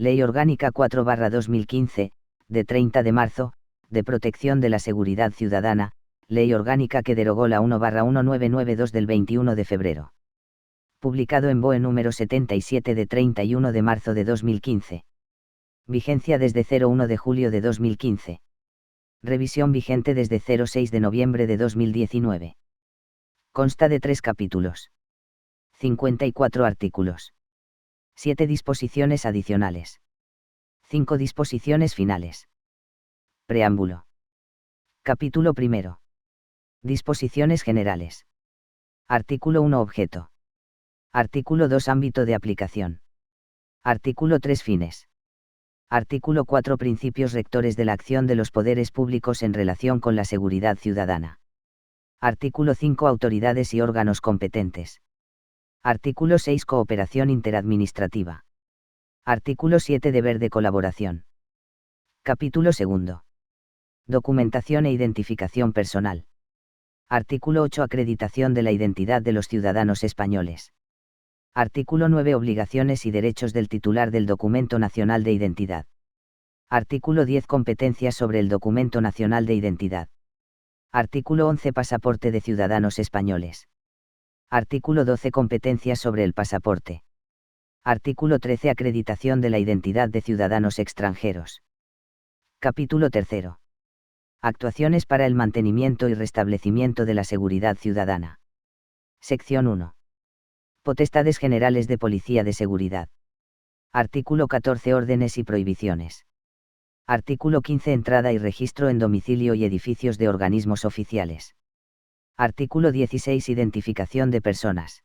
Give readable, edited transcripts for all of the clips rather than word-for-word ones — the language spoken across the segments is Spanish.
Ley Orgánica 4/2015, de 30 de marzo, de protección de la seguridad ciudadana, Ley Orgánica que derogó la 1/1992 del 21 de febrero. Publicado en BOE número 77 de 31 de marzo de 2015. Vigencia desde 01 de julio de 2015. Revisión vigente desde 06 de noviembre de 2019. Consta de 3 capítulos. 54 artículos. 7 disposiciones adicionales. 5 disposiciones finales. Preámbulo. Capítulo primero. Disposiciones generales. Artículo 1 objeto. Artículo 2 ámbito de aplicación. Artículo 3 fines. Artículo 4 principios rectores de la acción de los poderes públicos en relación con la seguridad ciudadana. Artículo 5 autoridades y órganos competentes. Artículo 6 cooperación interadministrativa. Artículo 7 deber de colaboración. Capítulo segundo. Documentación e identificación personal. Artículo 8 acreditación de la identidad de los ciudadanos españoles. Artículo 9 obligaciones y derechos del titular del Documento Nacional de Identidad. Artículo 10 competencias sobre el Documento Nacional de Identidad. Artículo 11 pasaporte de ciudadanos españoles. Artículo 12 competencias sobre el pasaporte. Artículo 13 acreditación de la identidad de ciudadanos extranjeros. Capítulo 3. Actuaciones para el mantenimiento y restablecimiento de la seguridad ciudadana. Sección 1. Potestades generales de Policía de Seguridad. Artículo 14 órdenes y prohibiciones. Artículo 15 entrada y registro en domicilio y edificios de organismos oficiales. Artículo 16 identificación de personas.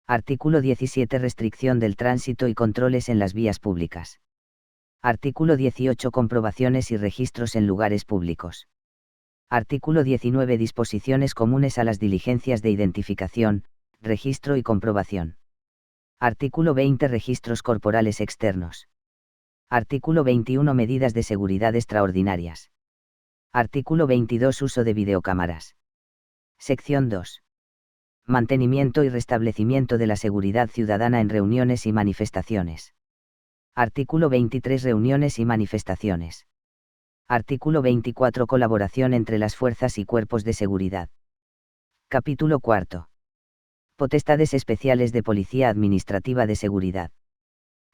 Artículo 17 restricción del tránsito y controles en las vías públicas. Artículo 18 comprobaciones y registros en lugares públicos. Artículo 19 disposiciones comunes a las diligencias de identificación, registro y comprobación. Artículo 20 registros corporales externos. Artículo 21 medidas de seguridad extraordinarias. Artículo 22 uso de videocámaras. Sección 2. Mantenimiento y restablecimiento de la seguridad ciudadana en reuniones y manifestaciones. Artículo 23 reuniones y manifestaciones. Artículo 24 colaboración entre las fuerzas y cuerpos de seguridad. Capítulo 4. Potestades especiales de Policía Administrativa de Seguridad.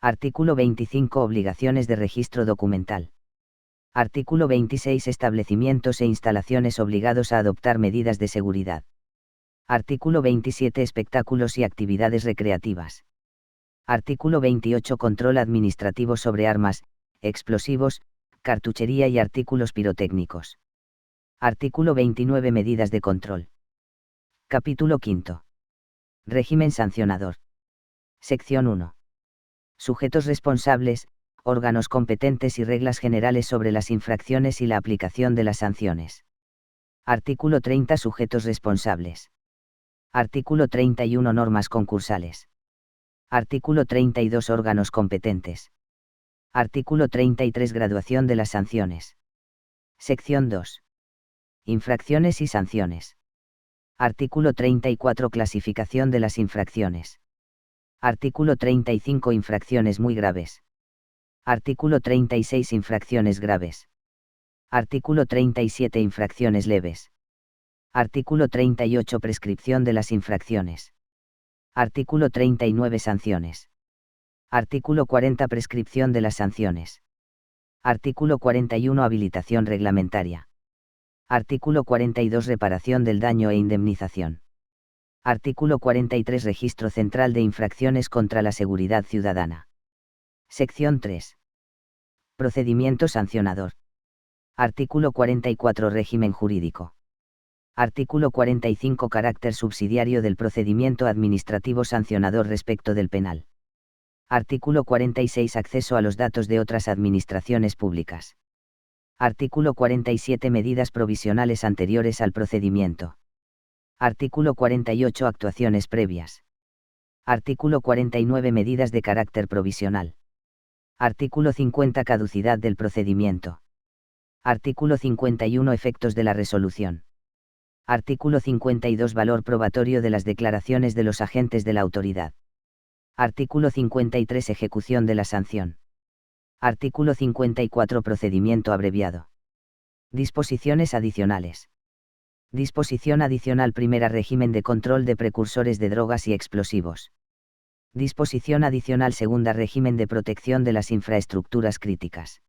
Artículo 25 obligaciones de registro documental. Artículo 26 establecimientos e instalaciones obligados a adoptar medidas de seguridad. Artículo 27 espectáculos y actividades recreativas. Artículo 28 control administrativo sobre armas, explosivos, cartuchería y artículos pirotécnicos. Artículo 29 medidas de control. Capítulo 5. Régimen sancionador. Sección 1. Sujetos responsables, órganos competentes y reglas generales sobre las infracciones y la aplicación de las sanciones. Artículo 30 sujetos responsables. Artículo 31 normas concursales. Artículo 32 órganos competentes. Artículo 33 graduación de las sanciones. Sección 2. Infracciones y sanciones. Artículo 34 clasificación de las infracciones. Artículo 35 infracciones muy graves. Artículo 36 infracciones graves. Artículo 37 infracciones leves. Artículo 38 prescripción de las infracciones. Artículo 39 sanciones. Artículo 40 prescripción de las sanciones. Artículo 41 habilitación reglamentaria. Artículo 42 reparación del daño e indemnización. Artículo 43 registro central de infracciones contra la seguridad ciudadana. Sección 3. Procedimiento sancionador. Artículo 44 régimen jurídico. Artículo 45 carácter subsidiario del procedimiento administrativo sancionador respecto del penal. Artículo 46 acceso a los datos de otras administraciones públicas. Artículo 47 medidas provisionales anteriores al procedimiento. Artículo 48 actuaciones previas. Artículo 49 medidas de carácter provisional. Artículo 50 caducidad del procedimiento. Artículo 51 efectos de la resolución. Artículo 52 valor probatorio de las declaraciones de los agentes de la autoridad. Artículo 53 ejecución de la sanción. Artículo 54. Procedimiento abreviado. Disposiciones adicionales. Disposición adicional primera. Régimen de control de precursores de drogas y explosivos. Disposición adicional segunda. Régimen de protección de las infraestructuras críticas.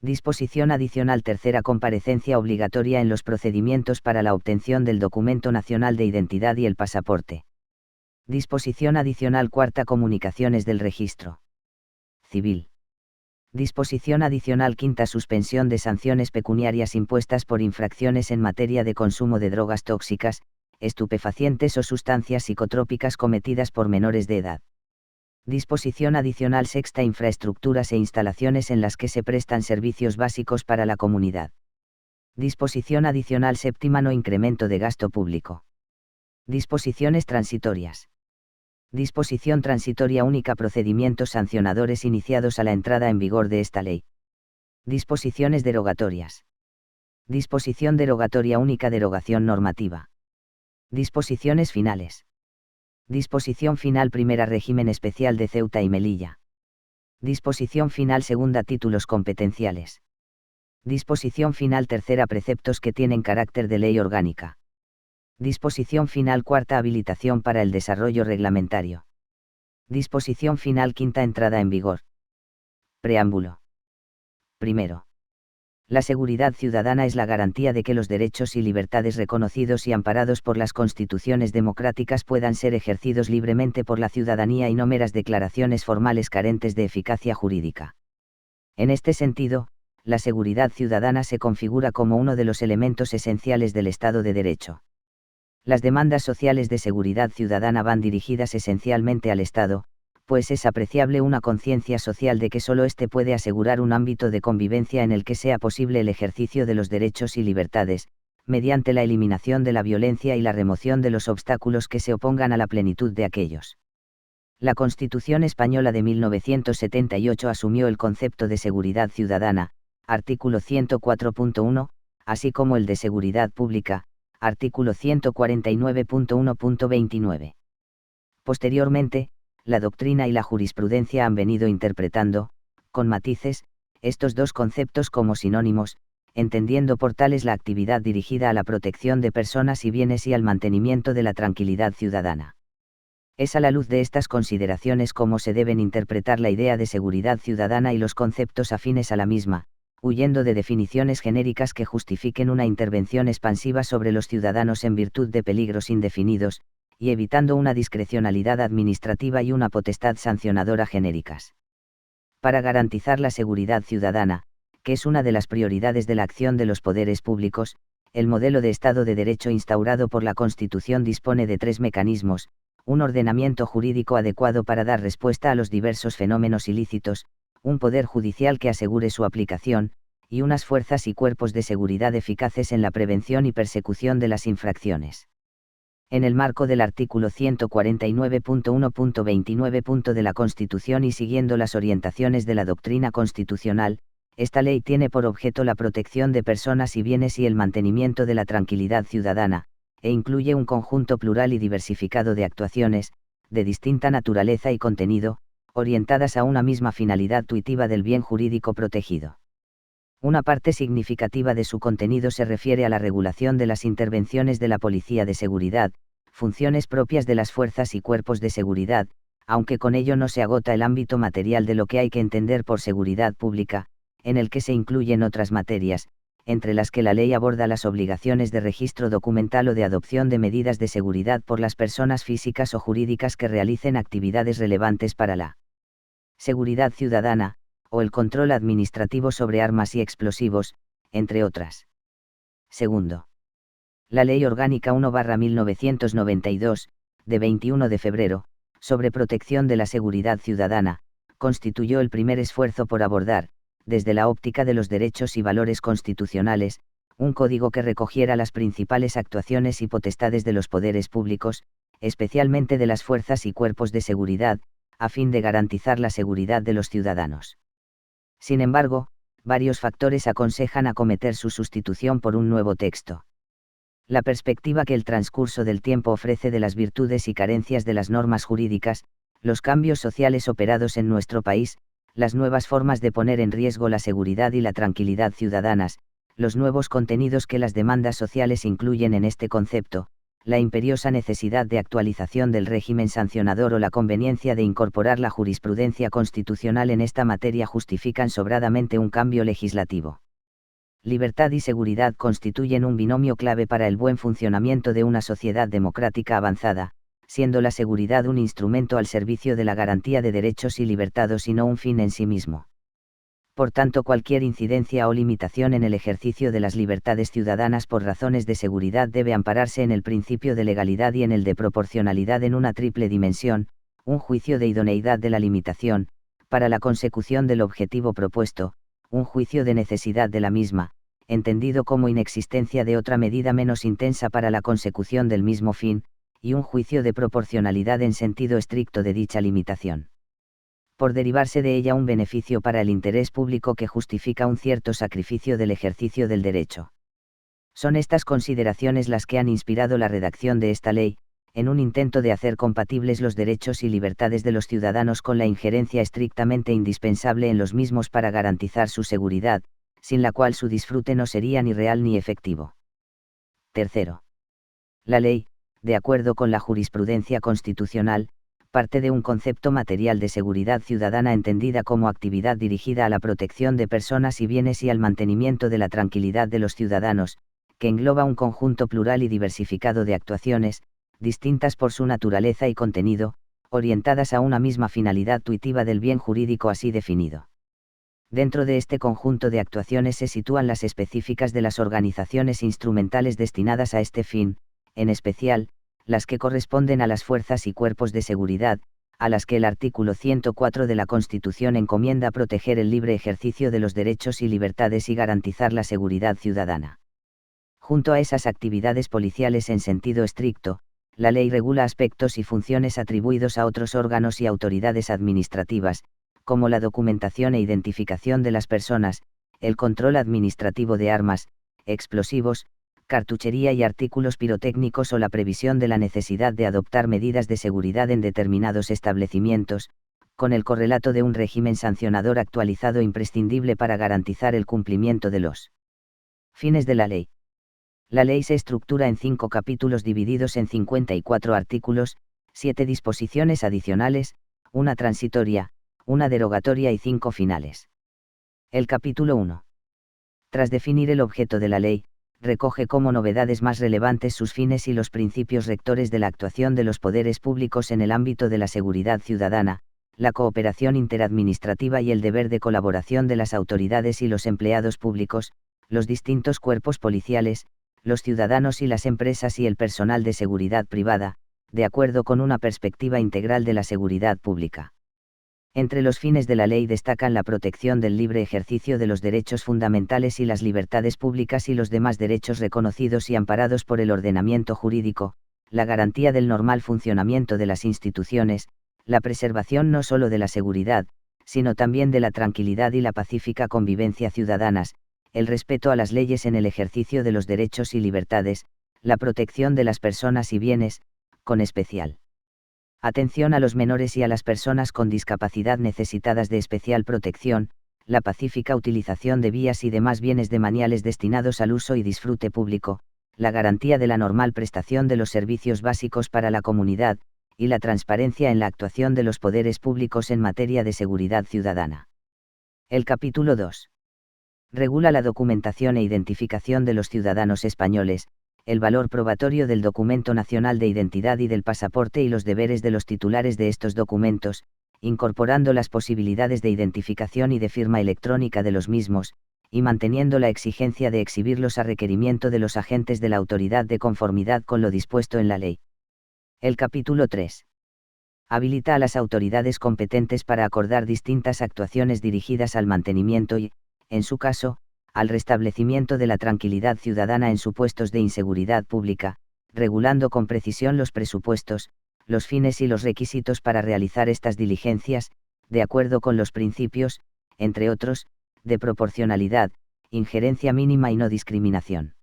Disposición adicional tercera. Comparecencia obligatoria en los procedimientos para la obtención del documento nacional de identidad y el pasaporte. Disposición adicional cuarta. Comunicaciones del registro civil. Disposición adicional quinta. Suspensión de sanciones pecuniarias impuestas por infracciones en materia de consumo de drogas tóxicas, estupefacientes o sustancias psicotrópicas cometidas por menores de edad. Disposición adicional sexta. Infraestructuras e instalaciones en las que se prestan servicios básicos para la comunidad. Disposición adicional séptima. No incremento de gasto público. Disposiciones transitorias. Disposición transitoria única. Procedimientos sancionadores iniciados a la entrada en vigor de esta ley. Disposiciones derogatorias. Disposición derogatoria única. Derogación normativa. Disposiciones finales. Disposición final primera. Régimen especial de Ceuta y Melilla. Disposición final segunda. Títulos competenciales. Disposición final tercera. Preceptos que tienen carácter de ley orgánica. Disposición final cuarta. Habilitación para el desarrollo reglamentario. Disposición final quinta. Entrada en vigor. Preámbulo. Primero. La seguridad ciudadana es la garantía de que los derechos y libertades reconocidos y amparados por las constituciones democráticas puedan ser ejercidos libremente por la ciudadanía y no meras declaraciones formales carentes de eficacia jurídica. En este sentido, la seguridad ciudadana se configura como uno de los elementos esenciales del Estado de Derecho. Las demandas sociales de seguridad ciudadana van dirigidas esencialmente al Estado, pues es apreciable una conciencia social de que solo éste puede asegurar un ámbito de convivencia en el que sea posible el ejercicio de los derechos y libertades, mediante la eliminación de la violencia y la remoción de los obstáculos que se opongan a la plenitud de aquellos. La Constitución Española de 1978 asumió el concepto de seguridad ciudadana, artículo 104.1, así como el de seguridad pública, artículo 149.1.29. Posteriormente, la doctrina y la jurisprudencia han venido interpretando, con matices, estos dos conceptos como sinónimos, entendiendo por tales la actividad dirigida a la protección de personas y bienes y al mantenimiento de la tranquilidad ciudadana. Es a la luz de estas consideraciones como se deben interpretar la idea de seguridad ciudadana y los conceptos afines a la misma, huyendo de definiciones genéricas que justifiquen una intervención expansiva sobre los ciudadanos en virtud de peligros indefinidos, y evitando una discrecionalidad administrativa y una potestad sancionadora genéricas. Para garantizar la seguridad ciudadana, que es una de las prioridades de la acción de los poderes públicos, el modelo de Estado de Derecho instaurado por la Constitución dispone de tres mecanismos: un ordenamiento jurídico adecuado para dar respuesta a los diversos fenómenos ilícitos, un poder judicial que asegure su aplicación, y unas fuerzas y cuerpos de seguridad eficaces en la prevención y persecución de las infracciones. En el marco del artículo 149.1.29 de la Constitución y siguiendo las orientaciones de la doctrina constitucional, esta ley tiene por objeto la protección de personas y bienes y el mantenimiento de la tranquilidad ciudadana, e incluye un conjunto plural y diversificado de actuaciones, de distinta naturaleza y contenido, orientadas a una misma finalidad tuitiva del bien jurídico protegido. Una parte significativa de su contenido se refiere a la regulación de las intervenciones de la Policía de Seguridad, funciones propias de las fuerzas y cuerpos de seguridad, aunque con ello no se agota el ámbito material de lo que hay que entender por seguridad pública, en el que se incluyen otras materias, entre las que la ley aborda las obligaciones de registro documental o de adopción de medidas de seguridad por las personas físicas o jurídicas que realicen actividades relevantes para la seguridad ciudadana, o el control administrativo sobre armas y explosivos, entre otras. Segundo. La Ley Orgánica 1/1992, de 21 de febrero, sobre protección de la seguridad ciudadana, constituyó el primer esfuerzo por abordar, desde la óptica de los derechos y valores constitucionales, un código que recogiera las principales actuaciones y potestades de los poderes públicos, especialmente de las fuerzas y cuerpos de seguridad, a fin de garantizar la seguridad de los ciudadanos. Sin embargo, varios factores aconsejan acometer su sustitución por un nuevo texto. La perspectiva que el transcurso del tiempo ofrece de las virtudes y carencias de las normas jurídicas, los cambios sociales operados en nuestro país, las nuevas formas de poner en riesgo la seguridad y la tranquilidad ciudadanas, los nuevos contenidos que las demandas sociales incluyen en este concepto, la imperiosa necesidad de actualización del régimen sancionador o la conveniencia de incorporar la jurisprudencia constitucional en esta materia justifican sobradamente un cambio legislativo. Libertad y seguridad constituyen un binomio clave para el buen funcionamiento de una sociedad democrática avanzada, siendo la seguridad un instrumento al servicio de la garantía de derechos y libertades y no un fin en sí mismo. Por tanto, cualquier incidencia o limitación en el ejercicio de las libertades ciudadanas por razones de seguridad debe ampararse en el principio de legalidad y en el de proporcionalidad en una triple dimensión, un juicio de idoneidad de la limitación, para la consecución del objetivo propuesto, un juicio de necesidad de la misma, entendido como inexistencia de otra medida menos intensa para la consecución del mismo fin, y un juicio de proporcionalidad en sentido estricto de dicha limitación. Por derivarse de ella un beneficio para el interés público que justifica un cierto sacrificio del ejercicio del derecho. Son estas consideraciones las que han inspirado la redacción de esta ley, en un intento de hacer compatibles los derechos y libertades de los ciudadanos con la injerencia estrictamente indispensable en los mismos para garantizar su seguridad, sin la cual su disfrute no sería ni real ni efectivo. Tercero. La ley, de acuerdo con la jurisprudencia constitucional, parte de un concepto material de seguridad ciudadana entendida como actividad dirigida a la protección de personas y bienes y al mantenimiento de la tranquilidad de los ciudadanos, que engloba un conjunto plural y diversificado de actuaciones, distintas por su naturaleza y contenido, orientadas a una misma finalidad tuitiva del bien jurídico así definido. Dentro de este conjunto de actuaciones se sitúan las específicas de las organizaciones instrumentales destinadas a este fin, en especial, las que corresponden a las fuerzas y cuerpos de seguridad, a las que el artículo 104 de la Constitución encomienda proteger el libre ejercicio de los derechos y libertades y garantizar la seguridad ciudadana. Junto a esas actividades policiales en sentido estricto, la ley regula aspectos y funciones atribuidos a otros órganos y autoridades administrativas, como la documentación e identificación de las personas, el control administrativo de armas, explosivos, cartuchería y artículos pirotécnicos o la previsión de la necesidad de adoptar medidas de seguridad en determinados establecimientos, con el correlato de un régimen sancionador actualizado imprescindible para garantizar el cumplimiento de los fines de la ley. La ley se estructura en 5 capítulos divididos en 54 artículos, 7 disposiciones adicionales, una transitoria, una derogatoria y 5 finales. El capítulo 1. Tras definir el objeto de la ley, recoge como novedades más relevantes sus fines y los principios rectores de la actuación de los poderes públicos en el ámbito de la seguridad ciudadana, la cooperación interadministrativa y el deber de colaboración de las autoridades y los empleados públicos, los distintos cuerpos policiales, los ciudadanos y las empresas y el personal de seguridad privada, de acuerdo con una perspectiva integral de la seguridad pública. Entre los fines de la ley destacan la protección del libre ejercicio de los derechos fundamentales y las libertades públicas y los demás derechos reconocidos y amparados por el ordenamiento jurídico, la garantía del normal funcionamiento de las instituciones, la preservación no solo de la seguridad, sino también de la tranquilidad y la pacífica convivencia ciudadanas, el respeto a las leyes en el ejercicio de los derechos y libertades, la protección de las personas y bienes, con especial atención a los menores y a las personas con discapacidad necesitadas de especial protección, la pacífica utilización de vías y demás bienes demaniales destinados al uso y disfrute público, la garantía de la normal prestación de los servicios básicos para la comunidad, y la transparencia en la actuación de los poderes públicos en materia de seguridad ciudadana. El capítulo 2. Regula la documentación e identificación de los ciudadanos españoles, el valor probatorio del documento nacional de identidad y del pasaporte y los deberes de los titulares de estos documentos, incorporando las posibilidades de identificación y de firma electrónica de los mismos, y manteniendo la exigencia de exhibirlos a requerimiento de los agentes de la autoridad de conformidad con lo dispuesto en la ley. El capítulo 3. Habilita a las autoridades competentes para acordar distintas actuaciones dirigidas al mantenimiento y, en su caso, al restablecimiento de la tranquilidad ciudadana en supuestos de inseguridad pública, regulando con precisión los presupuestos, los fines y los requisitos para realizar estas diligencias, de acuerdo con los principios, entre otros, de proporcionalidad, injerencia mínima y no discriminación.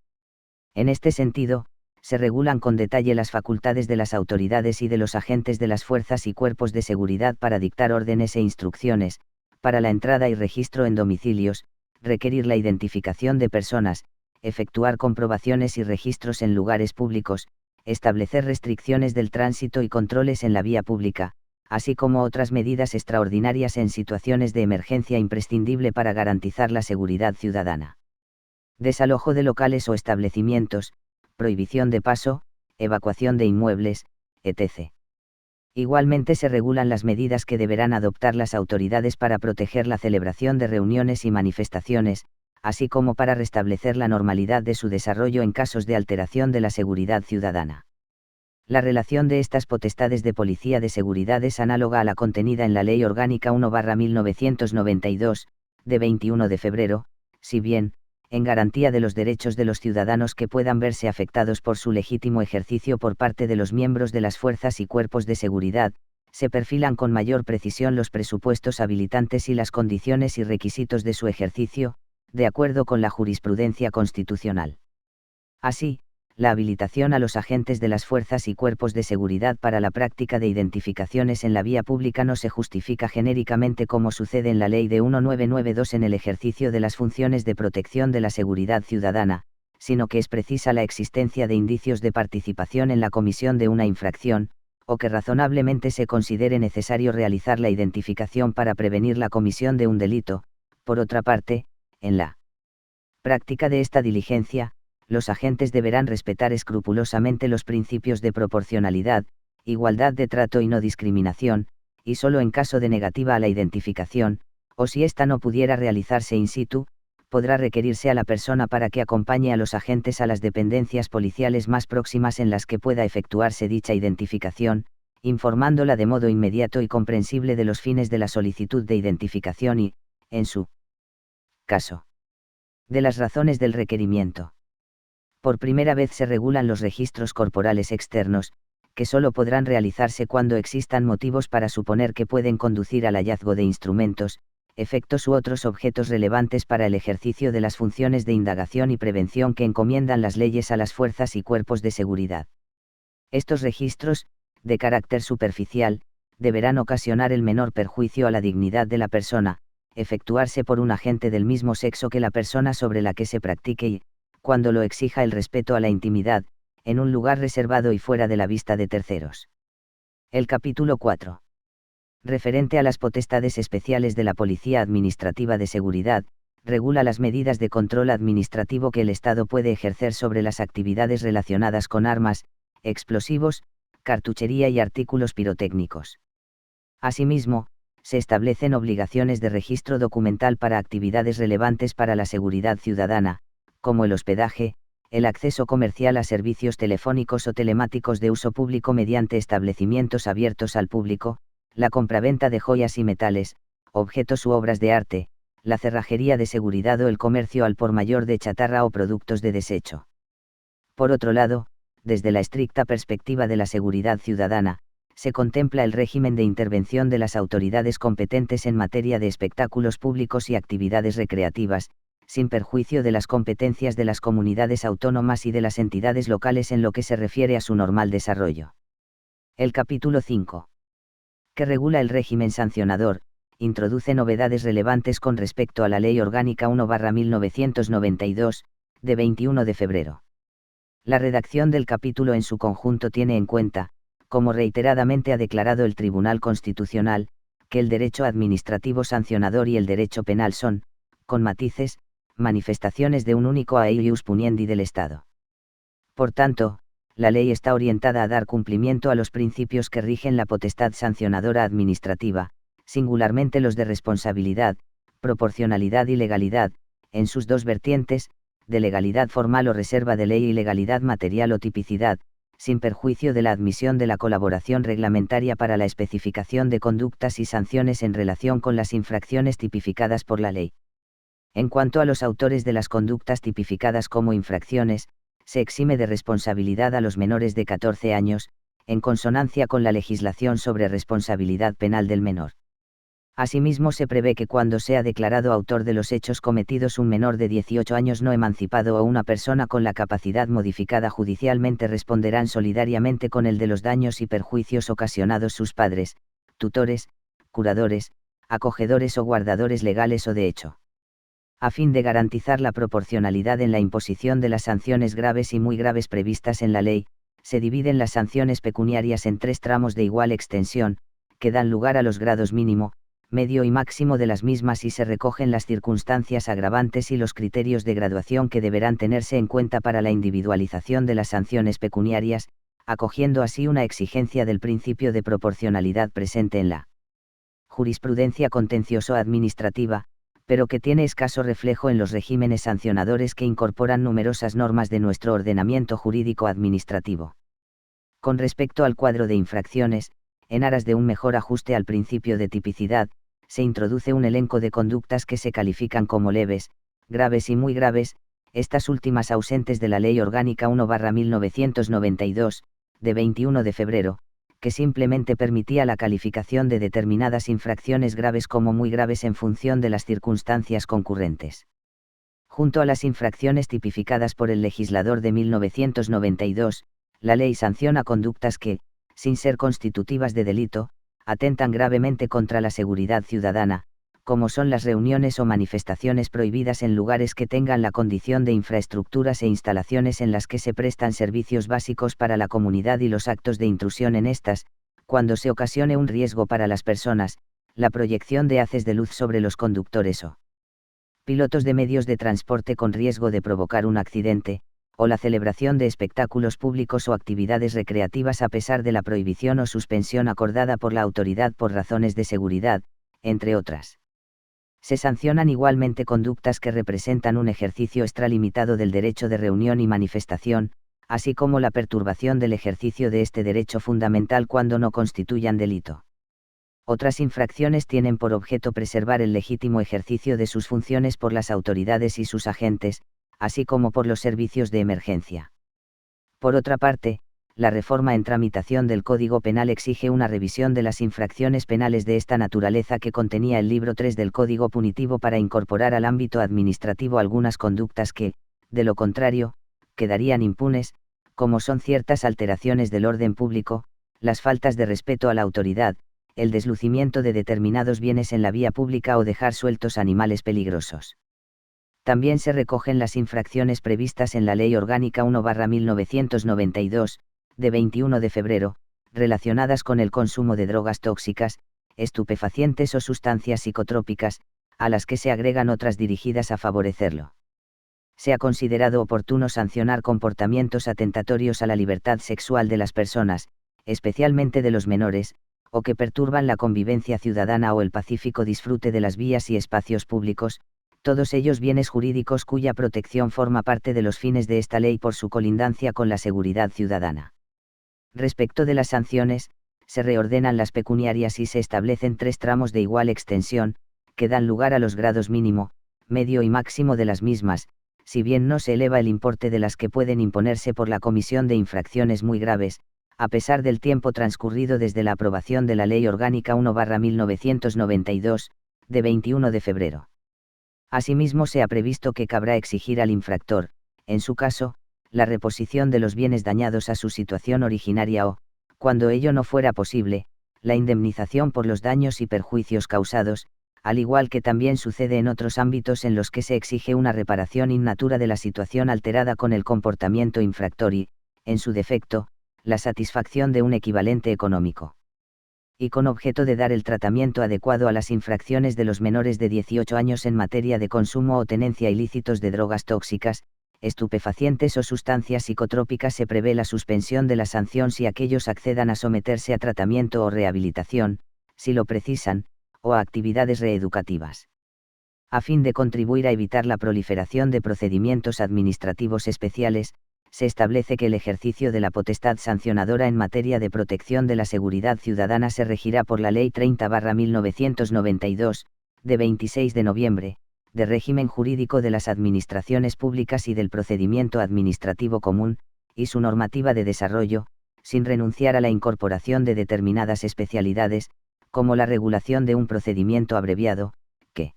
En este sentido, se regulan con detalle las facultades de las autoridades y de los agentes de las fuerzas y cuerpos de seguridad para dictar órdenes e instrucciones, para la entrada y registro en domicilios, requerir la identificación de personas, efectuar comprobaciones y registros en lugares públicos, establecer restricciones del tránsito y controles en la vía pública, así como otras medidas extraordinarias en situaciones de emergencia imprescindible para garantizar la seguridad ciudadana. Desalojo de locales o establecimientos, prohibición de paso, evacuación de inmuebles, etc. Igualmente se regulan las medidas que deberán adoptar las autoridades para proteger la celebración de reuniones y manifestaciones, así como para restablecer la normalidad de su desarrollo en casos de alteración de la seguridad ciudadana. La relación de estas potestades de policía de seguridad es análoga a la contenida en la Ley Orgánica 1/1992, de 21 de febrero, si bien, en garantía de los derechos de los ciudadanos que puedan verse afectados por su legítimo ejercicio por parte de los miembros de las fuerzas y cuerpos de seguridad, se perfilan con mayor precisión los presupuestos habilitantes y las condiciones y requisitos de su ejercicio, de acuerdo con la jurisprudencia constitucional. Así, la habilitación a los agentes de las fuerzas y cuerpos de seguridad para la práctica de identificaciones en la vía pública no se justifica genéricamente como sucede en la Ley de 1992 en el ejercicio de las funciones de protección de la seguridad ciudadana, sino que es precisa la existencia de indicios de participación en la comisión de una infracción, o que razonablemente se considere necesario realizar la identificación para prevenir la comisión de un delito. Por otra parte, en la práctica de esta diligencia, los agentes deberán respetar escrupulosamente los principios de proporcionalidad, igualdad de trato y no discriminación, y solo en caso de negativa a la identificación, o si ésta no pudiera realizarse in situ, podrá requerirse a la persona para que acompañe a los agentes a las dependencias policiales más próximas en las que pueda efectuarse dicha identificación, informándola de modo inmediato y comprensible de los fines de la solicitud de identificación y, en su caso, de las razones del requerimiento. Por primera vez se regulan los registros corporales externos, que solo podrán realizarse cuando existan motivos para suponer que pueden conducir al hallazgo de instrumentos, efectos u otros objetos relevantes para el ejercicio de las funciones de indagación y prevención que encomiendan las leyes a las fuerzas y cuerpos de seguridad. Estos registros, de carácter superficial, deberán ocasionar el menor perjuicio a la dignidad de la persona, efectuarse por un agente del mismo sexo que la persona sobre la que se practique y, cuando lo exija el respeto a la intimidad, en un lugar reservado y fuera de la vista de terceros. El capítulo 4. Referente a las potestades especiales de la Policía Administrativa de Seguridad, regula las medidas de control administrativo que el Estado puede ejercer sobre las actividades relacionadas con armas, explosivos, cartuchería y artículos pirotécnicos. Asimismo, se establecen obligaciones de registro documental para actividades relevantes para la seguridad ciudadana, como el hospedaje, el acceso comercial a servicios telefónicos o telemáticos de uso público mediante establecimientos abiertos al público, la compraventa de joyas y metales, objetos u obras de arte, la cerrajería de seguridad o el comercio al por mayor de chatarra o productos de desecho. Por otro lado, desde la estricta perspectiva de la seguridad ciudadana, se contempla el régimen de intervención de las autoridades competentes en materia de espectáculos públicos y actividades recreativas, sin perjuicio de las competencias de las comunidades autónomas y de las entidades locales en lo que se refiere a su normal desarrollo. El capítulo 5. Que regula el régimen sancionador, introduce novedades relevantes con respecto a la Ley Orgánica 1/1992, de 21 de febrero. La redacción del capítulo en su conjunto tiene en cuenta, como reiteradamente ha declarado el Tribunal Constitucional, que el derecho administrativo sancionador y el derecho penal son, con matices, manifestaciones de un único aeius puniendi del Estado. Por tanto, la ley está orientada a dar cumplimiento a los principios que rigen la potestad sancionadora administrativa, singularmente los de responsabilidad, proporcionalidad y legalidad, en sus dos vertientes, de legalidad formal o reserva de ley y legalidad material o tipicidad, sin perjuicio de la admisión de la colaboración reglamentaria para la especificación de conductas y sanciones en relación con las infracciones tipificadas por la ley. En cuanto a los autores de las conductas tipificadas como infracciones, se exime de responsabilidad a los menores de 14 años, en consonancia con la legislación sobre responsabilidad penal del menor. Asimismo se prevé que cuando sea declarado autor de los hechos cometidos un menor de 18 años no emancipado o una persona con la capacidad modificada judicialmente responderán solidariamente con el de los daños y perjuicios ocasionados sus padres, tutores, curadores, acogedores o guardadores legales o de hecho. A fin de garantizar la proporcionalidad en la imposición de las sanciones graves y muy graves previstas en la ley, se dividen las sanciones pecuniarias en 3 tramos de igual extensión, que dan lugar a los grados mínimo, medio y máximo de las mismas y se recogen las circunstancias agravantes y los criterios de graduación que deberán tenerse en cuenta para la individualización de las sanciones pecuniarias, acogiendo así una exigencia del principio de proporcionalidad presente en la jurisprudencia contencioso-administrativa, pero que tiene escaso reflejo en los regímenes sancionadores que incorporan numerosas normas de nuestro ordenamiento jurídico administrativo. Con respecto al cuadro de infracciones, en aras de un mejor ajuste al principio de tipicidad, se introduce un elenco de conductas que se califican como leves, graves y muy graves, estas últimas ausentes de la Ley Orgánica 1/1992, de 21 de febrero, que simplemente permitía la calificación de determinadas infracciones graves como muy graves en función de las circunstancias concurrentes. Junto a las infracciones tipificadas por el legislador de 1992, la ley sanciona conductas que, sin ser constitutivas de delito, atentan gravemente contra la seguridad ciudadana, como son las reuniones o manifestaciones prohibidas en lugares que tengan la condición de infraestructuras e instalaciones en las que se prestan servicios básicos para la comunidad y los actos de intrusión en estas, cuando se ocasione un riesgo para las personas, la proyección de haces de luz sobre los conductores o pilotos de medios de transporte con riesgo de provocar un accidente, o la celebración de espectáculos públicos o actividades recreativas a pesar de la prohibición o suspensión acordada por la autoridad por razones de seguridad, entre otras. Se sancionan igualmente conductas que representan un ejercicio extralimitado del derecho de reunión y manifestación, así como la perturbación del ejercicio de este derecho fundamental cuando no constituyan delito. Otras infracciones tienen por objeto preservar el legítimo ejercicio de sus funciones por las autoridades y sus agentes, así como por los servicios de emergencia. Por otra parte, la reforma en tramitación del Código Penal exige una revisión de las infracciones penales de esta naturaleza que contenía el libro 3 del Código Punitivo para incorporar al ámbito administrativo algunas conductas que, de lo contrario, quedarían impunes, como son ciertas alteraciones del orden público, las faltas de respeto a la autoridad, el deslucimiento de determinados bienes en la vía pública o dejar sueltos animales peligrosos. También se recogen las infracciones previstas en la Ley Orgánica 1/1992, de 21 de febrero, relacionadas con el consumo de drogas tóxicas, estupefacientes o sustancias psicotrópicas, a las que se agregan otras dirigidas a favorecerlo. Se ha considerado oportuno sancionar comportamientos atentatorios a la libertad sexual de las personas, especialmente de los menores, o que perturban la convivencia ciudadana o el pacífico disfrute de las vías y espacios públicos, todos ellos bienes jurídicos cuya protección forma parte de los fines de esta ley por su colindancia con la seguridad ciudadana. Respecto de las sanciones, se reordenan las pecuniarias y se establecen 3 tramos de igual extensión, que dan lugar a los grados mínimo, medio y máximo de las mismas, si bien no se eleva el importe de las que pueden imponerse por la comisión de infracciones muy graves, a pesar del tiempo transcurrido desde la aprobación de la Ley Orgánica 1/1992, de 21 de febrero. Asimismo se ha previsto que cabrá exigir al infractor, en su caso, la reposición de los bienes dañados a su situación originaria o, cuando ello no fuera posible, la indemnización por los daños y perjuicios causados, al igual que también sucede en otros ámbitos en los que se exige una reparación in natura de la situación alterada con el comportamiento infractor y, en su defecto, la satisfacción de un equivalente económico. Y con objeto de dar el tratamiento adecuado a las infracciones de los menores de 18 años en materia de consumo o tenencia ilícitos de drogas tóxicas, estupefacientes o sustancias psicotrópicas, se prevé la suspensión de la sanción si aquellos accedan a someterse a tratamiento o rehabilitación, si lo precisan, o a actividades reeducativas. A fin de contribuir a evitar la proliferación de procedimientos administrativos especiales, se establece que el ejercicio de la potestad sancionadora en materia de protección de la seguridad ciudadana se regirá por la Ley 30/1992, de 26 de noviembre, de régimen jurídico de las administraciones públicas y del procedimiento administrativo común, y su normativa de desarrollo, sin renunciar a la incorporación de determinadas especialidades, como la regulación de un procedimiento abreviado, que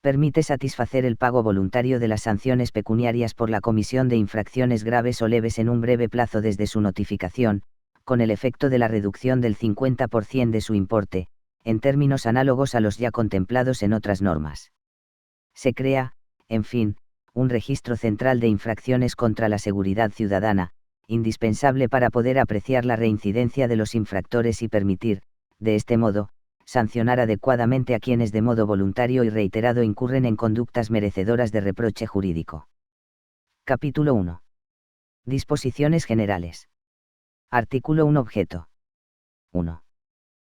permite satisfacer el pago voluntario de las sanciones pecuniarias por la comisión de infracciones graves o leves en un breve plazo desde su notificación, con el efecto de la reducción del 50% de su importe, en términos análogos a los ya contemplados en otras normas. Se crea, en fin, un registro central de infracciones contra la seguridad ciudadana, indispensable para poder apreciar la reincidencia de los infractores y permitir, de este modo, sancionar adecuadamente a quienes de modo voluntario y reiterado incurren en conductas merecedoras de reproche jurídico. Capítulo 1. Disposiciones generales. Artículo 1. Objeto. 1.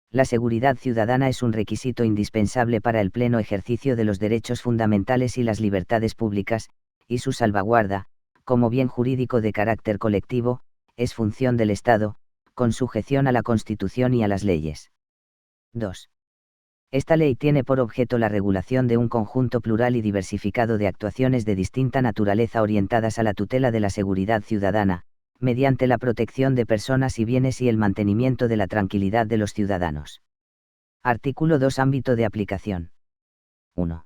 La seguridad ciudadana es un requisito indispensable para el pleno ejercicio de los derechos fundamentales y las libertades públicas, y su salvaguarda, como bien jurídico de carácter colectivo, es función del Estado, con sujeción a la Constitución y a las leyes. 2. Esta ley tiene por objeto la regulación de un conjunto plural y diversificado de actuaciones de distinta naturaleza orientadas a la tutela de la seguridad ciudadana, mediante la protección de personas y bienes y el mantenimiento de la tranquilidad de los ciudadanos. Artículo 2. Ámbito de aplicación. 1.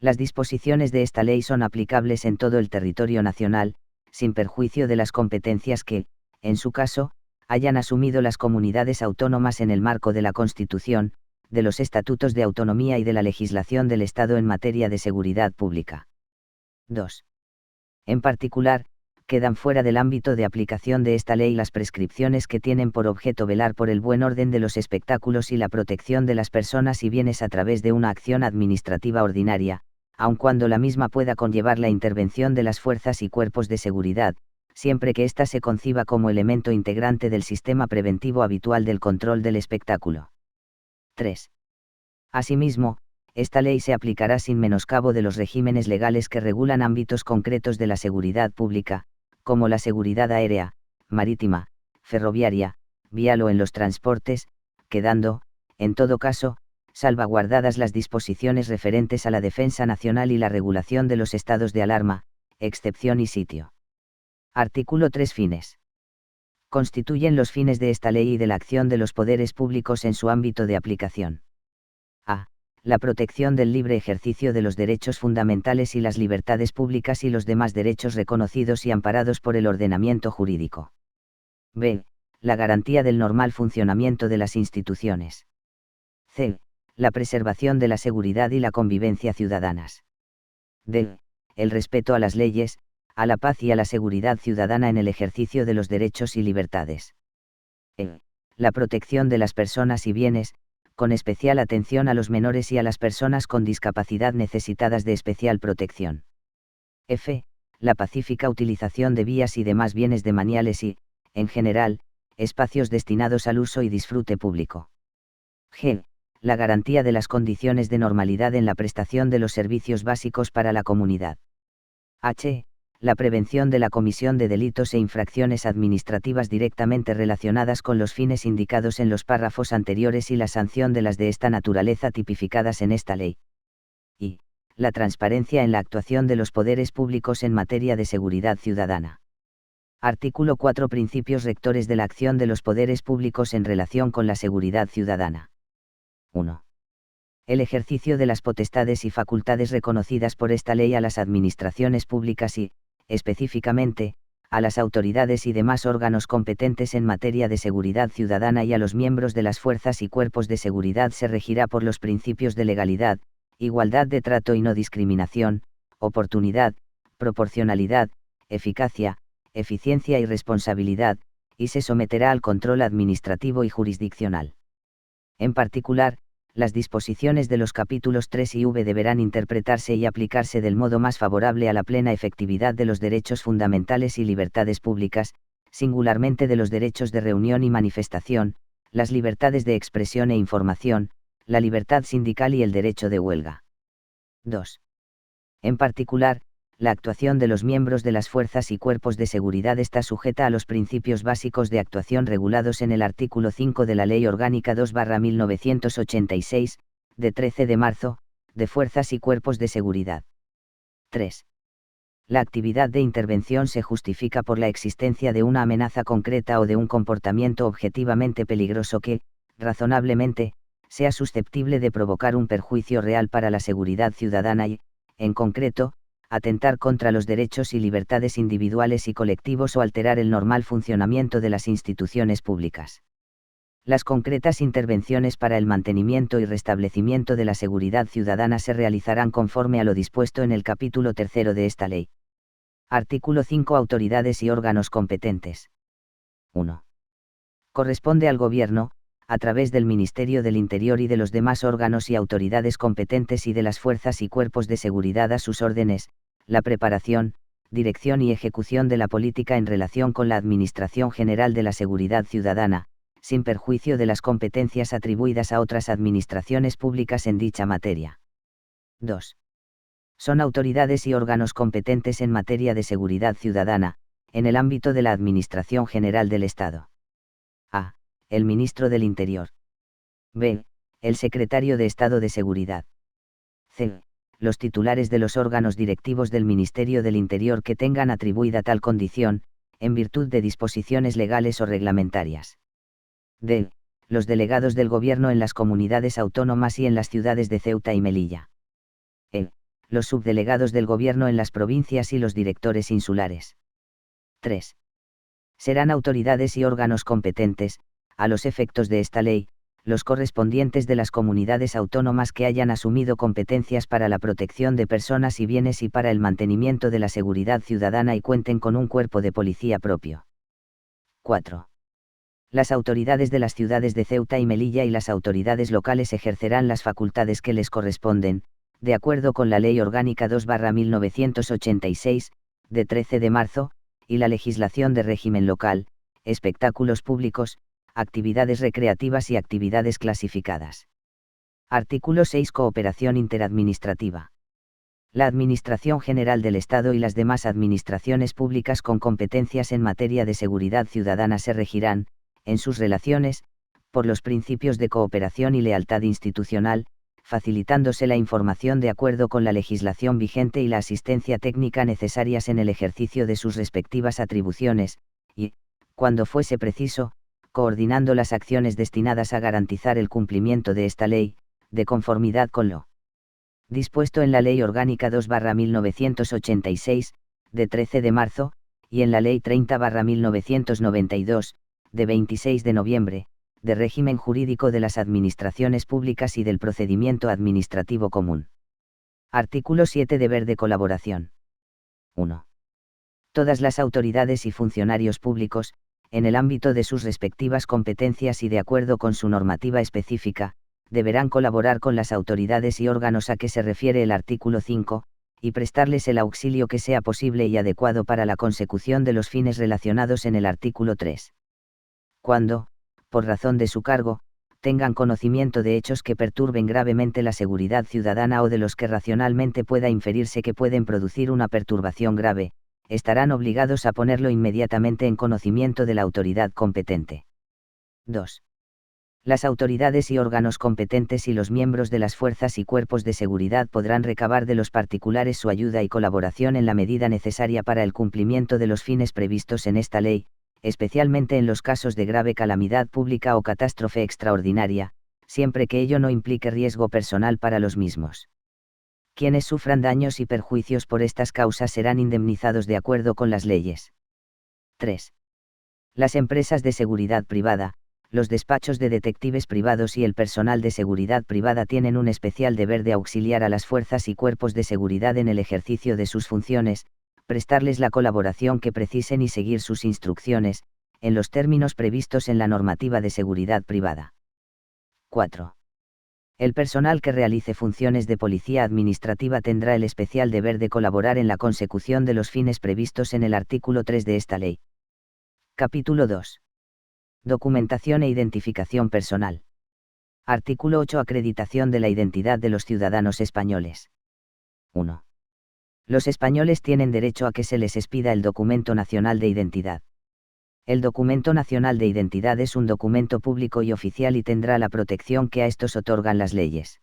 Las disposiciones de esta ley son aplicables en todo el territorio nacional, sin perjuicio de las competencias que, en su caso, hayan asumido las comunidades autónomas en el marco de la Constitución, de los estatutos de autonomía y de la legislación del Estado en materia de seguridad pública. 2. En particular, quedan fuera del ámbito de aplicación de esta ley las prescripciones que tienen por objeto velar por el buen orden de los espectáculos y la protección de las personas y bienes a través de una acción administrativa ordinaria, aun cuando la misma pueda conllevar la intervención de las fuerzas y cuerpos de seguridad, siempre que ésta se conciba como elemento integrante del sistema preventivo habitual del control del espectáculo. 3. Asimismo, esta ley se aplicará sin menoscabo de los regímenes legales que regulan ámbitos concretos de la seguridad pública, como la seguridad aérea, marítima, ferroviaria, vial o en los transportes, quedando, en todo caso, salvaguardadas las disposiciones referentes a la defensa nacional y la regulación de los estados de alarma, excepción y sitio. Artículo 3. Fines. Constituyen los fines de esta ley y de la acción de los poderes públicos en su ámbito de aplicación. A. La protección del libre ejercicio de los derechos fundamentales y las libertades públicas y los demás derechos reconocidos y amparados por el ordenamiento jurídico. B. La garantía del normal funcionamiento de las instituciones. C. La preservación de la seguridad y la convivencia ciudadanas. D. El respeto a las leyes, a la paz y a la seguridad ciudadana en el ejercicio de los derechos y libertades. E. La protección de las personas y bienes, con especial atención a los menores y a las personas con discapacidad necesitadas de especial protección. F. La pacífica utilización de vías y demás bienes demaniales y, en general, espacios destinados al uso y disfrute público. G. La garantía de las condiciones de normalidad en la prestación de los servicios básicos para la comunidad. H. La prevención de la comisión de delitos e infracciones administrativas directamente relacionadas con los fines indicados en los párrafos anteriores y la sanción de las de esta naturaleza tipificadas en esta ley. Y. La transparencia en la actuación de los poderes públicos en materia de seguridad ciudadana. Artículo 4. Principios rectores de la acción de los poderes públicos en relación con la seguridad ciudadana. 1. El ejercicio de las potestades y facultades reconocidas por esta ley a las administraciones públicas y, específicamente, a las autoridades y demás órganos competentes en materia de seguridad ciudadana y a los miembros de las fuerzas y cuerpos de seguridad se regirá por los principios de legalidad, igualdad de trato y no discriminación, oportunidad, proporcionalidad, eficacia, eficiencia y responsabilidad, y se someterá al control administrativo y jurisdiccional. En particular, las disposiciones de los capítulos 3 y V deberán interpretarse y aplicarse del modo más favorable a la plena efectividad de los derechos fundamentales y libertades públicas, singularmente de los derechos de reunión y manifestación, las libertades de expresión e información, la libertad sindical y el derecho de huelga. 2. En particular, la actuación de los miembros de las fuerzas y cuerpos de seguridad está sujeta a los principios básicos de actuación regulados en el artículo 5 de la Ley Orgánica 2/1986, de 13 de marzo, de fuerzas y cuerpos de seguridad. 3. La actividad de intervención se justifica por la existencia de una amenaza concreta o de un comportamiento objetivamente peligroso que, razonablemente, sea susceptible de provocar un perjuicio real para la seguridad ciudadana y, en concreto, atentar contra los derechos y libertades individuales y colectivos o alterar el normal funcionamiento de las instituciones públicas. Las concretas intervenciones para el mantenimiento y restablecimiento de la seguridad ciudadana se realizarán conforme a lo dispuesto en el capítulo 3 de esta ley. Artículo 5. Autoridades y órganos competentes. 1. Corresponde al Gobierno, a través del Ministerio del Interior y de los demás órganos y autoridades competentes y de las fuerzas y cuerpos de seguridad a sus órdenes, la preparación, dirección y ejecución de la política en relación con la Administración General de la Seguridad Ciudadana, sin perjuicio de las competencias atribuidas a otras administraciones públicas en dicha materia. 2. Son autoridades y órganos competentes en materia de seguridad ciudadana, en el ámbito de la Administración General del Estado. A. El Ministro del Interior. B. El Secretario de Estado de Seguridad. C. Los titulares de los órganos directivos del Ministerio del Interior que tengan atribuida tal condición, en virtud de disposiciones legales o reglamentarias. D. Los delegados del Gobierno en las comunidades autónomas y en las ciudades de Ceuta y Melilla. E. Los subdelegados del Gobierno en las provincias y los directores insulares. 3. Serán autoridades y órganos competentes, a los efectos de esta ley, los correspondientes de las comunidades autónomas que hayan asumido competencias para la protección de personas y bienes y para el mantenimiento de la seguridad ciudadana y cuenten con un cuerpo de policía propio. 4. Las autoridades de las ciudades de Ceuta y Melilla y las autoridades locales ejercerán las facultades que les corresponden, de acuerdo con la Ley Orgánica 2/1986, de 13 de marzo, y la legislación de régimen local, espectáculos públicos, actividades recreativas y actividades clasificadas. Artículo 6. Cooperación interadministrativa. La Administración General del Estado y las demás administraciones públicas con competencias en materia de seguridad ciudadana se regirán, en sus relaciones, por los principios de cooperación y lealtad institucional, facilitándose la información de acuerdo con la legislación vigente y la asistencia técnica necesarias en el ejercicio de sus respectivas atribuciones, y, cuando fuese preciso, coordinando las acciones destinadas a garantizar el cumplimiento de esta ley, de conformidad con lo dispuesto en la Ley Orgánica 2/1986, de 13 de marzo, y en la Ley 30/1992, de 26 de noviembre, de régimen jurídico de las administraciones públicas y del procedimiento administrativo común. Artículo 7. Deber de colaboración. 1. Todas las autoridades y funcionarios públicos, en el ámbito de sus respectivas competencias y de acuerdo con su normativa específica, deberán colaborar con las autoridades y órganos a que se refiere el artículo 5, y prestarles el auxilio que sea posible y adecuado para la consecución de los fines relacionados en el artículo 3. Cuando, por razón de su cargo, tengan conocimiento de hechos que perturben gravemente la seguridad ciudadana o de los que racionalmente pueda inferirse que pueden producir una perturbación grave, estarán obligados a ponerlo inmediatamente en conocimiento de la autoridad competente. 2. Las autoridades y órganos competentes y los miembros de las fuerzas y cuerpos de seguridad podrán recabar de los particulares su ayuda y colaboración en la medida necesaria para el cumplimiento de los fines previstos en esta ley, especialmente en los casos de grave calamidad pública o catástrofe extraordinaria, siempre que ello no implique riesgo personal para los mismos. Quienes sufran daños y perjuicios por estas causas serán indemnizados de acuerdo con las leyes. 3. Las empresas de seguridad privada, los despachos de detectives privados y el personal de seguridad privada tienen un especial deber de auxiliar a las fuerzas y cuerpos de seguridad en el ejercicio de sus funciones, prestarles la colaboración que precisen y seguir sus instrucciones, en los términos previstos en la normativa de seguridad privada. 4. El personal que realice funciones de policía administrativa tendrá el especial deber de colaborar en la consecución de los fines previstos en el artículo 3 de esta ley. Capítulo 2. Documentación e identificación personal. Artículo 8. Acreditación de la identidad de los ciudadanos españoles. 1. Los españoles tienen derecho a que se les expida el Documento Nacional de Identidad. El Documento Nacional de Identidad es un documento público y oficial y tendrá la protección que a estos otorgan las leyes.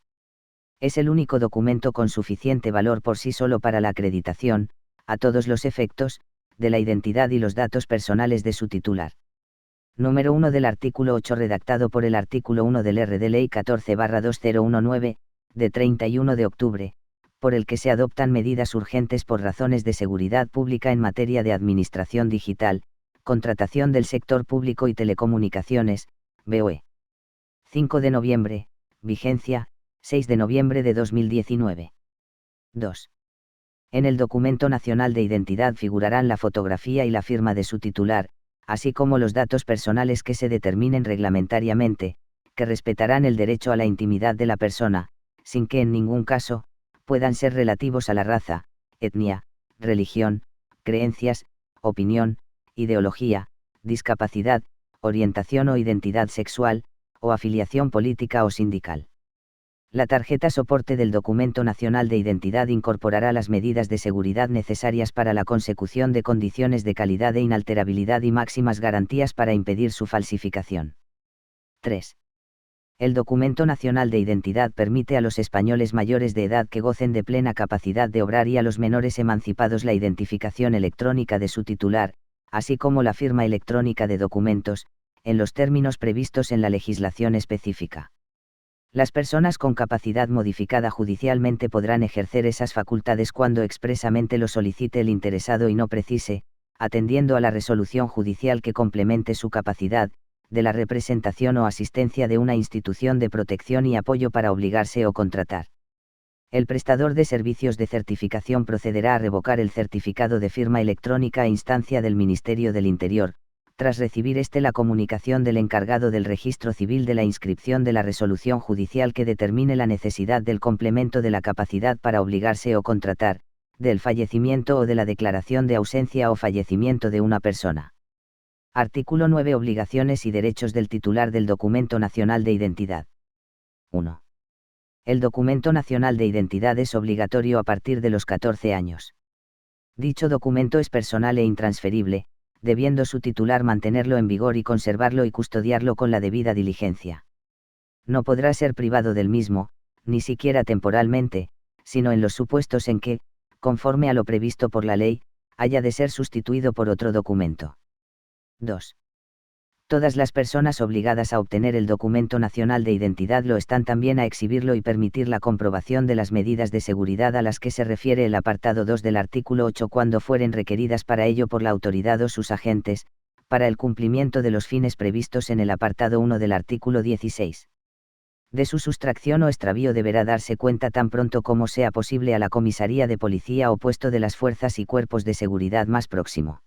Es el único documento con suficiente valor por sí solo para la acreditación, a todos los efectos, de la identidad y los datos personales de su titular. Número 1 del artículo 8 redactado por el artículo 1 del R. de Ley 14/2019, de 31 de octubre, por el que se adoptan medidas urgentes por razones de seguridad pública en materia de administración digital, contratación del sector público y telecomunicaciones, BOE. 5 de noviembre, vigencia, 6 de noviembre de 2019. 2. En el documento nacional de identidad figurarán la fotografía y la firma de su titular, así como los datos personales que se determinen reglamentariamente, que respetarán el derecho a la intimidad de la persona, sin que en ningún caso puedan ser relativos a la raza, etnia, religión, creencias, opinión, ideología, discapacidad, orientación o identidad sexual, o afiliación política o sindical. La tarjeta soporte del Documento Nacional de Identidad incorporará las medidas de seguridad necesarias para la consecución de condiciones de calidad e inalterabilidad y máximas garantías para impedir su falsificación. 3. El Documento Nacional de Identidad permite a los españoles mayores de edad que gocen de plena capacidad de obrar y a los menores emancipados la identificación electrónica de su titular, así como la firma electrónica de documentos, en los términos previstos en la legislación específica. Las personas con capacidad modificada judicialmente podrán ejercer esas facultades cuando expresamente lo solicite el interesado y no precise, atendiendo a la resolución judicial que complemente su capacidad, de la representación o asistencia de una institución de protección y apoyo para obligarse o contratar. El prestador de servicios de certificación procederá a revocar el certificado de firma electrónica a instancia del Ministerio del Interior, tras recibir la comunicación del encargado del registro civil de la inscripción de la resolución judicial que determine la necesidad del complemento de la capacidad para obligarse o contratar, del fallecimiento o de la declaración de ausencia o fallecimiento de una persona. Artículo 9. Obligaciones y derechos del titular del Documento Nacional de Identidad. 1. El Documento Nacional de Identidad es obligatorio a partir de los 14 años. Dicho documento es personal e intransferible, debiendo su titular mantenerlo en vigor y conservarlo y custodiarlo con la debida diligencia. No podrá ser privado del mismo, ni siquiera temporalmente, sino en los supuestos en que, conforme a lo previsto por la ley, haya de ser sustituido por otro documento. 2. Todas las personas obligadas a obtener el Documento Nacional de Identidad lo están también a exhibirlo y permitir la comprobación de las medidas de seguridad a las que se refiere el apartado 2 del artículo 8 cuando fueren requeridas para ello por la autoridad o sus agentes, para el cumplimiento de los fines previstos en el apartado 1 del artículo 16. De su sustracción o extravío deberá darse cuenta tan pronto como sea posible a la comisaría de policía o puesto de las fuerzas y cuerpos de seguridad más próximo.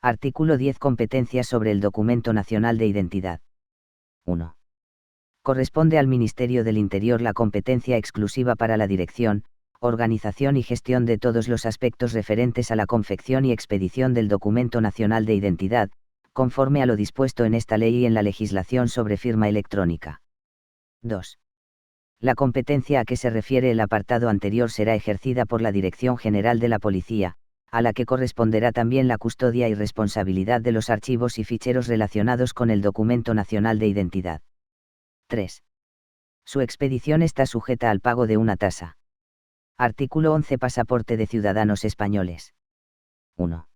Artículo 10. Competencias sobre el Documento Nacional de Identidad. 1. Corresponde al Ministerio del Interior la competencia exclusiva para la dirección, organización y gestión de todos los aspectos referentes a la confección y expedición del Documento Nacional de Identidad, conforme a lo dispuesto en esta ley y en la legislación sobre firma electrónica. 2. La competencia a que se refiere el apartado anterior será ejercida por la Dirección General de la Policía, a la que corresponderá también la custodia y responsabilidad de los archivos y ficheros relacionados con el Documento Nacional de Identidad. 3. Su expedición está sujeta al pago de una tasa. Artículo 11. Pasaporte de ciudadanos españoles. 1.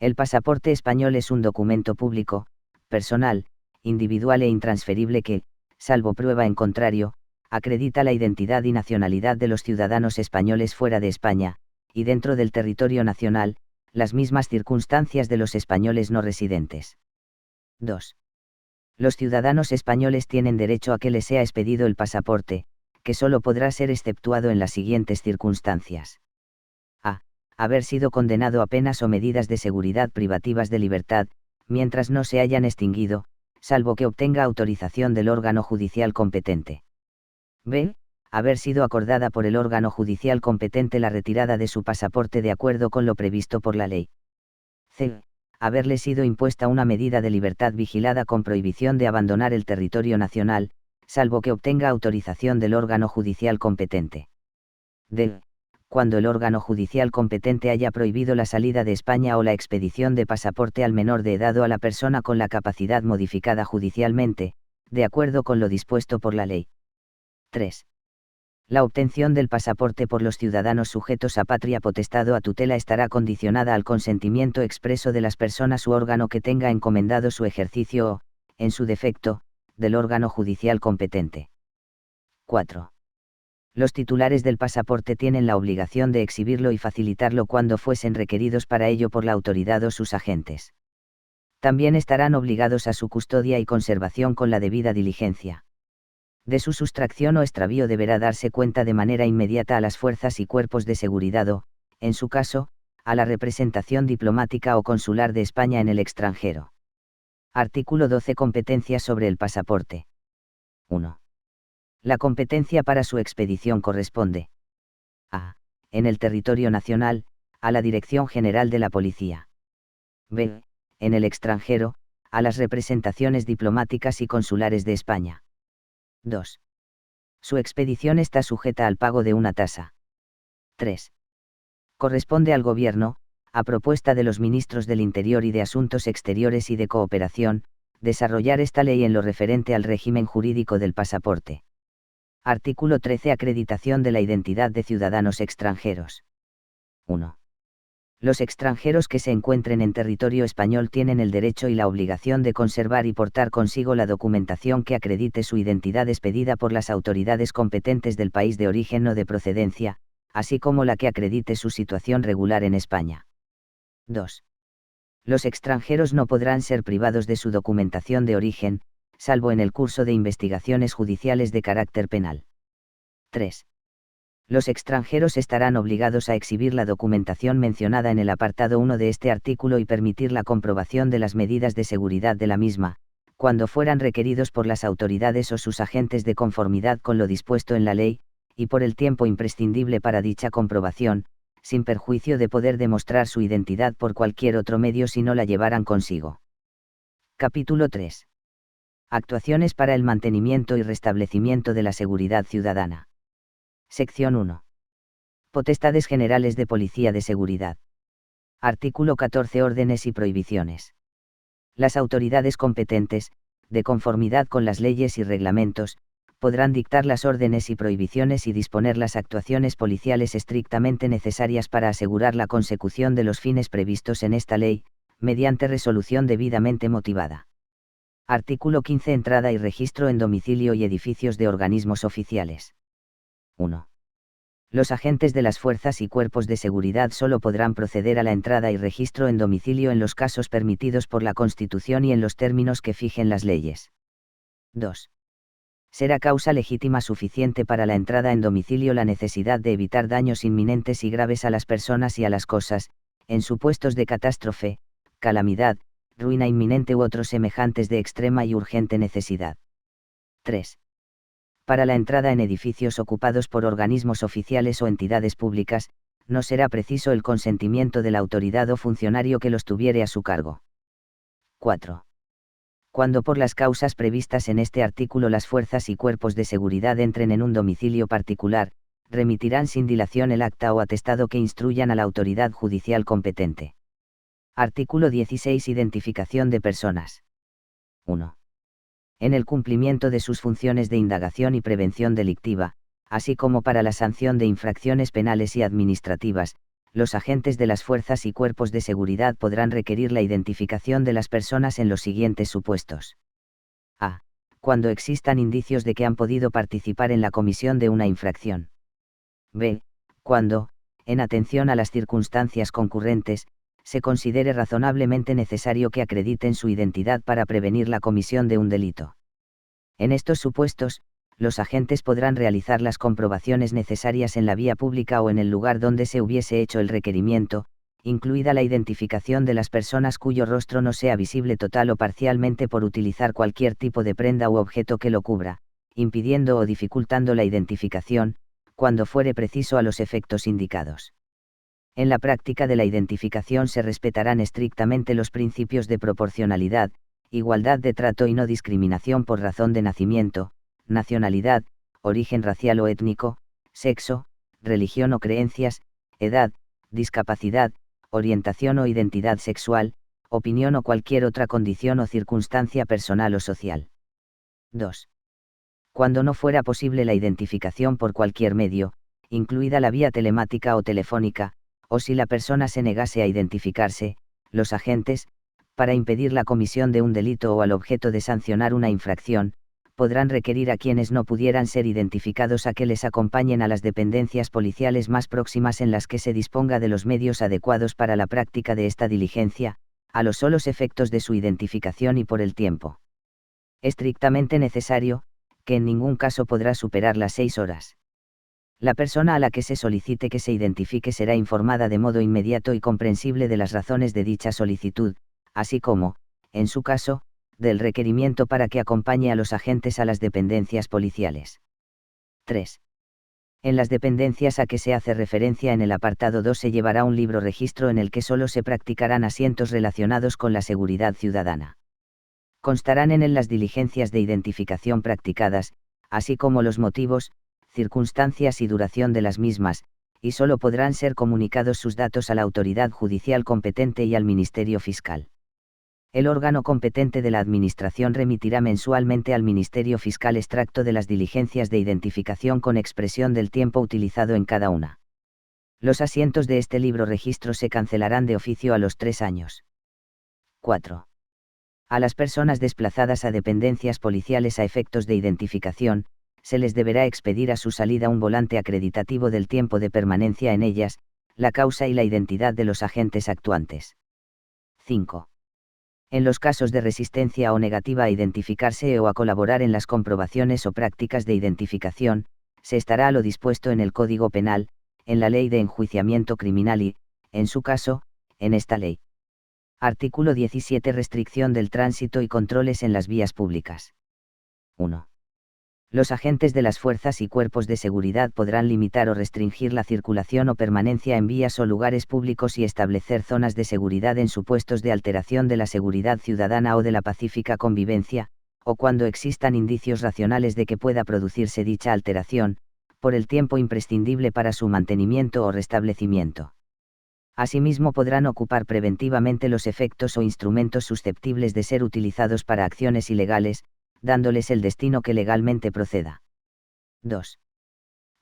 El pasaporte español es un documento público, personal, individual e intransferible que, salvo prueba en contrario, acredita la identidad y nacionalidad de los ciudadanos españoles fuera de España, y dentro del territorio nacional, las mismas circunstancias de los españoles no residentes. 2. Los ciudadanos españoles tienen derecho a que les sea expedido el pasaporte, que solo podrá ser exceptuado en las siguientes circunstancias. A. Haber sido condenado a penas o medidas de seguridad privativas de libertad, mientras no se hayan extinguido, salvo que obtenga autorización del órgano judicial competente. B. Haber sido acordada por el órgano judicial competente la retirada de su pasaporte de acuerdo con lo previsto por la ley. C. Haberle sido impuesta una medida de libertad vigilada con prohibición de abandonar el territorio nacional, salvo que obtenga autorización del órgano judicial competente. D. Cuando el órgano judicial competente haya prohibido la salida de España o la expedición de pasaporte al menor de edad o a la persona con la capacidad modificada judicialmente, de acuerdo con lo dispuesto por la ley. 3. La obtención del pasaporte por los ciudadanos sujetos a patria potestad o a tutela estará condicionada al consentimiento expreso de las personas u órgano que tenga encomendado su ejercicio o, en su defecto, del órgano judicial competente. 4. Los titulares del pasaporte tienen la obligación de exhibirlo y facilitarlo cuando fuesen requeridos para ello por la autoridad o sus agentes. También estarán obligados a su custodia y conservación con la debida diligencia. De su sustracción o extravío deberá darse cuenta de manera inmediata a las fuerzas y cuerpos de seguridad o, en su caso, a la representación diplomática o consular de España en el extranjero. Artículo 12. Competencias sobre el pasaporte. 1. La competencia para su expedición corresponde a. En el territorio nacional, a la Dirección General de la Policía. b. En el extranjero, a las representaciones diplomáticas y consulares de España. 2. Su expedición está sujeta al pago de una tasa. 3. Corresponde al Gobierno, a propuesta de los ministros del Interior y de Asuntos Exteriores y de Cooperación, desarrollar esta ley en lo referente al régimen jurídico del pasaporte. Artículo 13. Acreditación de la identidad de ciudadanos extranjeros. 1. Los extranjeros que se encuentren en territorio español tienen el derecho y la obligación de conservar y portar consigo la documentación que acredite su identidad expedida por las autoridades competentes del país de origen o de procedencia, así como la que acredite su situación regular en España. 2. Los extranjeros no podrán ser privados de su documentación de origen, salvo en el curso de investigaciones judiciales de carácter penal. 3. Los extranjeros estarán obligados a exhibir la documentación mencionada en el apartado 1 de este artículo y permitir la comprobación de las medidas de seguridad de la misma, cuando fueran requeridos por las autoridades o sus agentes de conformidad con lo dispuesto en la ley, y por el tiempo imprescindible para dicha comprobación, sin perjuicio de poder demostrar su identidad por cualquier otro medio si no la llevaran consigo. Capítulo 3. Actuaciones para el mantenimiento y restablecimiento de la seguridad ciudadana. Sección 1. Potestades generales de Policía de Seguridad. Artículo 14. Órdenes y prohibiciones. Las autoridades competentes, de conformidad con las leyes y reglamentos, podrán dictar las órdenes y prohibiciones y disponer las actuaciones policiales estrictamente necesarias para asegurar la consecución de los fines previstos en esta ley, mediante resolución debidamente motivada. Artículo 15. Entrada y registro en domicilio y edificios de organismos oficiales. 1. Los agentes de las fuerzas y cuerpos de seguridad solo podrán proceder a la entrada y registro en domicilio en los casos permitidos por la Constitución y en los términos que fijen las leyes. 2. Será causa legítima suficiente para la entrada en domicilio la necesidad de evitar daños inminentes y graves a las personas y a las cosas, en supuestos de catástrofe, calamidad, ruina inminente u otros semejantes de extrema y urgente necesidad. 3. Para la entrada en edificios ocupados por organismos oficiales o entidades públicas, no será preciso el consentimiento de la autoridad o funcionario que los tuviere a su cargo. 4. Cuando por las causas previstas en este artículo las fuerzas y cuerpos de seguridad entren en un domicilio particular, remitirán sin dilación el acta o atestado que instruyan a la autoridad judicial competente. Artículo 16. Identificación de personas. 1. En el cumplimiento de sus funciones de indagación y prevención delictiva, así como para la sanción de infracciones penales y administrativas, los agentes de las fuerzas y cuerpos de seguridad podrán requerir la identificación de las personas en los siguientes supuestos. A. Cuando existan indicios de que han podido participar en la comisión de una infracción. B. Cuando, en atención a las circunstancias concurrentes, se considere razonablemente necesario que acrediten su identidad para prevenir la comisión de un delito. En estos supuestos, los agentes podrán realizar las comprobaciones necesarias en la vía pública o en el lugar donde se hubiese hecho el requerimiento, incluida la identificación de las personas cuyo rostro no sea visible total o parcialmente por utilizar cualquier tipo de prenda u objeto que lo cubra, impidiendo o dificultando la identificación, cuando fuere preciso a los efectos indicados. En la práctica de la identificación se respetarán estrictamente los principios de proporcionalidad, igualdad de trato y no discriminación por razón de nacimiento, nacionalidad, origen racial o étnico, sexo, religión o creencias, edad, discapacidad, orientación o identidad sexual, opinión o cualquier otra condición o circunstancia personal o social. 2. Cuando no fuera posible la identificación por cualquier medio, incluida la vía telemática o telefónica, o si la persona se negase a identificarse, los agentes, para impedir la comisión de un delito o al objeto de sancionar una infracción, podrán requerir a quienes no pudieran ser identificados a que les acompañen a las dependencias policiales más próximas en las que se disponga de los medios adecuados para la práctica de esta diligencia, a los solos efectos de su identificación y por el tiempo estrictamente necesario, que en ningún caso podrá superar las 6 horas. La persona a la que se solicite que se identifique será informada de modo inmediato y comprensible de las razones de dicha solicitud, así como, en su caso, del requerimiento para que acompañe a los agentes a las dependencias policiales. 3. En las dependencias a que se hace referencia en el apartado 2 se llevará un libro registro en el que solo se practicarán asientos relacionados con la seguridad ciudadana. Constarán en él las diligencias de identificación practicadas, así como los motivos, circunstancias y duración de las mismas, y solo podrán ser comunicados sus datos a la autoridad judicial competente y al Ministerio Fiscal. El órgano competente de la Administración remitirá mensualmente al Ministerio Fiscal extracto de las diligencias de identificación con expresión del tiempo utilizado en cada una. Los asientos de este libro registro se cancelarán de oficio a los 3 años. 4. A las personas desplazadas a dependencias policiales a efectos de identificación, se les deberá expedir a su salida un volante acreditativo del tiempo de permanencia en ellas, la causa y la identidad de los agentes actuantes. 5. En los casos de resistencia o negativa a identificarse o a colaborar en las comprobaciones o prácticas de identificación, se estará a lo dispuesto en el Código Penal, en la Ley de Enjuiciamiento Criminal y, en su caso, en esta ley. Artículo 17. Restricción del tránsito y controles en las vías públicas. 1. Los agentes de las fuerzas y cuerpos de seguridad podrán limitar o restringir la circulación o permanencia en vías o lugares públicos y establecer zonas de seguridad en supuestos de alteración de la seguridad ciudadana o de la pacífica convivencia, o cuando existan indicios racionales de que pueda producirse dicha alteración, por el tiempo imprescindible para su mantenimiento o restablecimiento. Asimismo podrán ocupar preventivamente los efectos o instrumentos susceptibles de ser utilizados para acciones ilegales, dándoles el destino que legalmente proceda. 2.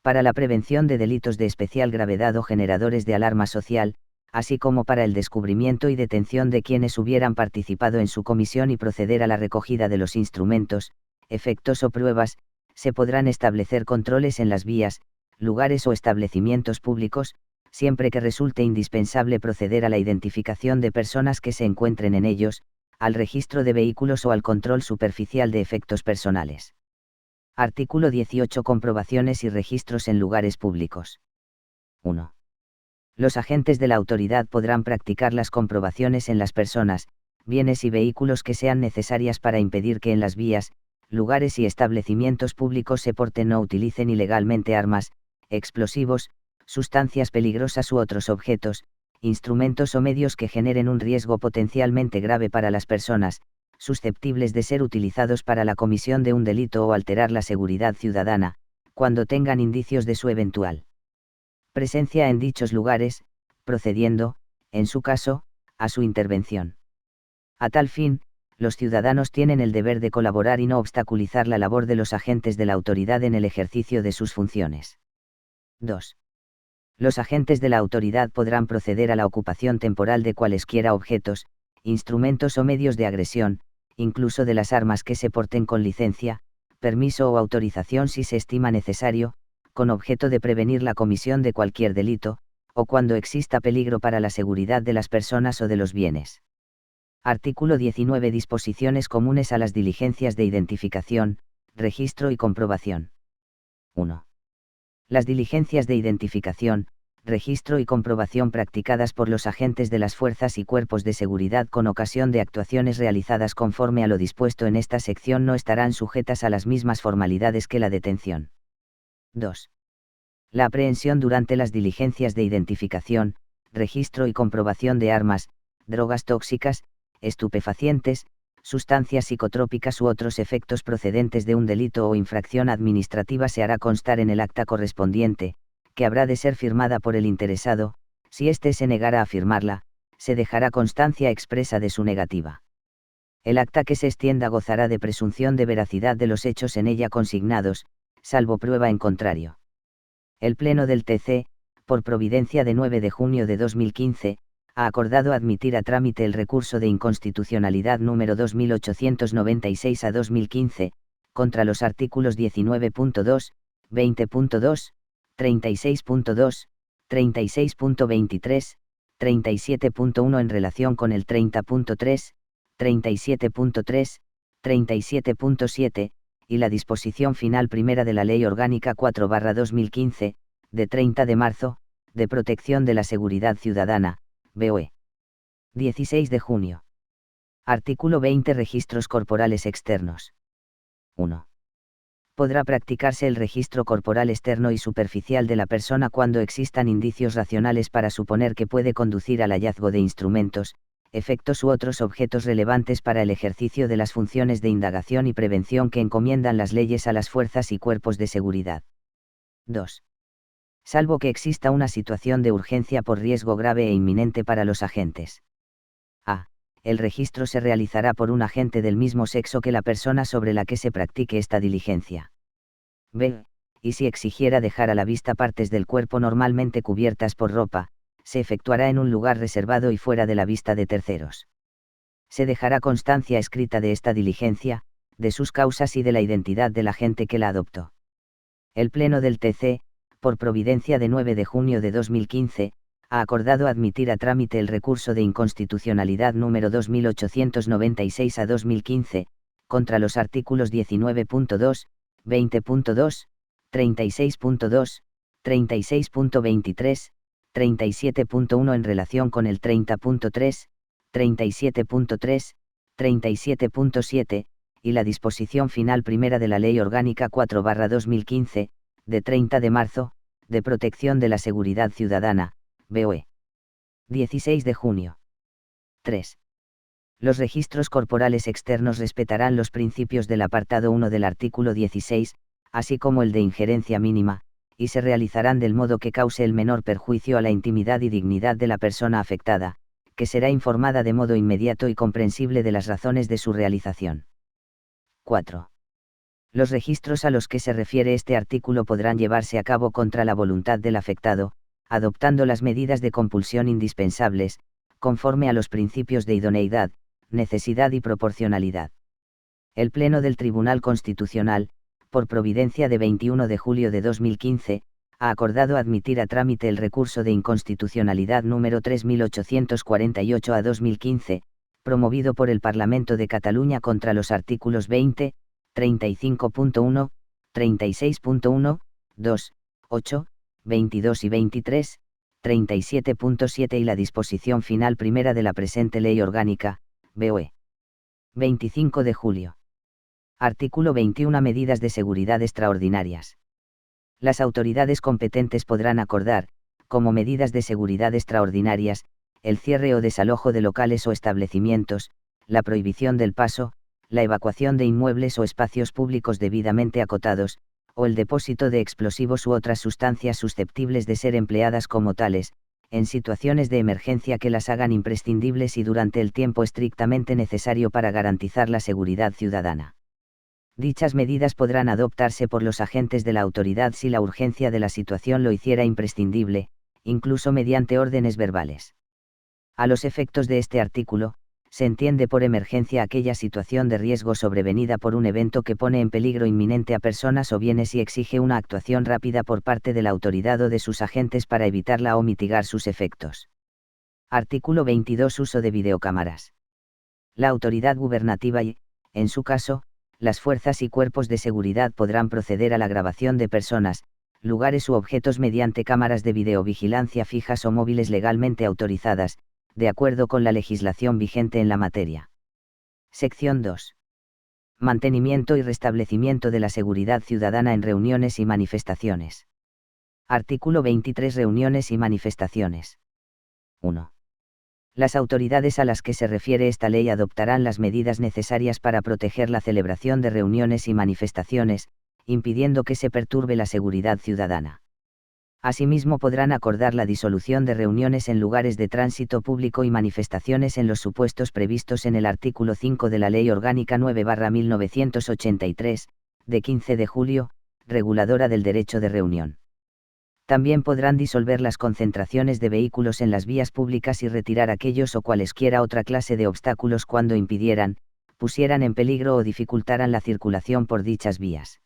Para la prevención de delitos de especial gravedad o generadores de alarma social, así como para el descubrimiento y detención de quienes hubieran participado en su comisión y proceder a la recogida de los instrumentos, efectos o pruebas, se podrán establecer controles en las vías, lugares o establecimientos públicos, siempre que resulte indispensable proceder a la identificación de personas que se encuentren en ellos, al registro de vehículos o al control superficial de efectos personales. Artículo 18. Comprobaciones y registros en lugares públicos. 1. Los agentes de la autoridad podrán practicar las comprobaciones en las personas, bienes y vehículos que sean necesarias para impedir que en las vías, lugares y establecimientos públicos se porten o utilicen ilegalmente armas, explosivos, sustancias peligrosas u otros objetos, instrumentos o medios que generen un riesgo potencialmente grave para las personas, susceptibles de ser utilizados para la comisión de un delito o alterar la seguridad ciudadana, cuando tengan indicios de su eventual presencia en dichos lugares, procediendo, en su caso, a su intervención. A tal fin, los ciudadanos tienen el deber de colaborar y no obstaculizar la labor de los agentes de la autoridad en el ejercicio de sus funciones. 2. Los agentes de la autoridad podrán proceder a la ocupación temporal de cualesquiera objetos, instrumentos o medios de agresión, incluso de las armas que se porten con licencia, permiso o autorización si se estima necesario, con objeto de prevenir la comisión de cualquier delito, o cuando exista peligro para la seguridad de las personas o de los bienes. Artículo 19. Disposiciones comunes a las diligencias de identificación, registro y comprobación. 1. Las diligencias de identificación, registro y comprobación practicadas por los agentes de las fuerzas y cuerpos de seguridad con ocasión de actuaciones realizadas conforme a lo dispuesto en esta sección no estarán sujetas a las mismas formalidades que la detención. 2. La aprehensión durante las diligencias de identificación, registro y comprobación de armas, drogas tóxicas, estupefacientes, sustancias psicotrópicas u otros efectos procedentes de un delito o infracción administrativa se hará constar en el acta correspondiente, que habrá de ser firmada por el interesado. Si éste se negara a firmarla, se dejará constancia expresa de su negativa. El acta que se extienda gozará de presunción de veracidad de los hechos en ella consignados, salvo prueba en contrario. El Pleno del TC, por providencia de 9 de junio de 2015, ha acordado admitir a trámite el recurso de inconstitucionalidad número 2896 a 2015, contra los artículos 19.2, 20.2, 36.2, 36.23, 37.1 en relación con el 30.3, 37.3, 37.7, y la disposición final primera de la Ley Orgánica 4/2015, de 30 de marzo, de protección de la seguridad ciudadana, BOE. 16 de junio. Artículo 20. Registros corporales externos. 1. Podrá practicarse el registro corporal externo y superficial de la persona cuando existan indicios racionales para suponer que puede conducir al hallazgo de instrumentos, efectos u otros objetos relevantes para el ejercicio de las funciones de indagación y prevención que encomiendan las leyes a las fuerzas y cuerpos de seguridad. 2. Salvo que exista una situación de urgencia por riesgo grave e inminente para los agentes. A. El registro se realizará por un agente del mismo sexo que la persona sobre la que se practique esta diligencia. B. Y si exigiera dejar a la vista partes del cuerpo normalmente cubiertas por ropa, se efectuará en un lugar reservado y fuera de la vista de terceros. Se dejará constancia escrita de esta diligencia, de sus causas y de la identidad del agente que la adoptó. El Pleno del TC, por providencia de 9 de junio de 2015, ha acordado admitir a trámite el recurso de inconstitucionalidad número 2896/2015, contra los artículos 19.2, 20.2, 36.2, 36.23, 37.1 en relación con el 30.3, 37.3, 37.7, y la disposición final primera de la Ley Orgánica 4/2015, de 30 de marzo, de protección de la seguridad ciudadana, BOE. 16 de junio. 3. Los registros corporales externos respetarán los principios del apartado 1 del artículo 16, así como el de injerencia mínima, y se realizarán del modo que cause el menor perjuicio a la intimidad y dignidad de la persona afectada, que será informada de modo inmediato y comprensible de las razones de su realización. 4. Los registros a los que se refiere este artículo podrán llevarse a cabo contra la voluntad del afectado, adoptando las medidas de compulsión indispensables, conforme a los principios de idoneidad, necesidad y proporcionalidad. El Pleno del Tribunal Constitucional, por providencia de 21 de julio de 2015, ha acordado admitir a trámite el recurso de inconstitucionalidad número 3848/2015, promovido por el Parlamento de Cataluña contra los artículos 20, 35.1, 36.1, 2, 8, 22 y 23, 37.7 y la disposición final primera de la presente Ley Orgánica, BOE. 25 de julio. Artículo 21. Medidas de seguridad extraordinarias. Las autoridades competentes podrán acordar, como medidas de seguridad extraordinarias, el cierre o desalojo de locales o establecimientos, la prohibición del paso, la evacuación de inmuebles o espacios públicos debidamente acotados, o el depósito de explosivos u otras sustancias susceptibles de ser empleadas como tales, en situaciones de emergencia que las hagan imprescindibles y durante el tiempo estrictamente necesario para garantizar la seguridad ciudadana. Dichas medidas podrán adoptarse por los agentes de la autoridad si la urgencia de la situación lo hiciera imprescindible, incluso mediante órdenes verbales. A los efectos de este artículo, se entiende por emergencia aquella situación de riesgo sobrevenida por un evento que pone en peligro inminente a personas o bienes y exige una actuación rápida por parte de la autoridad o de sus agentes para evitarla o mitigar sus efectos. Artículo 22. Uso de videocámaras. La autoridad gubernativa y, en su caso, las fuerzas y cuerpos de seguridad podrán proceder a la grabación de personas, lugares u objetos mediante cámaras de videovigilancia fijas o móviles legalmente autorizadas, de acuerdo con la legislación vigente en la materia. Sección 2. Mantenimiento y restablecimiento de la seguridad ciudadana en reuniones y manifestaciones. Artículo 23. Reuniones y manifestaciones. 1. Las autoridades a las que se refiere esta ley adoptarán las medidas necesarias para proteger la celebración de reuniones y manifestaciones, impidiendo que se perturbe la seguridad ciudadana. Asimismo podrán acordar la disolución de reuniones en lugares de tránsito público y manifestaciones en los supuestos previstos en el artículo 5 de la Ley Orgánica 9/1983, de 15 de julio, reguladora del derecho de reunión. También podrán disolver las concentraciones de vehículos en las vías públicas y retirar aquellos o cualesquiera otra clase de obstáculos cuando impidieran, pusieran en peligro o dificultaran la circulación por dichas vías.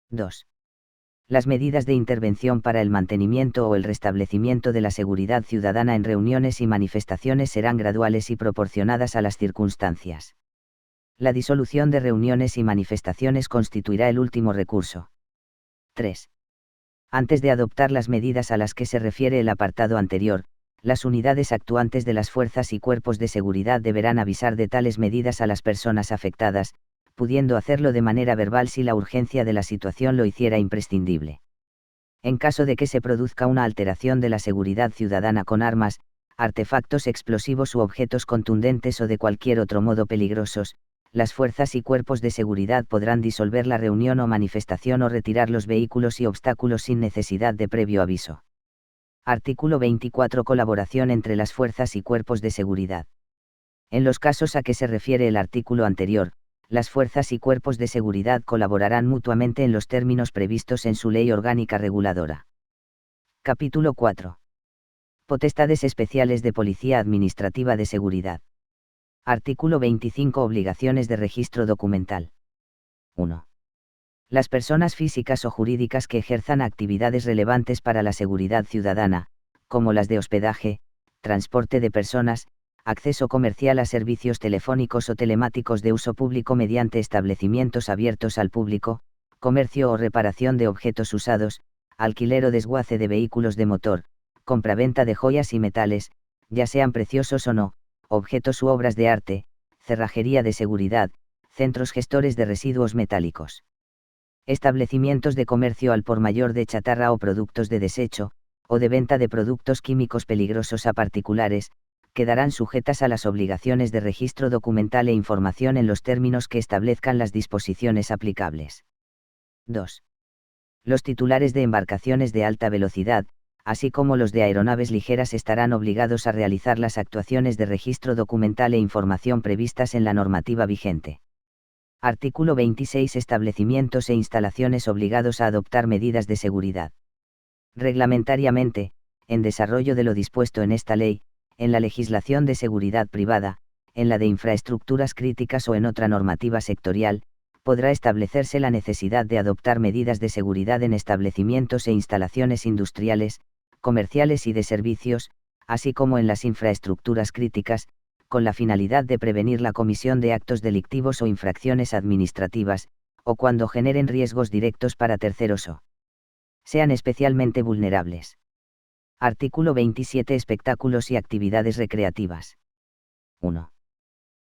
2. Las medidas de intervención para el mantenimiento o el restablecimiento de la seguridad ciudadana en reuniones y manifestaciones serán graduales y proporcionadas a las circunstancias. La disolución de reuniones y manifestaciones constituirá el último recurso. 3. Antes de adoptar las medidas a las que se refiere el apartado anterior, las unidades actuantes de las fuerzas y cuerpos de seguridad deberán avisar de tales medidas a las personas afectadas, pudiendo hacerlo de manera verbal si la urgencia de la situación lo hiciera imprescindible. En caso de que se produzca una alteración de la seguridad ciudadana con armas, artefactos explosivos u objetos contundentes o de cualquier otro modo peligrosos, las fuerzas y cuerpos de seguridad podrán disolver la reunión o manifestación o retirar los vehículos y obstáculos sin necesidad de previo aviso. Artículo 24. Colaboración entre las fuerzas y cuerpos de seguridad. En los casos a que se refiere el artículo anterior, las fuerzas y cuerpos de seguridad colaborarán mutuamente en los términos previstos en su ley orgánica reguladora. Capítulo 4. Potestades especiales de Policía Administrativa de Seguridad. Artículo 25. Obligaciones de registro documental. 1. Las personas físicas o jurídicas que ejerzan actividades relevantes para la seguridad ciudadana, como las de hospedaje, transporte de personas, acceso comercial a servicios telefónicos o telemáticos de uso público mediante establecimientos abiertos al público, comercio o reparación de objetos usados, alquiler o desguace de vehículos de motor, compraventa de joyas y metales, ya sean preciosos o no, objetos u obras de arte, cerrajería de seguridad, centros gestores de residuos metálicos. Establecimientos de comercio al por mayor de chatarra o productos de desecho, o de venta de productos químicos peligrosos a particulares, quedarán sujetas a las obligaciones de registro documental e información en los términos que establezcan las disposiciones aplicables. 2. Los titulares de embarcaciones de alta velocidad, así como los de aeronaves ligeras estarán obligados a realizar las actuaciones de registro documental e información previstas en la normativa vigente. Artículo 26. Establecimientos e instalaciones obligados a adoptar medidas de seguridad. Reglamentariamente, en desarrollo de lo dispuesto en esta ley, en la legislación de seguridad privada, en la de infraestructuras críticas o en otra normativa sectorial, podrá establecerse la necesidad de adoptar medidas de seguridad en establecimientos e instalaciones industriales, comerciales y de servicios, así como en las infraestructuras críticas, con la finalidad de prevenir la comisión de actos delictivos o infracciones administrativas, o cuando generen riesgos directos para terceros o sean especialmente vulnerables. Artículo 27. Espectáculos y actividades recreativas. 1.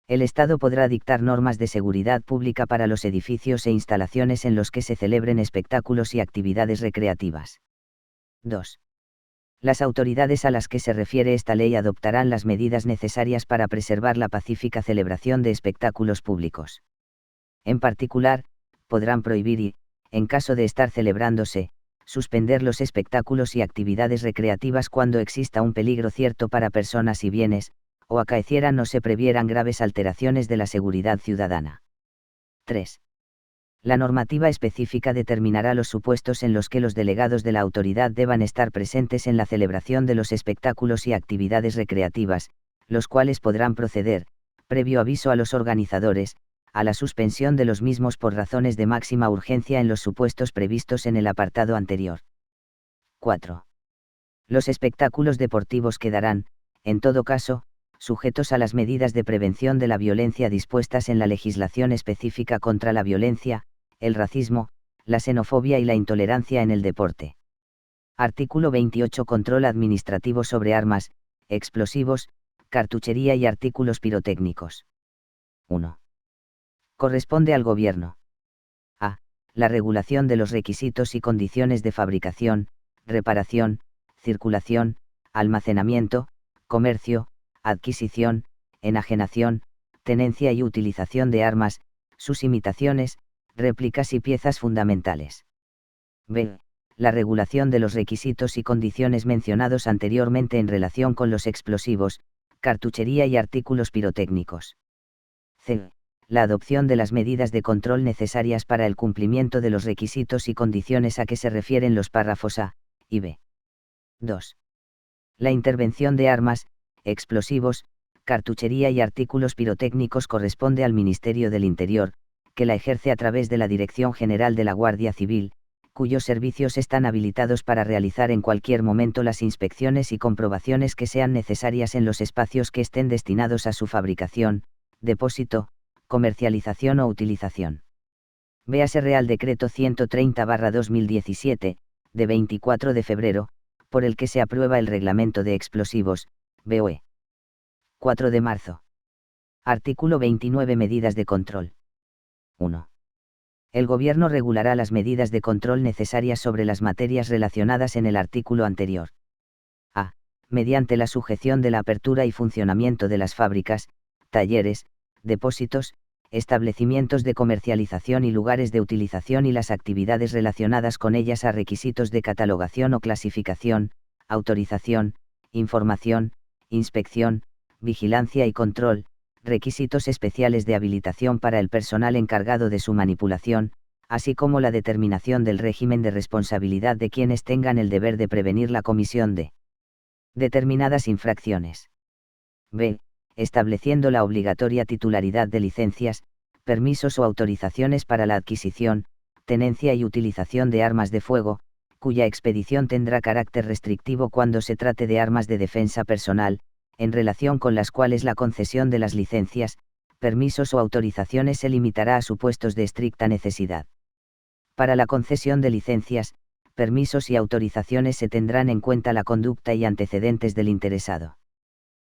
El Estado podrá dictar normas de seguridad pública para los edificios e instalaciones en los que se celebren espectáculos y actividades recreativas. 2. Las autoridades a las que se refiere esta ley adoptarán las medidas necesarias para preservar la pacífica celebración de espectáculos públicos. En particular, podrán prohibir y, en caso de estar celebrándose, suspender los espectáculos y actividades recreativas cuando exista un peligro cierto para personas y bienes, o acaecieran o se previeran graves alteraciones de la seguridad ciudadana. 3. La normativa específica determinará los supuestos en los que los delegados de la autoridad deban estar presentes en la celebración de los espectáculos y actividades recreativas, los cuales podrán proceder, previo aviso a los organizadores, a la suspensión de los mismos por razones de máxima urgencia en los supuestos previstos en el apartado anterior. 4. Los espectáculos deportivos quedarán, en todo caso, sujetos a las medidas de prevención de la violencia dispuestas en la legislación específica contra la violencia, el racismo, la xenofobia y la intolerancia en el deporte. Artículo 28. Control administrativo sobre armas, explosivos, cartuchería y artículos pirotécnicos. 1. Corresponde al Gobierno. A. La regulación de los requisitos y condiciones de fabricación, reparación, circulación, almacenamiento, comercio, adquisición, enajenación, tenencia y utilización de armas, sus imitaciones, réplicas y piezas fundamentales. B. La regulación de los requisitos y condiciones mencionados anteriormente en relación con los explosivos, cartuchería y artículos pirotécnicos. C. La adopción de las medidas de control necesarias para el cumplimiento de los requisitos y condiciones a que se refieren los párrafos A y B. 2. La intervención de armas, explosivos, cartuchería y artículos pirotécnicos corresponde al Ministerio del Interior, que la ejerce a través de la Dirección General de la Guardia Civil, cuyos servicios están habilitados para realizar en cualquier momento las inspecciones y comprobaciones que sean necesarias en los espacios que estén destinados a su fabricación, depósito, comercialización o utilización. Véase Real Decreto 130/2017, de 24 de febrero, por el que se aprueba el Reglamento de Explosivos, BOE. 4 de marzo. Artículo 29. Medidas de control. 1. El Gobierno regulará las medidas de control necesarias sobre las materias relacionadas en el artículo anterior. A. Mediante la sujeción de la apertura y funcionamiento de las fábricas, talleres, depósitos, establecimientos de comercialización y lugares de utilización y las actividades relacionadas con ellas a requisitos de catalogación o clasificación, autorización, información, inspección, vigilancia y control, requisitos especiales de habilitación para el personal encargado de su manipulación, así como la determinación del régimen de responsabilidad de quienes tengan el deber de prevenir la comisión de determinadas infracciones. B. Estableciendo la obligatoria titularidad de licencias, permisos o autorizaciones para la adquisición, tenencia y utilización de armas de fuego, cuya expedición tendrá carácter restrictivo cuando se trate de armas de defensa personal, en relación con las cuales la concesión de las licencias, permisos o autorizaciones se limitará a supuestos de estricta necesidad. Para la concesión de licencias, permisos y autorizaciones se tendrán en cuenta la conducta y antecedentes del interesado.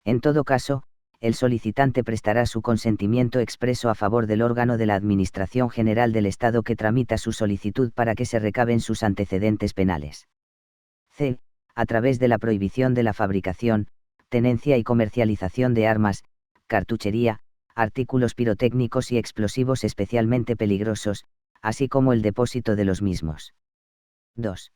En todo caso, el solicitante prestará su consentimiento expreso a favor del órgano de la Administración General del Estado que tramita su solicitud para que se recaben sus antecedentes penales. C. A través de la prohibición de la fabricación, tenencia y comercialización de armas, cartuchería, artículos pirotécnicos y explosivos especialmente peligrosos, así como el depósito de los mismos. 2.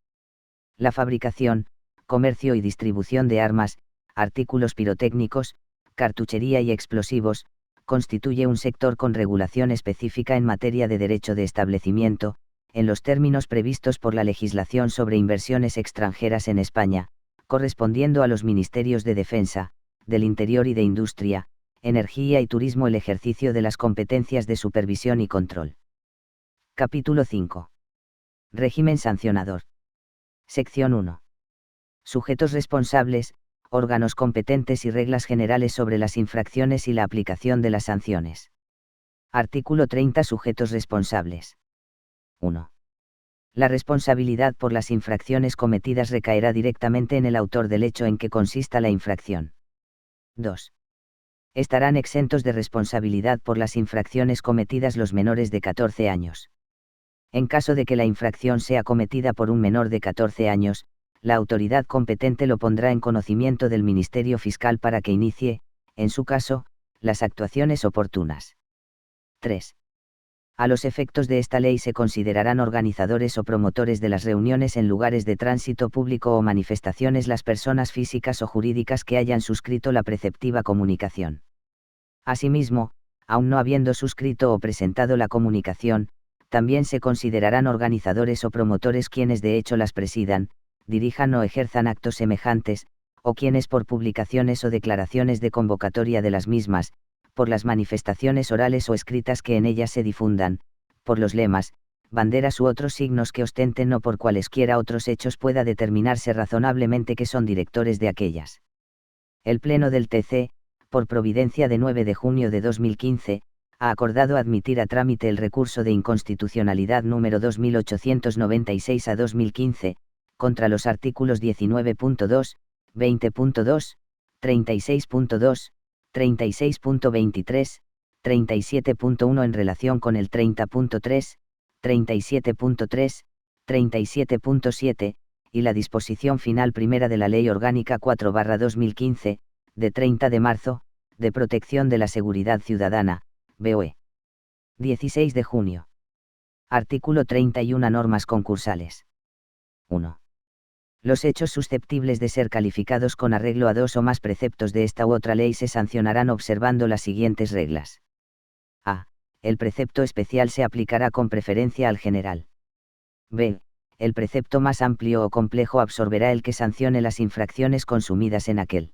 La fabricación, comercio y distribución de armas, artículos pirotécnicos, cartuchería y explosivos, constituye un sector con regulación específica en materia de derecho de establecimiento, en los términos previstos por la legislación sobre inversiones extranjeras en España, correspondiendo a los Ministerios de Defensa, del Interior y de Industria, Energía y Turismo el ejercicio de las competencias de supervisión y control. Capítulo 5. Régimen sancionador. Sección 1. Sujetos responsables, órganos competentes y reglas generales sobre las infracciones y la aplicación de las sanciones. Artículo 30. Sujetos responsables. 1. La responsabilidad por las infracciones cometidas recaerá directamente en el autor del hecho en que consista la infracción. 2. Estarán exentos de responsabilidad por las infracciones cometidas los menores de 14 años. En caso de que la infracción sea cometida por un menor de 14 años, la autoridad competente lo pondrá en conocimiento del Ministerio Fiscal para que inicie, en su caso, las actuaciones oportunas. 3. A los efectos de esta ley se considerarán organizadores o promotores de las reuniones en lugares de tránsito público o manifestaciones las personas físicas o jurídicas que hayan suscrito la preceptiva comunicación. Asimismo, aun no habiendo suscrito o presentado la comunicación, también se considerarán organizadores o promotores quienes de hecho las presidan, dirijan o ejerzan actos semejantes, o quienes por publicaciones o declaraciones de convocatoria de las mismas, por las manifestaciones orales o escritas que en ellas se difundan, por los lemas, banderas u otros signos que ostenten o por cualesquiera otros hechos pueda determinarse razonablemente que son directores de aquellas. El Pleno del TC, por providencia de 9 de junio de 2015, ha acordado admitir a trámite el recurso de inconstitucionalidad número 2896 a 2015, contra los artículos 19.2, 20.2, 36.2, 36.23, 37.1 en relación con el 30.3, 37.3, 37.7, y la disposición final primera de la Ley Orgánica 4/2015, de 30 de marzo, de protección de la seguridad ciudadana, BOE. 16 de junio. Artículo 31. Normas concursales. 1. Los hechos susceptibles de ser calificados con arreglo a dos o más preceptos de esta u otra ley se sancionarán observando las siguientes reglas. A. El precepto especial se aplicará con preferencia al general. B. El precepto más amplio o complejo absorberá el que sancione las infracciones consumidas en aquel.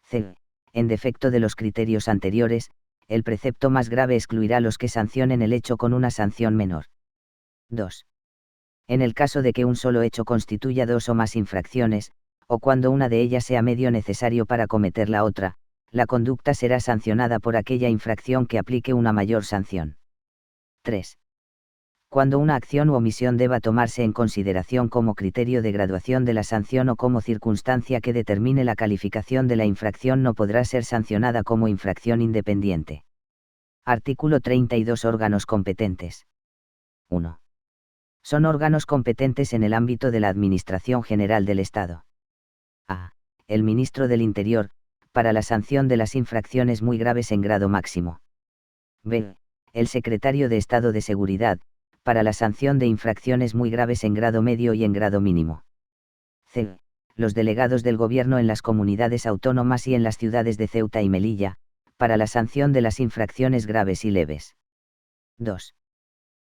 C. En defecto de los criterios anteriores, el precepto más grave excluirá los que sancionen el hecho con una sanción menor. 2. En el caso de que un solo hecho constituya dos o más infracciones, o cuando una de ellas sea medio necesario para cometer la otra, la conducta será sancionada por aquella infracción que aplique una mayor sanción. 3. Cuando una acción u omisión deba tomarse en consideración como criterio de graduación de la sanción o como circunstancia que determine la calificación de la infracción, no podrá ser sancionada como infracción independiente. Artículo 32. Órganos competentes. 1. Son órganos competentes en el ámbito de la Administración General del Estado. A. El Ministro del Interior, para la sanción de las infracciones muy graves en grado máximo. B. El Secretario de Estado de Seguridad, para la sanción de infracciones muy graves en grado medio y en grado mínimo. C. Los delegados del Gobierno en las comunidades autónomas y en las ciudades de Ceuta y Melilla, para la sanción de las infracciones graves y leves. 2.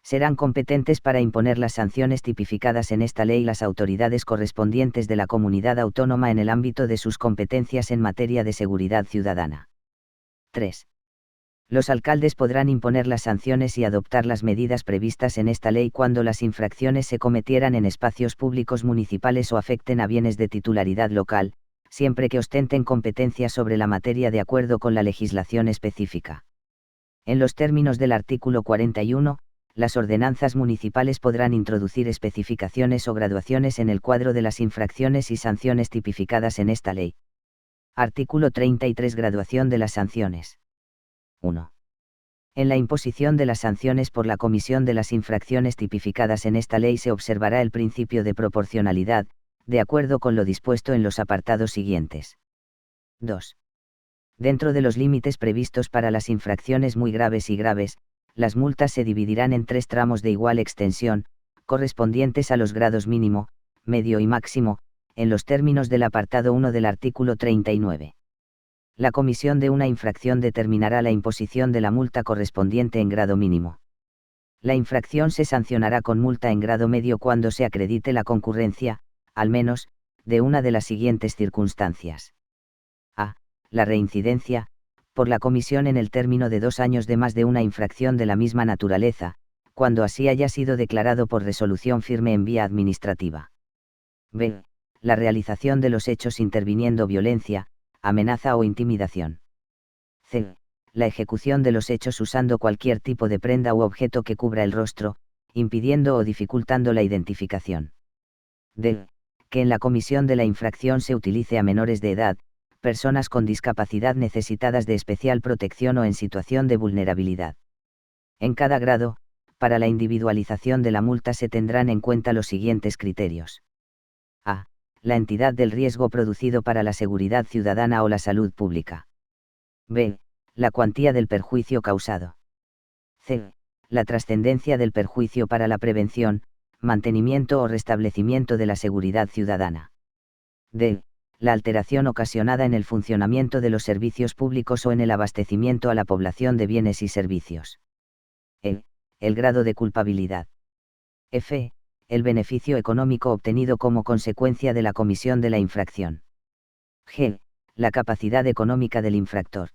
Serán competentes para imponer las sanciones tipificadas en esta ley las autoridades correspondientes de la comunidad autónoma en el ámbito de sus competencias en materia de seguridad ciudadana. 3. Los alcaldes podrán imponer las sanciones y adoptar las medidas previstas en esta ley cuando las infracciones se cometieran en espacios públicos municipales o afecten a bienes de titularidad local, siempre que ostenten competencia sobre la materia de acuerdo con la legislación específica. En los términos del artículo 41, las ordenanzas municipales podrán introducir especificaciones o graduaciones en el cuadro de las infracciones y sanciones tipificadas en esta ley. Artículo 33. Graduación de las sanciones. 1. En la imposición de las sanciones por la comisión de las infracciones tipificadas en esta ley se observará el principio de proporcionalidad, de acuerdo con lo dispuesto en los apartados siguientes. 2. Dentro de los límites previstos para las infracciones muy graves y graves, las multas se dividirán en 3 tramos de igual extensión, correspondientes a los grados mínimo, medio y máximo, en los términos del apartado 1 del artículo 39. La comisión de una infracción determinará la imposición de la multa correspondiente en grado mínimo. La infracción se sancionará con multa en grado medio cuando se acredite la concurrencia, al menos, de una de las siguientes circunstancias. A. La reincidencia, por la comisión en el término de 2 años de más de una infracción de la misma naturaleza, cuando así haya sido declarado por resolución firme en vía administrativa. B. La realización de los hechos interviniendo violencia, amenaza o intimidación. C. La ejecución de los hechos usando cualquier tipo de prenda u objeto que cubra el rostro, impidiendo o dificultando la identificación. D. Que en la comisión de la infracción se utilice a menores de edad, personas con discapacidad necesitadas de especial protección o en situación de vulnerabilidad. En cada grado, para la individualización de la multa se tendrán en cuenta los siguientes criterios. A. La entidad del riesgo producido para la seguridad ciudadana o la salud pública. B. La cuantía del perjuicio causado. C. La trascendencia del perjuicio para la prevención, mantenimiento o restablecimiento de la seguridad ciudadana. D. La alteración ocasionada en el funcionamiento de los servicios públicos o en el abastecimiento a la población de bienes y servicios. E. El grado de culpabilidad. F. El beneficio económico obtenido como consecuencia de la comisión de la infracción. G. La capacidad económica del infractor.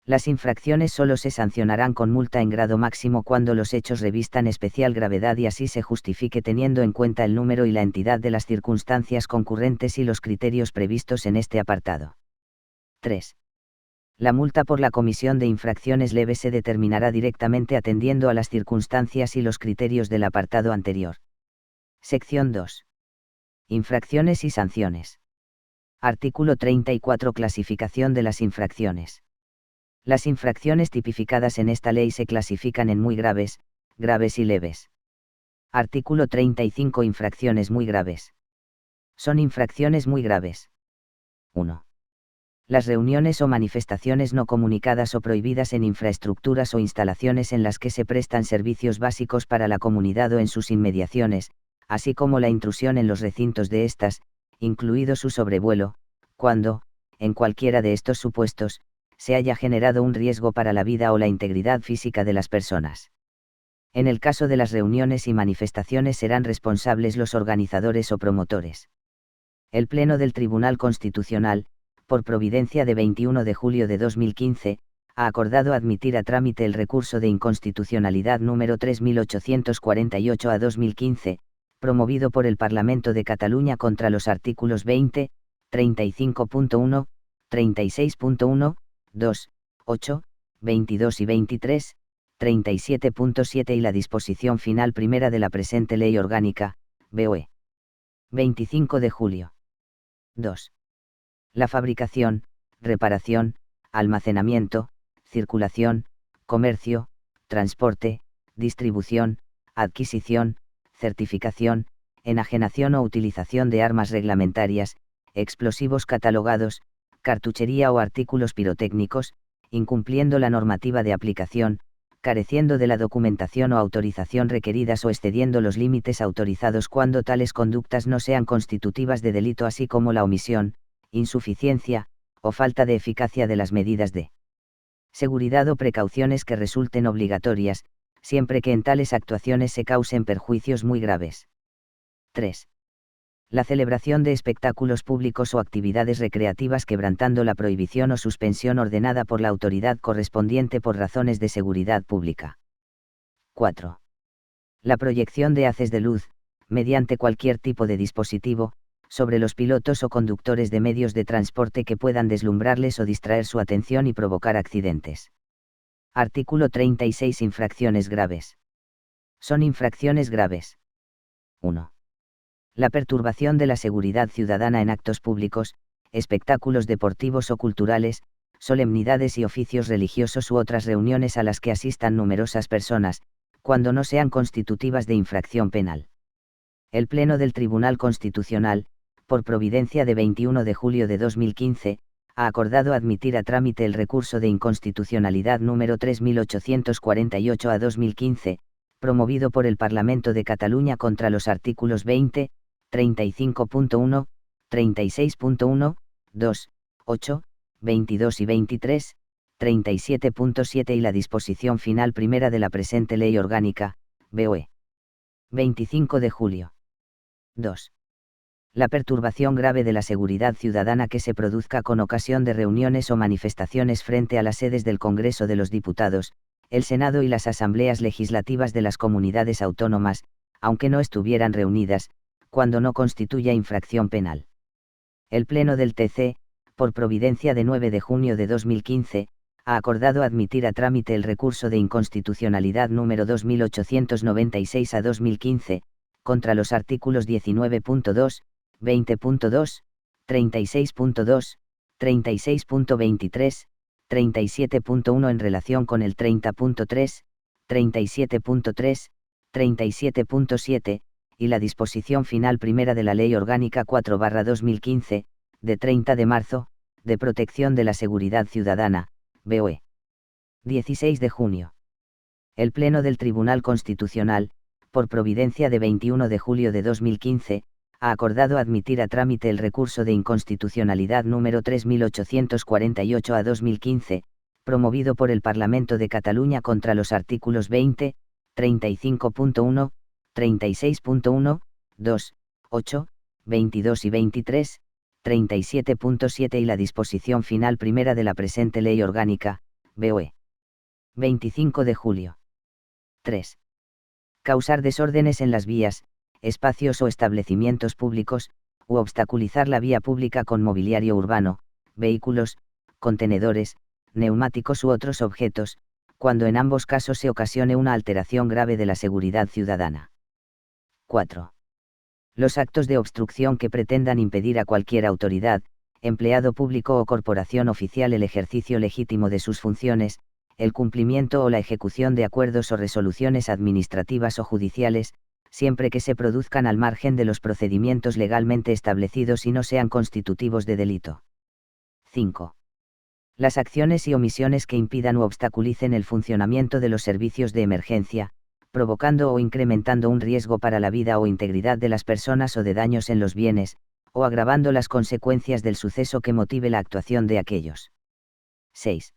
Las infracciones solo se sancionarán con multa en grado máximo cuando los hechos revistan especial gravedad y así se justifique teniendo en cuenta el número y la entidad de las circunstancias concurrentes y los criterios previstos en este apartado. 3. La multa por la comisión de infracciones leves se determinará directamente atendiendo a las circunstancias y los criterios del apartado anterior. Sección 2. Infracciones y sanciones. Artículo 34. Clasificación de las infracciones. Las infracciones tipificadas en esta ley se clasifican en muy graves, graves y leves. Artículo 35. Infracciones muy graves. Son infracciones muy graves. 1. Las reuniones o manifestaciones no comunicadas o prohibidas en infraestructuras o instalaciones en las que se prestan servicios básicos para la comunidad o en sus inmediaciones, así como la intrusión en los recintos de estas, incluido su sobrevuelo, cuando, en cualquiera de estos supuestos, se haya generado un riesgo para la vida o la integridad física de las personas. En el caso de las reuniones y manifestaciones serán responsables los organizadores o promotores. El Pleno del Tribunal Constitucional, por providencia de 21 de julio de 2015, ha acordado admitir a trámite el recurso de inconstitucionalidad número 3848/2015, promovido por el Parlamento de Cataluña contra los artículos 20, 35.1, 36.1, 2, 8, 22 y 23, 37.7 y la disposición final primera de la presente Ley Orgánica, BOE. 25 de julio. 2. La fabricación, reparación, almacenamiento, circulación, comercio, transporte, distribución, adquisición, certificación, enajenación o utilización de armas reglamentarias, explosivos catalogados, cartuchería o artículos pirotécnicos, incumpliendo la normativa de aplicación, careciendo de la documentación o autorización requeridas o excediendo los límites autorizados cuando tales conductas no sean constitutivas de delito, así como la omisión, insuficiencia, o falta de eficacia de las medidas de seguridad o precauciones que resulten obligatorias, siempre que en tales actuaciones se causen perjuicios muy graves. 3. La celebración de espectáculos públicos o actividades recreativas quebrantando la prohibición o suspensión ordenada por la autoridad correspondiente por razones de seguridad pública. 4. La proyección de haces de luz, mediante cualquier tipo de dispositivo, sobre los pilotos o conductores de medios de transporte que puedan deslumbrarles o distraer su atención y provocar accidentes. Artículo 36. Infracciones graves. Son infracciones graves. 1. La perturbación de la seguridad ciudadana en actos públicos, espectáculos deportivos o culturales, solemnidades y oficios religiosos u otras reuniones a las que asistan numerosas personas, cuando no sean constitutivas de infracción penal. El Pleno del Tribunal Constitucional, por providencia de 21 de julio de 2015, ha acordado admitir a trámite el recurso de inconstitucionalidad número 3848 a 2015, promovido por el Parlamento de Cataluña contra los artículos 20, 35.1, 36.1, 2, 8, 22 y 23, 37.7 y la disposición final primera de la presente Ley Orgánica, BOE. 25 de julio. 2. La perturbación grave de la seguridad ciudadana que se produzca con ocasión de reuniones o manifestaciones frente a las sedes del Congreso de los Diputados, el Senado y las asambleas legislativas de las comunidades autónomas, aunque no estuvieran reunidas, cuando no constituya infracción penal. El Pleno del TC, por providencia de 9 de junio de 2015, ha acordado admitir a trámite el recurso de inconstitucionalidad número 2896 a 2015, contra los artículos 19.2, 20.2, 36.2, 36.23, 37.1 en relación con el 30.3, 37.3, 37.7, y la disposición final primera de la Ley Orgánica 4/2015, de 30 de marzo, de protección de la seguridad ciudadana, BOE. 16 de junio. El Pleno del Tribunal Constitucional, por providencia de 21 de julio de 2015, ha acordado admitir a trámite el recurso de inconstitucionalidad número 3848 a 2015, promovido por el Parlamento de Cataluña contra los artículos 20, 35.1, 36.1, 2, 8, 22 y 23, 37.7 y la disposición final primera de la presente Ley Orgánica, BOE. 25 de julio. 3. Causar desórdenes en las vías, espacios o establecimientos públicos, u obstaculizar la vía pública con mobiliario urbano, vehículos, contenedores, neumáticos u otros objetos, cuando en ambos casos se ocasione una alteración grave de la seguridad ciudadana. 4. Los actos de obstrucción que pretendan impedir a cualquier autoridad, empleado público o corporación oficial el ejercicio legítimo de sus funciones, el cumplimiento o la ejecución de acuerdos o resoluciones administrativas o judiciales, siempre que se produzcan al margen de los procedimientos legalmente establecidos y no sean constitutivos de delito. 5. Las acciones y omisiones que impidan u obstaculicen el funcionamiento de los servicios de emergencia, provocando o incrementando un riesgo para la vida o integridad de las personas o de daños en los bienes, o agravando las consecuencias del suceso que motive la actuación de aquellos. 6.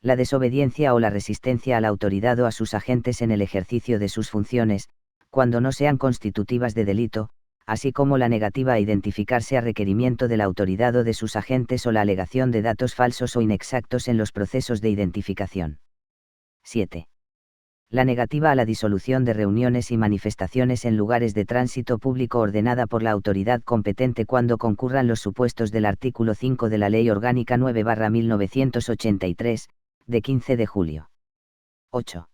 La desobediencia o la resistencia a la autoridad o a sus agentes en el ejercicio de sus funciones, cuando no sean constitutivas de delito, así como la negativa a identificarse a requerimiento de la autoridad o de sus agentes o la alegación de datos falsos o inexactos en los procesos de identificación. 7. La negativa a la disolución de reuniones y manifestaciones en lugares de tránsito público ordenada por la autoridad competente cuando concurran los supuestos del artículo 5 de la Ley Orgánica 9/1983, de 15 de julio. 8.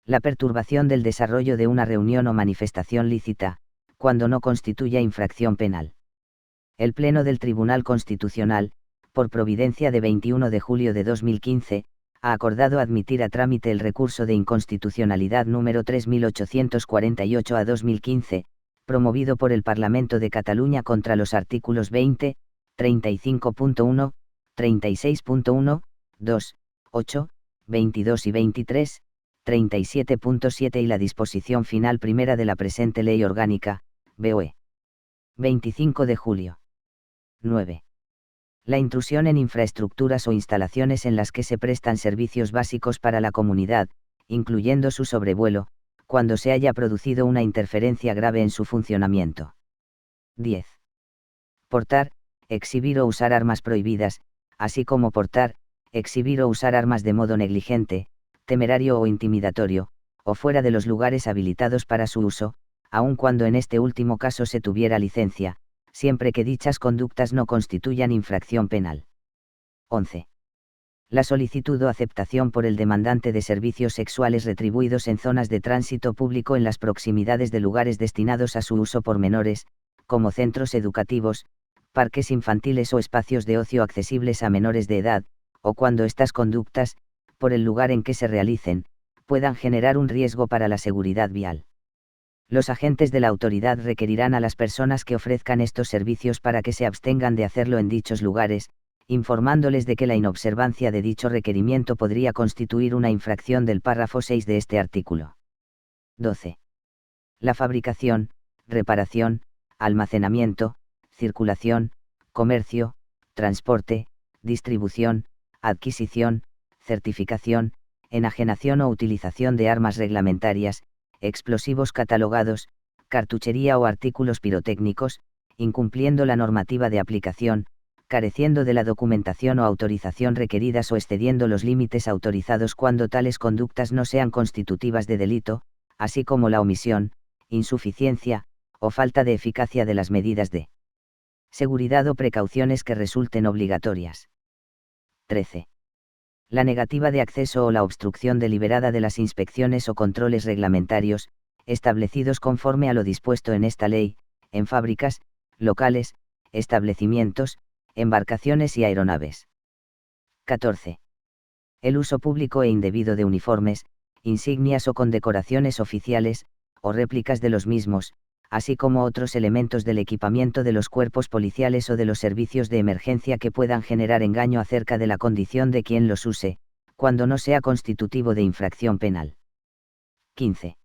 La perturbación del desarrollo de una reunión o manifestación lícita, cuando no constituya infracción penal. El Pleno del Tribunal Constitucional, por providencia de 21 de julio de 2015, ha acordado admitir a trámite el recurso de inconstitucionalidad número 3848 a 2015, promovido por el Parlamento de Cataluña contra los artículos 20, 35.1, 36.1, 2, 8, 22 y 23, 37.7 y la disposición final primera de la presente Ley Orgánica, BOE. 25 de julio. 9. La intrusión en infraestructuras o instalaciones en las que se prestan servicios básicos para la comunidad, incluyendo su sobrevuelo, cuando se haya producido una interferencia grave en su funcionamiento. 10. Portar, exhibir o usar armas prohibidas, así como portar, exhibir o usar armas de modo negligente, temerario o intimidatorio, o fuera de los lugares habilitados para su uso, aun cuando en este último caso se tuviera licencia, siempre que dichas conductas no constituyan infracción penal. 11. La solicitud o aceptación por el demandante de servicios sexuales retribuidos en zonas de tránsito público en las proximidades de lugares destinados a su uso por menores, como centros educativos, parques infantiles o espacios de ocio accesibles a menores de edad, o cuando estas conductas, por el lugar en que se realicen, puedan generar un riesgo para la seguridad vial. Los agentes de la autoridad requerirán a las personas que ofrezcan estos servicios para que se abstengan de hacerlo en dichos lugares, informándoles de que la inobservancia de dicho requerimiento podría constituir una infracción del párrafo 6 de este artículo. 12. La fabricación, reparación, almacenamiento, circulación, comercio, transporte, distribución, adquisición, certificación, enajenación o utilización de armas reglamentarias, explosivos catalogados, cartuchería o artículos pirotécnicos, incumpliendo la normativa de aplicación, careciendo de la documentación o autorización requeridas o excediendo los límites autorizados cuando tales conductas no sean constitutivas de delito, así como la omisión, insuficiencia, o falta de eficacia de las medidas de seguridad o precauciones que resulten obligatorias. 13. La negativa de acceso o la obstrucción deliberada de las inspecciones o controles reglamentarios, establecidos conforme a lo dispuesto en esta ley, en fábricas, locales, establecimientos, embarcaciones y aeronaves. 14. El uso público e indebido de uniformes, insignias o condecoraciones oficiales, o réplicas de los mismos, así como otros elementos del equipamiento de los cuerpos policiales o de los servicios de emergencia que puedan generar engaño acerca de la condición de quien los use, cuando no sea constitutivo de infracción penal. 15.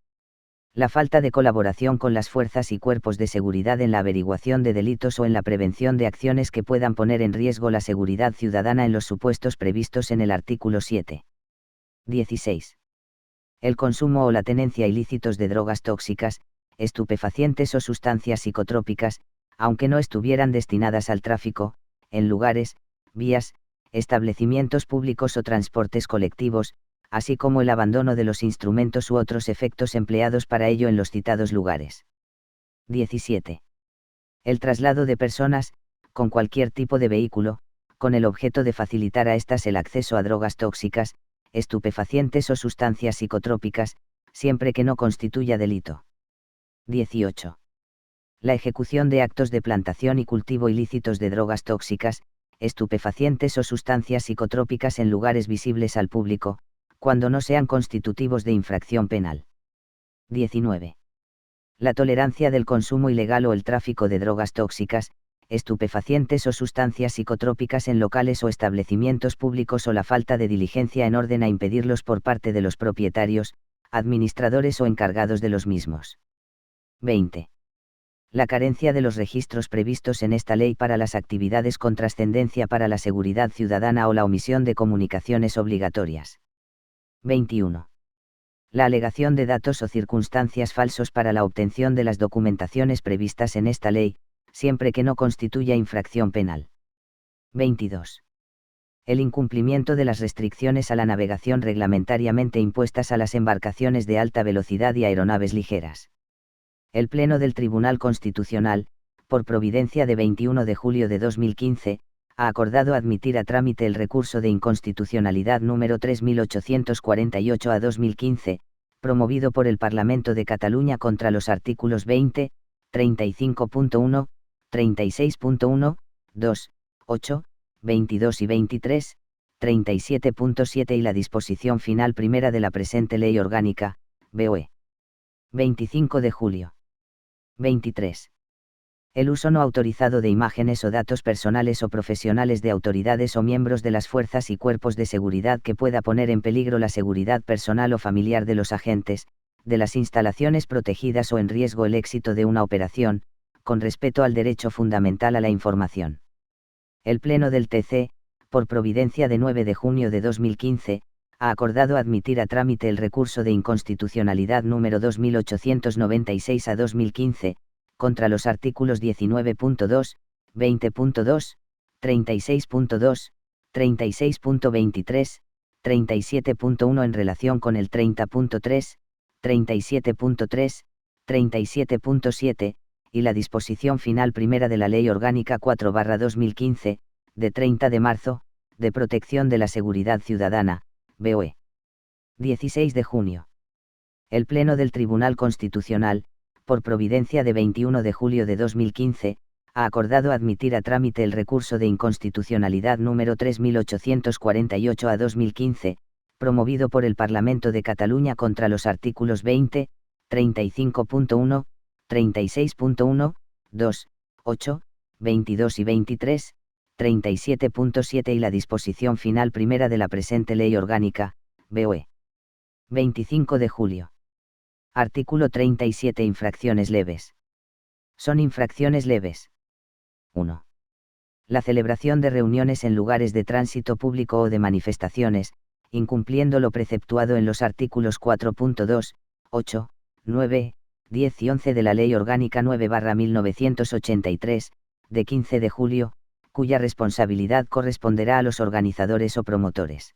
La falta de colaboración con las fuerzas y cuerpos de seguridad en la averiguación de delitos o en la prevención de acciones que puedan poner en riesgo la seguridad ciudadana en los supuestos previstos en el artículo 7. 16. El consumo o la tenencia ilícitos de drogas tóxicas, estupefacientes o sustancias psicotrópicas, aunque no estuvieran destinadas al tráfico, en lugares, vías, establecimientos públicos o transportes colectivos, así como el abandono de los instrumentos u otros efectos empleados para ello en los citados lugares. 17. El traslado de personas, con cualquier tipo de vehículo, con el objeto de facilitar a éstas el acceso a drogas tóxicas, estupefacientes o sustancias psicotrópicas, siempre que no constituya delito. 18. La ejecución de actos de plantación y cultivo ilícitos de drogas tóxicas, estupefacientes o sustancias psicotrópicas en lugares visibles al público, cuando no sean constitutivos de infracción penal. 19. La tolerancia del consumo ilegal o el tráfico de drogas tóxicas, estupefacientes o sustancias psicotrópicas en locales o establecimientos públicos o la falta de diligencia en orden a impedirlos por parte de los propietarios, administradores o encargados de los mismos. 20. La carencia de los registros previstos en esta ley para las actividades con trascendencia para la seguridad ciudadana o la omisión de comunicaciones obligatorias. 21. La alegación de datos o circunstancias falsos para la obtención de las documentaciones previstas en esta ley, siempre que no constituya infracción penal. 22. El incumplimiento de las restricciones a la navegación reglamentariamente impuestas a las embarcaciones de alta velocidad y aeronaves ligeras. El Pleno del Tribunal Constitucional, por providencia de 21 de julio de 2015, ha acordado admitir a trámite el recurso de inconstitucionalidad número 3848 a 2015, promovido por el Parlamento de Cataluña contra los artículos 20, 35.1, 36.1, 2, 8, 22 y 23, 37.7 y la disposición final primera de la presente Ley Orgánica, BOE. 25 de julio. 23. El uso no autorizado de imágenes o datos personales o profesionales de autoridades o miembros de las fuerzas y cuerpos de seguridad que pueda poner en peligro la seguridad personal o familiar de los agentes, de las instalaciones protegidas o en riesgo el éxito de una operación, con respeto al derecho fundamental a la información. El Pleno del TC, por providencia de 9 de junio de 2015, ha acordado admitir a trámite el recurso de inconstitucionalidad número 2896 a 2015, contra los artículos 19.2, 20.2, 36.2, 36.23, 37.1 en relación con el 30.3, 37.3, 37.7, y la disposición final primera de la Ley Orgánica 4/2015, de 30 de marzo, de protección de la seguridad ciudadana, BOE. 16 de junio. El Pleno del Tribunal Constitucional, por providencia de 21 de julio de 2015, ha acordado admitir a trámite el recurso de inconstitucionalidad número 3848 a 2015, promovido por el Parlamento de Cataluña contra los artículos 20, 35.1, 36.1, 2, 8, 22 y 23, 37.7 y la disposición final primera de la presente Ley Orgánica, BOE. 25 de julio. Artículo 37. Infracciones leves. Son infracciones leves. 1. La celebración de reuniones en lugares de tránsito público o de manifestaciones, incumpliendo lo preceptuado en los artículos 4.2, 8, 9, 10 y 11 de la Ley Orgánica 9/1983, de 15 de julio, cuya responsabilidad corresponderá a los organizadores o promotores.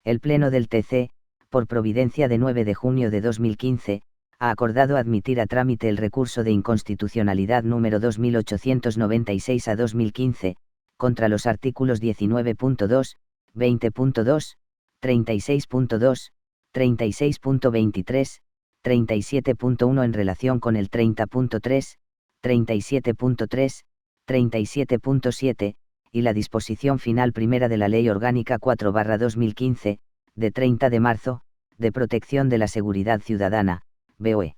El Pleno del TC, por providencia de 9 de junio de 2015, ha acordado admitir a trámite el recurso de inconstitucionalidad número 2896 a 2015, contra los artículos 19.2, 20.2, 36.2, 36.23, 37.1 en relación con el 30.3, 37.3, 37.7, y la disposición final primera de la Ley Orgánica 4/2015, de 30 de marzo, de protección de la seguridad ciudadana, BOE.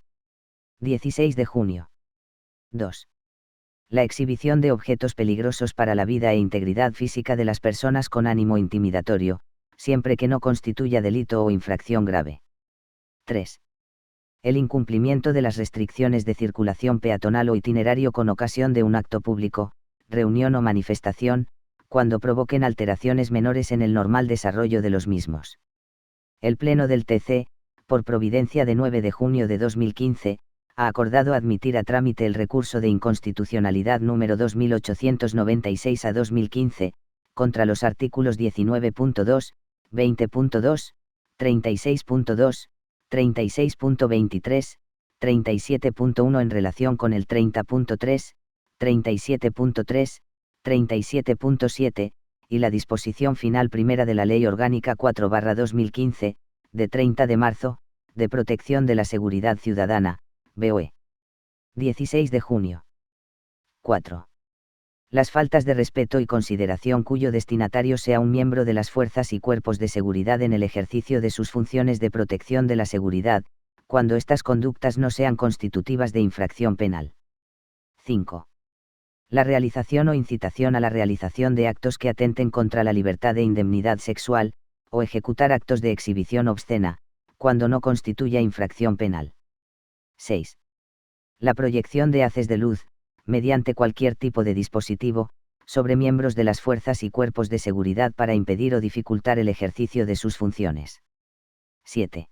16 de junio. 2. La exhibición de objetos peligrosos para la vida e integridad física de las personas con ánimo intimidatorio, siempre que no constituya delito o infracción grave. 3. El incumplimiento de las restricciones de circulación peatonal o itinerario con ocasión de un acto público, reunión o manifestación, cuando provoquen alteraciones menores en el normal desarrollo de los mismos. El Pleno del TC, por providencia de 9 de junio de 2015, ha acordado admitir a trámite el recurso de inconstitucionalidad número 2896 a 2015, contra los artículos 19.2, 20.2, 36.2, 36.23, 37.1 en relación con el 30.3, 37.3, 37.7, y la disposición final primera de la Ley Orgánica 4/2015, de 30 de marzo, de protección de la seguridad ciudadana, BOE. 16 de junio. 4. Las faltas de respeto y consideración cuyo destinatario sea un miembro de las fuerzas y cuerpos de seguridad en el ejercicio de sus funciones de protección de la seguridad, cuando estas conductas no sean constitutivas de infracción penal. 5. La realización o incitación a la realización de actos que atenten contra la libertad e indemnidad sexual, o ejecutar actos de exhibición obscena, cuando no constituya infracción penal. 6. La proyección de haces de luz, mediante cualquier tipo de dispositivo, sobre miembros de las fuerzas y cuerpos de seguridad para impedir o dificultar el ejercicio de sus funciones. 7.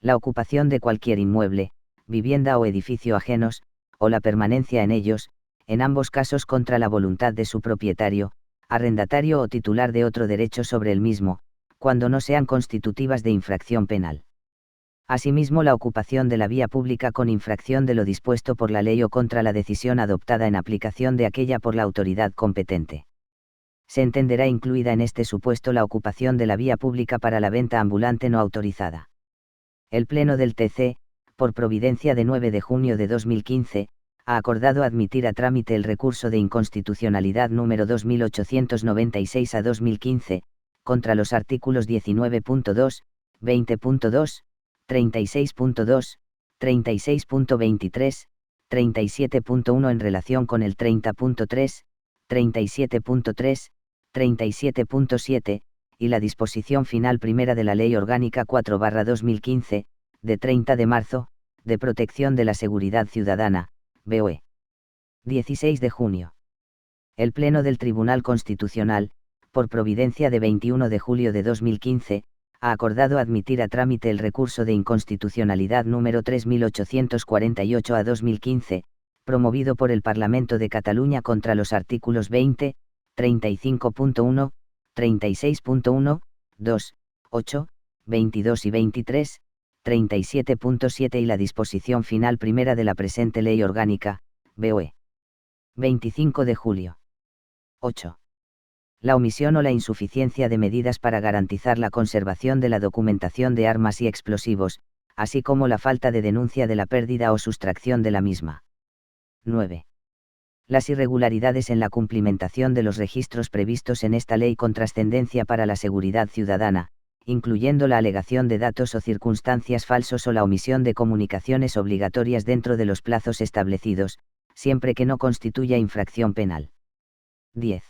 La ocupación de cualquier inmueble, vivienda o edificio ajenos, o la permanencia en ellos, en ambos casos contra la voluntad de su propietario, arrendatario o titular de otro derecho sobre el mismo, cuando no sean constitutivas de infracción penal. Asimismo, la ocupación de la vía pública con infracción de lo dispuesto por la ley o contra la decisión adoptada en aplicación de aquella por la autoridad competente. Se entenderá incluida en este supuesto la ocupación de la vía pública para la venta ambulante no autorizada. El Pleno del TC, por providencia de 9 de junio de 2015, ha acordado admitir a trámite el recurso de inconstitucionalidad número 2896 a 2015, contra los artículos 19.2, 20.2, 36.2, 36.23, 37.1 en relación con el 30.3, 37.3, 37.7, y la disposición final primera de la Ley Orgánica 4/2015, de 30 de marzo, de protección de la seguridad ciudadana, BOE. 16 de junio. El Pleno del Tribunal Constitucional, por providencia de 21 de julio de 2015, ha acordado admitir a trámite el recurso de inconstitucionalidad número 3848 a 2015, promovido por el Parlamento de Cataluña contra los artículos 20, 35.1, 36.1, 2, 8, 22 y 23, 37.7 y la disposición final primera de la presente Ley Orgánica, BOE. 25 de julio. 8. La omisión o la insuficiencia de medidas para garantizar la conservación de la documentación de armas y explosivos, así como la falta de denuncia de la pérdida o sustracción de la misma. 9. Las irregularidades en la cumplimentación de los registros previstos en esta ley con trascendencia para la seguridad ciudadana, incluyendo la alegación de datos o circunstancias falsos o la omisión de comunicaciones obligatorias dentro de los plazos establecidos, siempre que no constituya infracción penal. 10.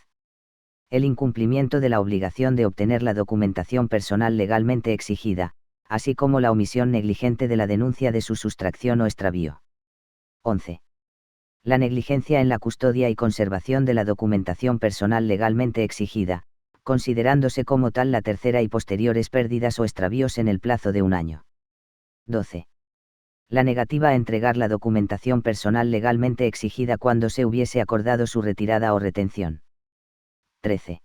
El incumplimiento de la obligación de obtener la documentación personal legalmente exigida, así como la omisión negligente de la denuncia de su sustracción o extravío. 11. La negligencia en la custodia y conservación de la documentación personal legalmente exigida, considerándose como tal la tercera y posteriores pérdidas o extravíos en el plazo de un año. 12. La negativa a entregar la documentación personal legalmente exigida cuando se hubiese acordado su retirada o retención. 13.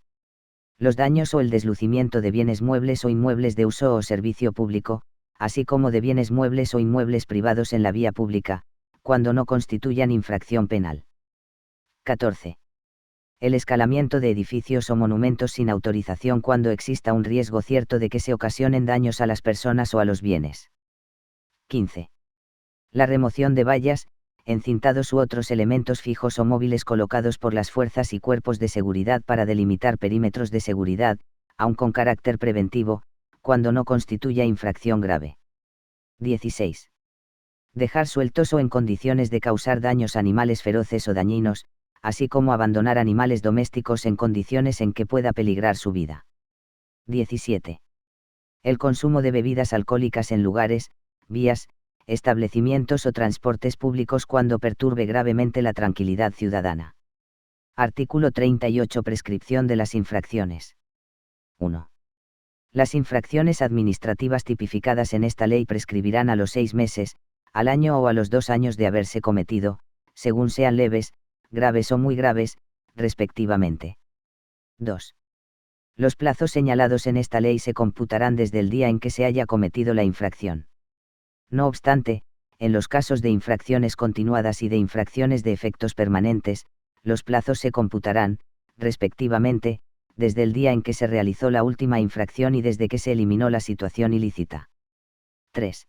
Los daños o el deslucimiento de bienes muebles o inmuebles de uso o servicio público, así como de bienes muebles o inmuebles privados en la vía pública, cuando no constituyan infracción penal. 14. El escalamiento de edificios o monumentos sin autorización cuando exista un riesgo cierto de que se ocasionen daños a las personas o a los bienes. 15. La remoción de vallas, encintados u otros elementos fijos o móviles colocados por las fuerzas y cuerpos de seguridad para delimitar perímetros de seguridad, aun con carácter preventivo, cuando no constituya infracción grave. 16. Dejar sueltos o en condiciones de causar daños a animales feroces o dañinos, así como abandonar animales domésticos en condiciones en que pueda peligrar su vida. 17. El consumo de bebidas alcohólicas en lugares, vías, establecimientos o transportes públicos cuando perturbe gravemente la tranquilidad ciudadana. Artículo 38. Prescripción de las infracciones. 1. Las infracciones administrativas tipificadas en esta ley prescribirán a los 6 meses, al año o a los 2 años de haberse cometido, según sean leves, graves o muy graves, respectivamente. 2. Los plazos señalados en esta ley se computarán desde el día en que se haya cometido la infracción. No obstante, en los casos de infracciones continuadas y de infracciones de efectos permanentes, los plazos se computarán, respectivamente, desde el día en que se realizó la última infracción y desde que se eliminó la situación ilícita. 3.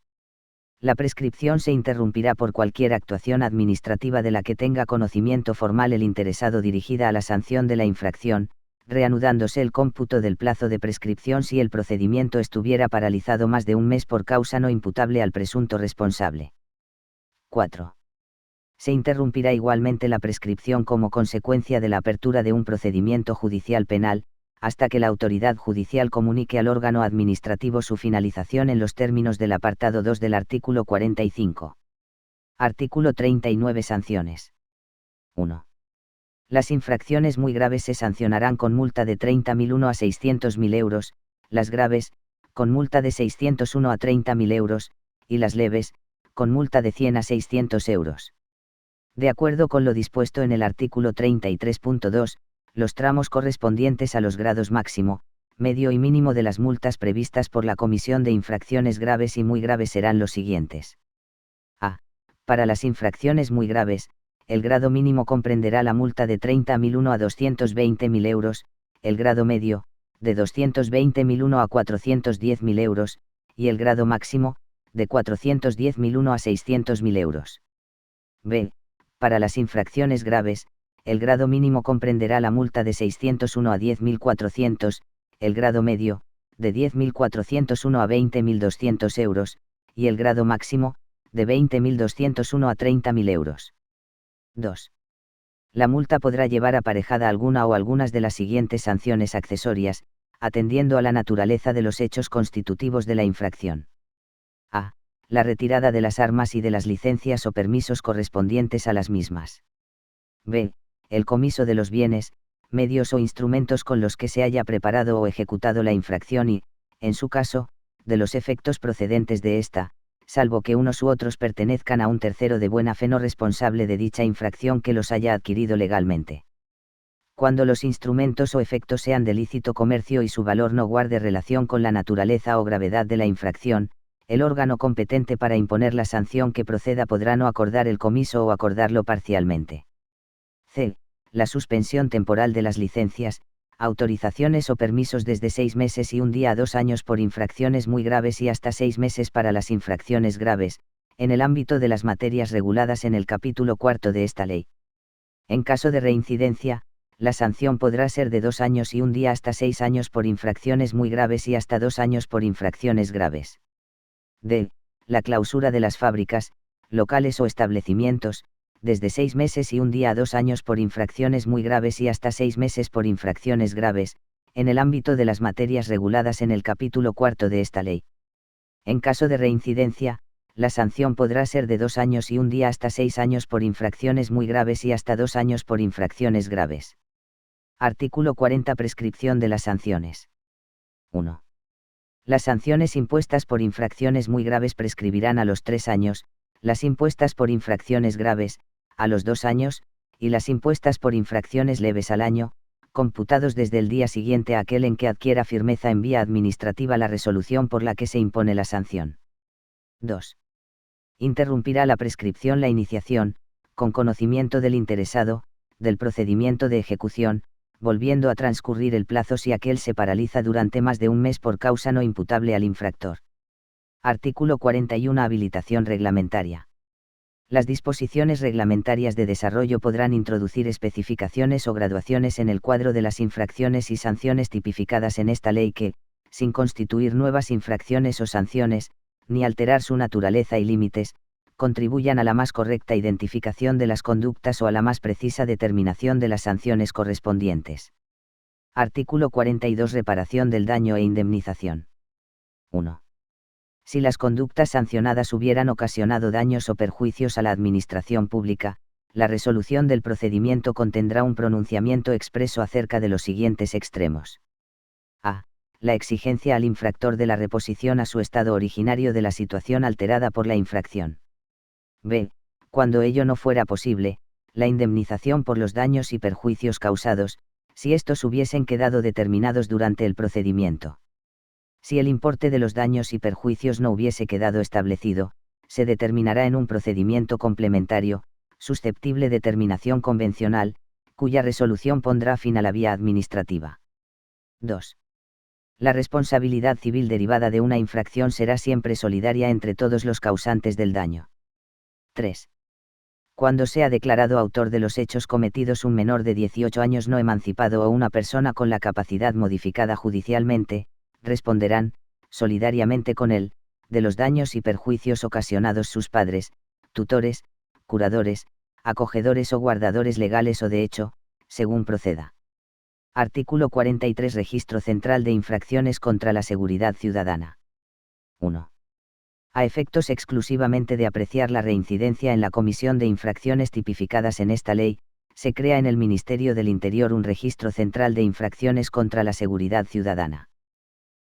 La prescripción se interrumpirá por cualquier actuación administrativa de la que tenga conocimiento formal el interesado dirigida a la sanción de la infracción, reanudándose el cómputo del plazo de prescripción si el procedimiento estuviera paralizado más de un mes por causa no imputable al presunto responsable. 4. Se interrumpirá igualmente la prescripción como consecuencia de la apertura de un procedimiento judicial penal, hasta que la autoridad judicial comunique al órgano administrativo su finalización en los términos del apartado 2 del artículo 45. Artículo 39. Sanciones. 1. Las infracciones muy graves se sancionarán con multa de 30.001 a 600.000 euros, las graves, con multa de 601 a 30.000 euros, y las leves, con multa de 100 a 600 euros. De acuerdo con lo dispuesto en el artículo 33.2, Los tramos correspondientes a los grados máximo, medio y mínimo de las multas previstas por la Comisión de Infracciones Graves y Muy Graves serán los siguientes. A. Para las infracciones muy graves, el grado mínimo comprenderá la multa de 30.001 a 220.000 euros, el grado medio, de 220.001 a 410.000 euros, y el grado máximo, de 410.001 a 600.000 euros. B. Para las infracciones graves, el grado mínimo comprenderá la multa de 601 a 10.400, el grado medio, de 10.401 a 20.200 euros, y el grado máximo, de 20.201 a 30.000 euros. 2. La multa podrá llevar aparejada alguna o algunas de las siguientes sanciones accesorias, atendiendo a la naturaleza de los hechos constitutivos de la infracción. A. La retirada de las armas y de las licencias o permisos correspondientes a las mismas. B. El comiso de los bienes, medios o instrumentos con los que se haya preparado o ejecutado la infracción y, en su caso, de los efectos procedentes de esta, salvo que unos u otros pertenezcan a un tercero de buena fe no responsable de dicha infracción que los haya adquirido legalmente. Cuando los instrumentos o efectos sean de lícito comercio y su valor no guarde relación con la naturaleza o gravedad de la infracción, el órgano competente para imponer la sanción que proceda podrá no acordar el comiso o acordarlo parcialmente. C. La suspensión temporal de las licencias, autorizaciones o permisos desde 6 meses y 1 día a 2 años por infracciones muy graves y hasta 6 meses para las infracciones graves, en el ámbito de las materias reguladas en el capítulo 4 de esta ley. En caso de reincidencia, la sanción podrá ser de 2 años y 1 día hasta 6 años por infracciones muy graves y hasta 2 años por infracciones graves. D. La clausura de las fábricas, locales o establecimientos, desde 6 meses y 1 día a 2 años por infracciones muy graves y hasta 6 meses por infracciones graves, en el ámbito de las materias reguladas en el capítulo 4 de esta ley. En caso de reincidencia, la sanción podrá ser de 2 años y 1 día hasta 6 años por infracciones muy graves y hasta 2 años por infracciones graves. Artículo 40. Prescripción de las sanciones. 1. Las sanciones impuestas por infracciones muy graves prescribirán a los 3 años, las impuestas por infracciones graves, a los 2 años, y las impuestas por infracciones leves al año, computados desde el día siguiente a aquel en que adquiera firmeza en vía administrativa la resolución por la que se impone la sanción. 2. Interrumpirá la prescripción la iniciación, con conocimiento del interesado, del procedimiento de ejecución, volviendo a transcurrir el plazo si aquel se paraliza durante más de un mes por causa no imputable al infractor. Artículo 41. Habilitación reglamentaria. Las disposiciones reglamentarias de desarrollo podrán introducir especificaciones o graduaciones en el cuadro de las infracciones y sanciones tipificadas en esta ley que, sin constituir nuevas infracciones o sanciones, ni alterar su naturaleza y límites, contribuyan a la más correcta identificación de las conductas o a la más precisa determinación de las sanciones correspondientes. Artículo 42. Reparación del daño e indemnización. 1. Si las conductas sancionadas hubieran ocasionado daños o perjuicios a la administración pública, la resolución del procedimiento contendrá un pronunciamiento expreso acerca de los siguientes extremos. A. La exigencia al infractor de la reposición a su estado originario de la situación alterada por la infracción. B. Cuando ello no fuera posible, la indemnización por los daños y perjuicios causados, si estos hubiesen quedado determinados durante el procedimiento. Si el importe de los daños y perjuicios no hubiese quedado establecido, se determinará en un procedimiento complementario, susceptible de terminación convencional, cuya resolución pondrá fin a la vía administrativa. 2. La responsabilidad civil derivada de una infracción será siempre solidaria entre todos los causantes del daño. 3. Cuando sea declarado autor de los hechos cometidos un menor de 18 años no emancipado o una persona con la capacidad modificada judicialmente, responderán, solidariamente con él, de los daños y perjuicios ocasionados sus padres, tutores, curadores, acogedores o guardadores legales o de hecho, según proceda. Artículo 43. Registro Central de Infracciones contra la Seguridad Ciudadana. 1. A efectos exclusivamente de apreciar la reincidencia en la comisión de infracciones tipificadas en esta ley, se crea en el Ministerio del Interior un registro central de infracciones contra la seguridad ciudadana.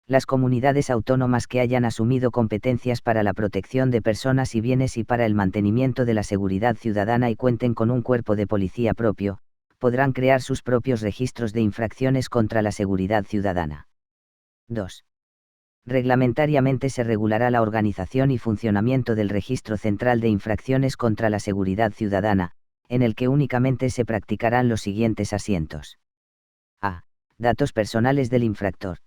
Las comunidades autónomas que hayan asumido competencias para la protección de personas y bienes y para el mantenimiento de la seguridad ciudadana y cuenten con un cuerpo de policía propio, podrán crear sus propios registros de infracciones contra la seguridad ciudadana. 2. Reglamentariamente se regulará la organización y funcionamiento del Registro Central de Infracciones contra la Seguridad Ciudadana, en el que únicamente se practicarán los siguientes asientos. A. Datos personales del infractor.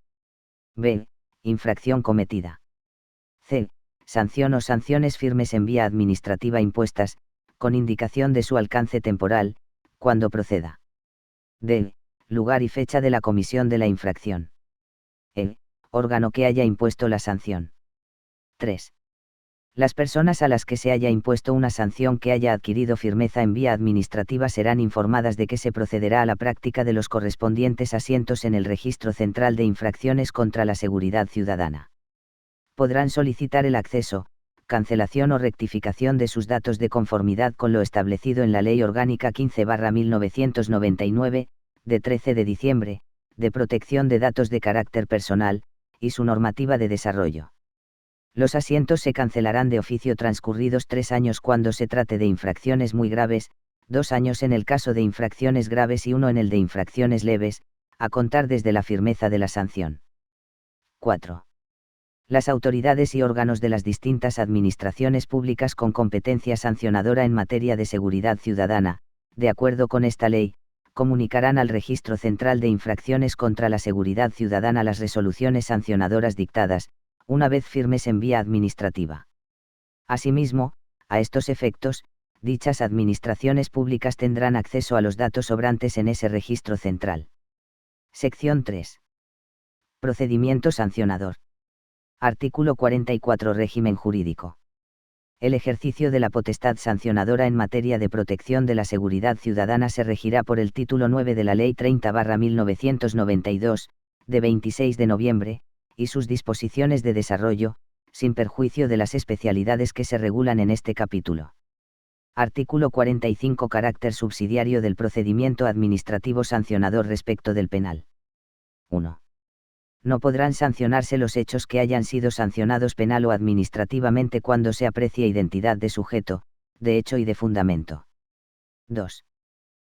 B. Infracción cometida. C. Sanción o sanciones firmes en vía administrativa impuestas, con indicación de su alcance temporal, cuando proceda. D. Lugar y fecha de la comisión de la infracción. E. Órgano que haya impuesto la sanción. 3. Las personas a las que se haya impuesto una sanción que haya adquirido firmeza en vía administrativa serán informadas de que se procederá a la práctica de los correspondientes asientos en el Registro Central de Infracciones contra la Seguridad Ciudadana. Podrán solicitar el acceso, cancelación o rectificación de sus datos de conformidad con lo establecido en la Ley Orgánica 15/1999, de 13 de diciembre, de protección de datos de carácter personal, y su normativa de desarrollo. Los asientos se cancelarán de oficio transcurridos 3 años cuando se trate de infracciones muy graves, 2 años en el caso de infracciones graves y 1 en el de infracciones leves, a contar desde la firmeza de la sanción. 4. Las autoridades y órganos de las distintas administraciones públicas con competencia sancionadora en materia de seguridad ciudadana, de acuerdo con esta ley, comunicarán al Registro Central de Infracciones contra la Seguridad Ciudadana las resoluciones sancionadoras dictadas, una vez firmes en vía administrativa. Asimismo, a estos efectos, dichas administraciones públicas tendrán acceso a los datos sobrantes en ese registro central. Sección 3. Procedimiento sancionador. Artículo 44. Régimen jurídico. El ejercicio de la potestad sancionadora en materia de protección de la seguridad ciudadana se regirá por el título 9 de la Ley 30/1992, de 26 de noviembre, y sus disposiciones de desarrollo, sin perjuicio de las especialidades que se regulan en este capítulo. Artículo 45. Carácter subsidiario del procedimiento administrativo sancionador respecto del penal. 1. No podrán sancionarse los hechos que hayan sido sancionados penal o administrativamente cuando se aprecie identidad de sujeto, de hecho y de fundamento. 2.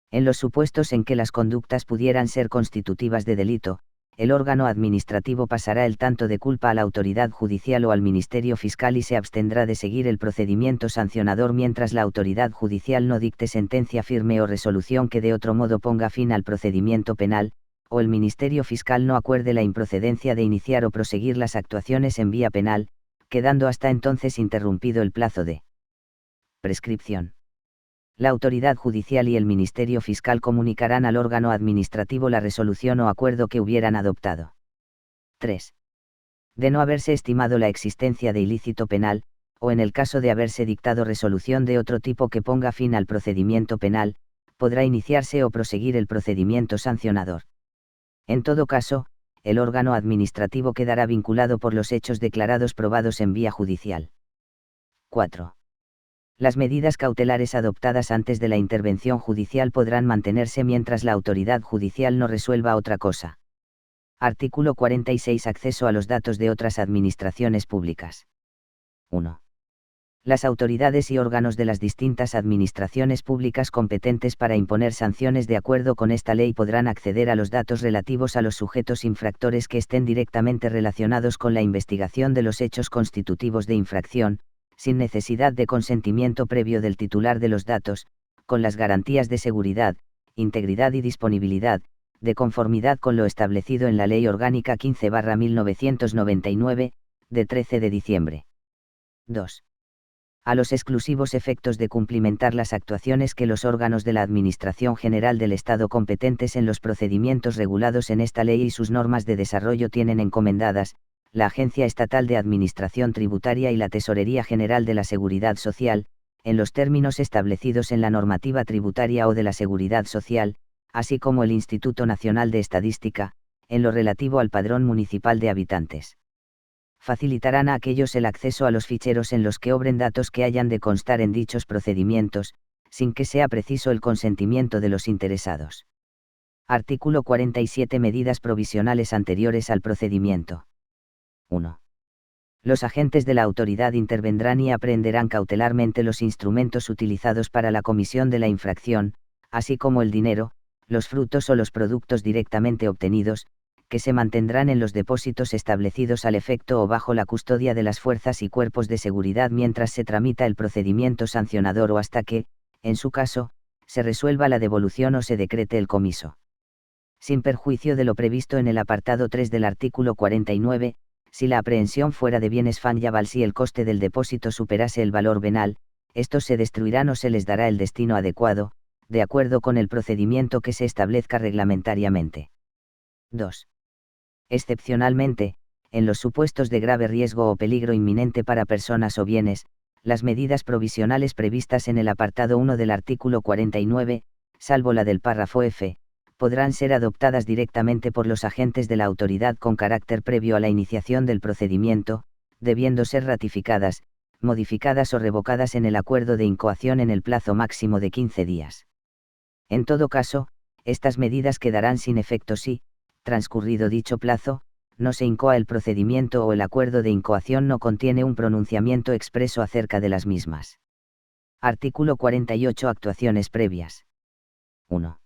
En los supuestos en que las conductas pudieran ser constitutivas de delito, el órgano administrativo pasará el tanto de culpa a la autoridad judicial o al Ministerio Fiscal y se abstendrá de seguir el procedimiento sancionador mientras la autoridad judicial no dicte sentencia firme o resolución que de otro modo ponga fin al procedimiento penal, o el Ministerio Fiscal no acuerde la improcedencia de iniciar o proseguir las actuaciones en vía penal, quedando hasta entonces interrumpido el plazo de prescripción. La autoridad judicial y el Ministerio Fiscal comunicarán al órgano administrativo la resolución o acuerdo que hubieran adoptado. 3. De no haberse estimado la existencia de ilícito penal, o en el caso de haberse dictado resolución de otro tipo que ponga fin al procedimiento penal, podrá iniciarse o proseguir el procedimiento sancionador. En todo caso, el órgano administrativo quedará vinculado por los hechos declarados probados en vía judicial. 4. Las medidas cautelares adoptadas antes de la intervención judicial podrán mantenerse mientras la autoridad judicial no resuelva otra cosa. Artículo 46. Acceso a los datos de otras administraciones públicas. 1. Las autoridades y órganos de las distintas administraciones públicas competentes para imponer sanciones de acuerdo con esta ley podrán acceder a los datos relativos a los sujetos infractores que estén directamente relacionados con la investigación de los hechos constitutivos de infracción, sin necesidad de consentimiento previo del titular de los datos, con las garantías de seguridad, integridad y disponibilidad, de conformidad con lo establecido en la Ley Orgánica 15/1999, de 13 de diciembre. 2. A los exclusivos efectos de cumplimentar las actuaciones que los órganos de la Administración General del Estado competentes en los procedimientos regulados en esta ley y sus normas de desarrollo tienen encomendadas, la Agencia Estatal de Administración Tributaria y la Tesorería General de la Seguridad Social, en los términos establecidos en la normativa tributaria o de la Seguridad Social, así como el Instituto Nacional de Estadística, en lo relativo al Padrón Municipal de Habitantes. Facilitarán a aquellos el acceso a los ficheros en los que obren datos que hayan de constar en dichos procedimientos, sin que sea preciso el consentimiento de los interesados. Artículo 47. Medidas provisionales anteriores al procedimiento. 1. Los agentes de la autoridad intervendrán y aprehenderán cautelarmente los instrumentos utilizados para la comisión de la infracción, así como el dinero, los frutos o los productos directamente obtenidos, que se mantendrán en los depósitos establecidos al efecto o bajo la custodia de las fuerzas y cuerpos de seguridad mientras se tramita el procedimiento sancionador o hasta que, en su caso, se resuelva la devolución o se decrete el comiso. Sin perjuicio de lo previsto en el apartado 3 del artículo 49, si la aprehensión fuera de bienes fungibles si el coste del depósito superase el valor venal, estos se destruirán o se les dará el destino adecuado, de acuerdo con el procedimiento que se establezca reglamentariamente. 2. Excepcionalmente, en los supuestos de grave riesgo o peligro inminente para personas o bienes, las medidas provisionales previstas en el apartado 1 del artículo 49, salvo la del párrafo F, podrán ser adoptadas directamente por los agentes de la autoridad con carácter previo a la iniciación del procedimiento, debiendo ser ratificadas, modificadas o revocadas en el acuerdo de incoación en el plazo máximo de 15 días. En todo caso, estas medidas quedarán sin efecto si, transcurrido dicho plazo, no se incoa el procedimiento o el acuerdo de incoación no contiene un pronunciamiento expreso acerca de las mismas. Artículo 48. Actuaciones previas. 1.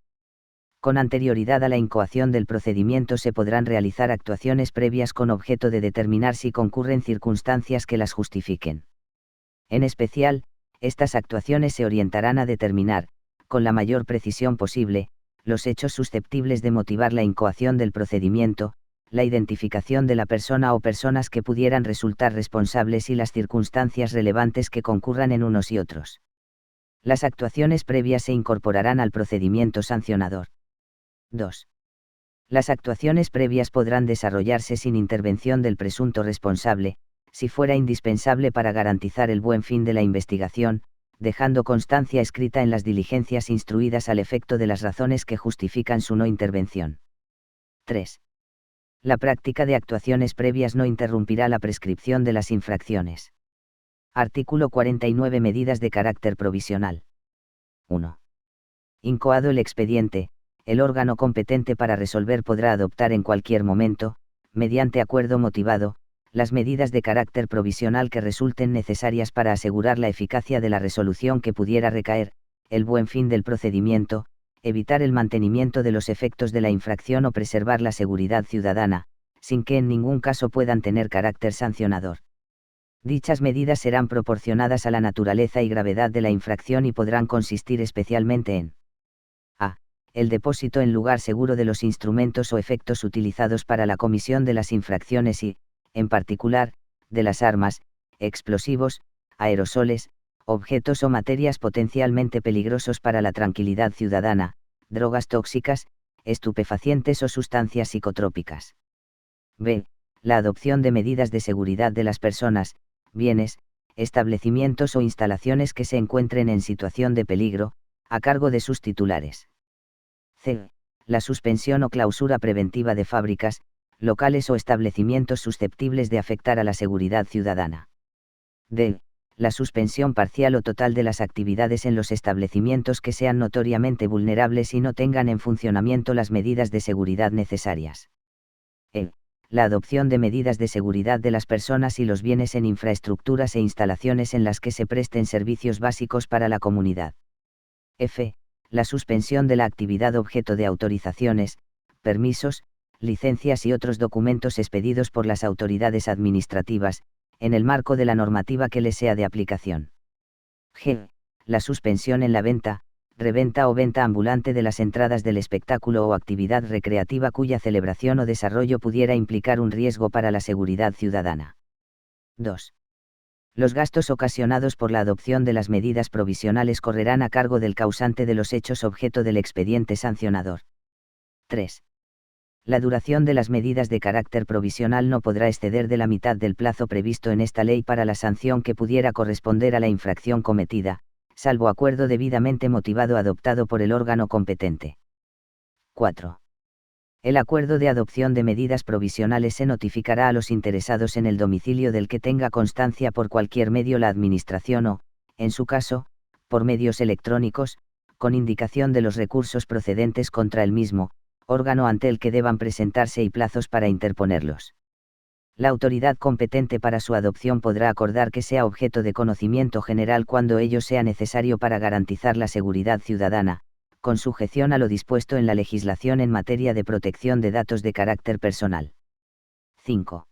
Con anterioridad a la incoación del procedimiento se podrán realizar actuaciones previas con objeto de determinar si concurren circunstancias que las justifiquen. En especial, estas actuaciones se orientarán a determinar, con la mayor precisión posible, los hechos susceptibles de motivar la incoación del procedimiento, la identificación de la persona o personas que pudieran resultar responsables y las circunstancias relevantes que concurran en unos y otros. Las actuaciones previas se incorporarán al procedimiento sancionador. 2. Las actuaciones previas podrán desarrollarse sin intervención del presunto responsable, si fuera indispensable para garantizar el buen fin de la investigación, dejando constancia escrita en las diligencias instruidas al efecto de las razones que justifican su no intervención. 3. La práctica de actuaciones previas no interrumpirá la prescripción de las infracciones. Artículo 49. Medidas de carácter provisional. 1. Incoado el expediente, el órgano competente para resolver podrá adoptar en cualquier momento, mediante acuerdo motivado, las medidas de carácter provisional que resulten necesarias para asegurar la eficacia de la resolución que pudiera recaer, el buen fin del procedimiento, evitar el mantenimiento de los efectos de la infracción o preservar la seguridad ciudadana, sin que en ningún caso puedan tener carácter sancionador. Dichas medidas serán proporcionadas a la naturaleza y gravedad de la infracción y podrán consistir especialmente en a. El depósito en lugar seguro de los instrumentos o efectos utilizados para la comisión de las infracciones y, en particular, de las armas, explosivos, aerosoles, objetos o materias potencialmente peligrosos para la tranquilidad ciudadana, drogas tóxicas, estupefacientes o sustancias psicotrópicas. b. La adopción de medidas de seguridad de las personas, bienes, establecimientos o instalaciones que se encuentren en situación de peligro, a cargo de sus titulares. c. La suspensión o clausura preventiva de fábricas, locales o establecimientos susceptibles de afectar a la seguridad ciudadana. d. La suspensión parcial o total de las actividades en los establecimientos que sean notoriamente vulnerables y no tengan en funcionamiento las medidas de seguridad necesarias. e. La adopción de medidas de seguridad de las personas y los bienes en infraestructuras e instalaciones en las que se presten servicios básicos para la comunidad. f. La suspensión de la actividad objeto de autorizaciones, permisos, licencias y otros documentos expedidos por las autoridades administrativas, en el marco de la normativa que les sea de aplicación. g. La suspensión en la venta, reventa o venta ambulante de las entradas del espectáculo o actividad recreativa cuya celebración o desarrollo pudiera implicar un riesgo para la seguridad ciudadana. 2. Los gastos ocasionados por la adopción de las medidas provisionales correrán a cargo del causante de los hechos objeto del expediente sancionador. 3. La duración de las medidas de carácter provisional no podrá exceder de la mitad del plazo previsto en esta ley para la sanción que pudiera corresponder a la infracción cometida, salvo acuerdo debidamente motivado adoptado por el órgano competente. 4. El acuerdo de adopción de medidas provisionales se notificará a los interesados en el domicilio del que tenga constancia por cualquier medio la Administración o, en su caso, por medios electrónicos, con indicación de los recursos procedentes contra el mismo, órgano ante el que deban presentarse y plazos para interponerlos. La autoridad competente para su adopción podrá acordar que sea objeto de conocimiento general cuando ello sea necesario para garantizar la seguridad ciudadana, con sujeción a lo dispuesto en la legislación en materia de protección de datos de carácter personal. 5.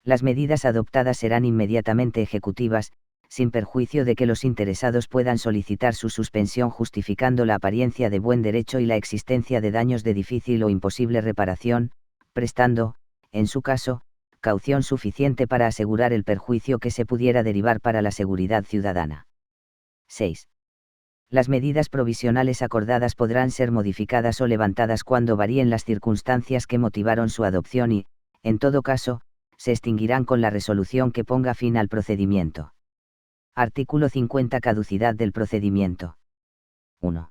Las medidas adoptadas serán inmediatamente ejecutivas, sin perjuicio de que los interesados puedan solicitar su suspensión justificando la apariencia de buen derecho y la existencia de daños de difícil o imposible reparación, prestando, en su caso, caución suficiente para asegurar el perjuicio que se pudiera derivar para la seguridad ciudadana. 6. Las medidas provisionales acordadas podrán ser modificadas o levantadas cuando varíen las circunstancias que motivaron su adopción y, en todo caso, se extinguirán con la resolución que ponga fin al procedimiento. Artículo 50. Caducidad del procedimiento. 1.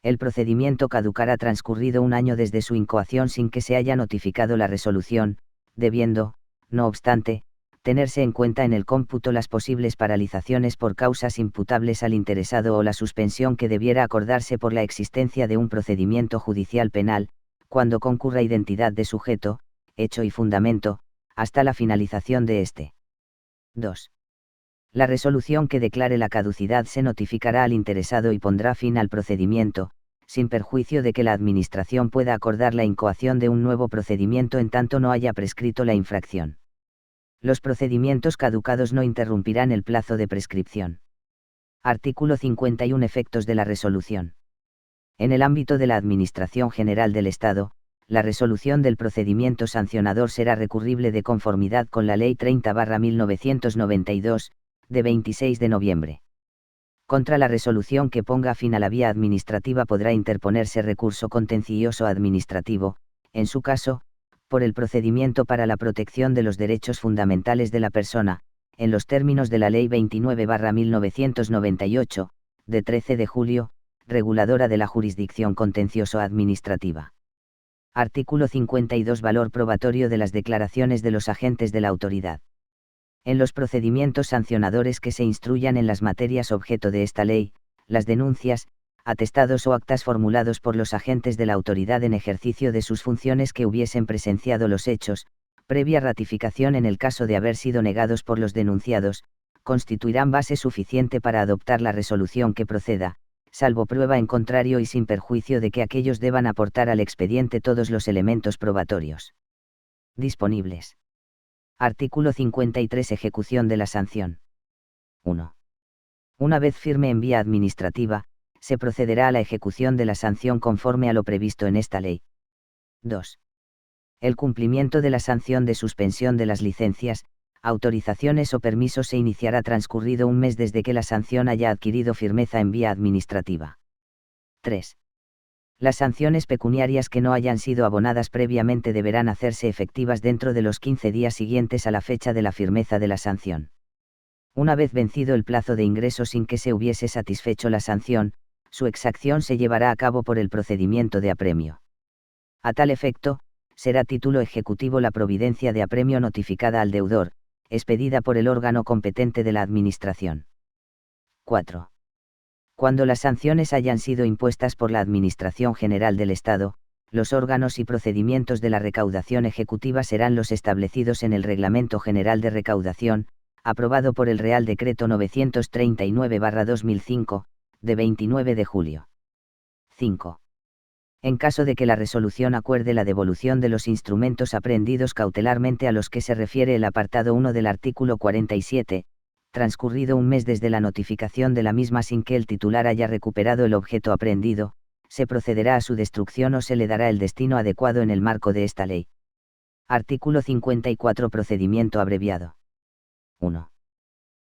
El procedimiento caducará transcurrido un año desde su incoación sin que se haya notificado la resolución, debiendo, no obstante, tenerse en cuenta en el cómputo las posibles paralizaciones por causas imputables al interesado o la suspensión que debiera acordarse por la existencia de un procedimiento judicial penal, cuando concurra identidad de sujeto, hecho y fundamento, hasta la finalización de este. 2. La resolución que declare la caducidad se notificará al interesado y pondrá fin al procedimiento, sin perjuicio de que la Administración pueda acordar la incoación de un nuevo procedimiento en tanto no haya prescrito la infracción. Los procedimientos caducados no interrumpirán el plazo de prescripción. Artículo 51. Efectos de la resolución. En el ámbito de la Administración General del Estado, la resolución del procedimiento sancionador será recurrible de conformidad con la Ley 30/1992, de 26 de noviembre. Contra la resolución que ponga fin a la vía administrativa podrá interponerse recurso contencioso administrativo, en su caso, por el procedimiento para la protección de los derechos fundamentales de la persona, en los términos de la Ley 29/1998, de 13 de julio, reguladora de la jurisdicción contencioso-administrativa. Artículo 52. Valor probatorio de las declaraciones de los agentes de la autoridad. En los procedimientos sancionadores que se instruyan en las materias objeto de esta ley, las denuncias, atestados o actas formulados por los agentes de la autoridad en ejercicio de sus funciones que hubiesen presenciado los hechos, previa ratificación en el caso de haber sido negados por los denunciados, constituirán base suficiente para adoptar la resolución que proceda, salvo prueba en contrario y sin perjuicio de que aquellos deban aportar al expediente todos los elementos probatorios disponibles. Artículo 53. Ejecución de la sanción. 1. Una vez firme en vía administrativa, se procederá a la ejecución de la sanción conforme a lo previsto en esta ley. 2. El cumplimiento de la sanción de suspensión de las licencias, autorizaciones o permisos se iniciará transcurrido un mes desde que la sanción haya adquirido firmeza en vía administrativa. 3. Las sanciones pecuniarias que no hayan sido abonadas previamente deberán hacerse efectivas dentro de los 15 días siguientes a la fecha de la firmeza de la sanción. Una vez vencido el plazo de ingreso sin que se hubiese satisfecho la sanción, su exacción se llevará a cabo por el procedimiento de apremio. A tal efecto, será título ejecutivo la providencia de apremio notificada al deudor, expedida por el órgano competente de la Administración. 4. Cuando las sanciones hayan sido impuestas por la Administración General del Estado, los órganos y procedimientos de la recaudación ejecutiva serán los establecidos en el Reglamento General de Recaudación, aprobado por el Real Decreto 939/2005, de 29 de julio. 5. En caso de que la resolución acuerde la devolución de los instrumentos aprehendidos cautelarmente a los que se refiere el apartado 1 del artículo 47, transcurrido un mes desde la notificación de la misma sin que el titular haya recuperado el objeto aprehendido, se procederá a su destrucción o se le dará el destino adecuado en el marco de esta ley. Artículo 54. Procedimiento abreviado. 1.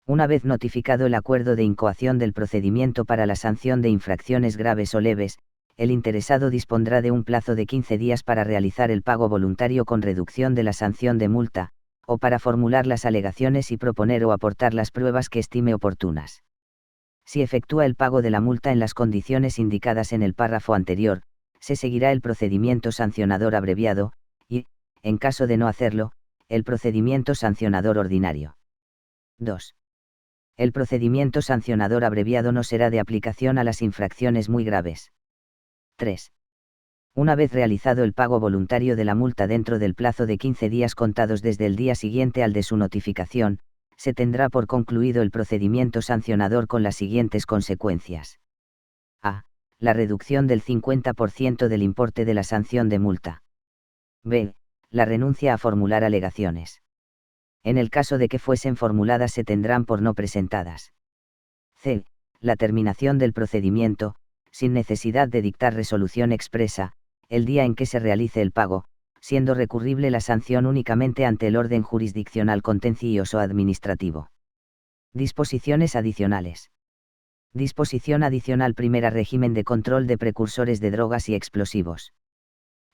Una vez notificado el acuerdo de incoación del procedimiento para la sanción de infracciones graves o leves, el interesado dispondrá de un plazo de 15 días para realizar el pago voluntario con reducción de la sanción de multa, o para formular las alegaciones y proponer o aportar las pruebas que estime oportunas. Si efectúa el pago de la multa en las condiciones indicadas en el párrafo anterior, se seguirá el procedimiento sancionador abreviado, y, en caso de no hacerlo, el procedimiento sancionador ordinario. 2. El procedimiento sancionador abreviado no será de aplicación a las infracciones muy graves. 3. Una vez realizado el pago voluntario de la multa dentro del plazo de 15 días contados desde el día siguiente al de su notificación, se tendrá por concluido el procedimiento sancionador con las siguientes consecuencias. A. la reducción del 50% del importe de la sanción de multa. B. La renuncia a formular alegaciones. En el caso de que fuesen formuladas se tendrán por no presentadas. C. La terminación del procedimiento, sin necesidad de dictar resolución expresa, el día en que se realice el pago, siendo recurrible la sanción únicamente ante el orden jurisdiccional contencioso administrativo. Disposiciones adicionales. Disposición adicional primera. Régimen de control de precursores de drogas y explosivos.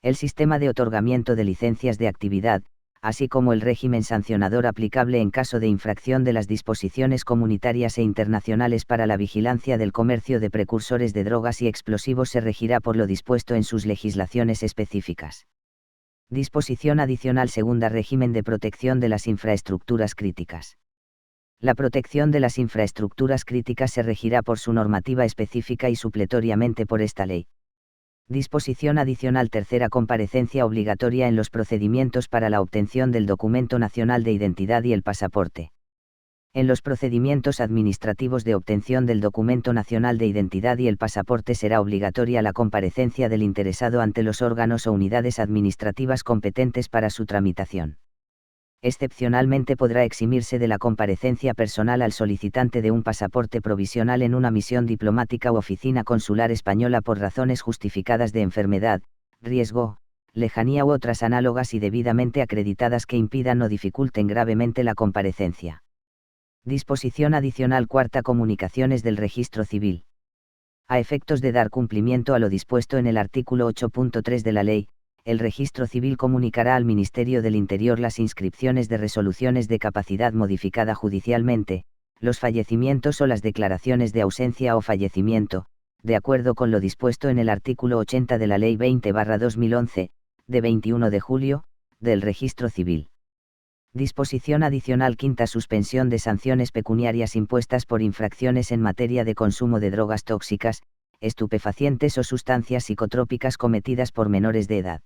El sistema de otorgamiento de licencias de actividad, así como el régimen sancionador aplicable en caso de infracción de las disposiciones comunitarias e internacionales para la vigilancia del comercio de precursores de drogas y explosivos se regirá por lo dispuesto en sus legislaciones específicas. Disposición adicional segunda. Régimen de protección de las infraestructuras críticas. La protección de las infraestructuras críticas se regirá por su normativa específica y supletoriamente por esta ley. Disposición adicional tercera. Comparecencia obligatoria en los procedimientos para la obtención del documento nacional de identidad y el pasaporte. En los procedimientos administrativos de obtención del documento nacional de identidad y el pasaporte será obligatoria la comparecencia del interesado ante los órganos o unidades administrativas competentes para su tramitación. Excepcionalmente podrá eximirse de la comparecencia personal al solicitante de un pasaporte provisional en una misión diplomática u oficina consular española por razones justificadas de enfermedad, riesgo, lejanía u otras análogas y debidamente acreditadas que impidan o dificulten gravemente la comparecencia. Disposición adicional cuarta. Comunicaciones del Registro Civil. A efectos de dar cumplimiento a lo dispuesto en el artículo 8.3 de la ley, el Registro Civil comunicará al Ministerio del Interior las inscripciones de resoluciones de capacidad modificada judicialmente, los fallecimientos o las declaraciones de ausencia o fallecimiento, de acuerdo con lo dispuesto en el artículo 80 de la Ley 20/2011, de 21 de julio, del Registro Civil. Disposición adicional quinta. Suspensión de sanciones pecuniarias impuestas por infracciones en materia de consumo de drogas tóxicas, estupefacientes o sustancias psicotrópicas cometidas por menores de edad.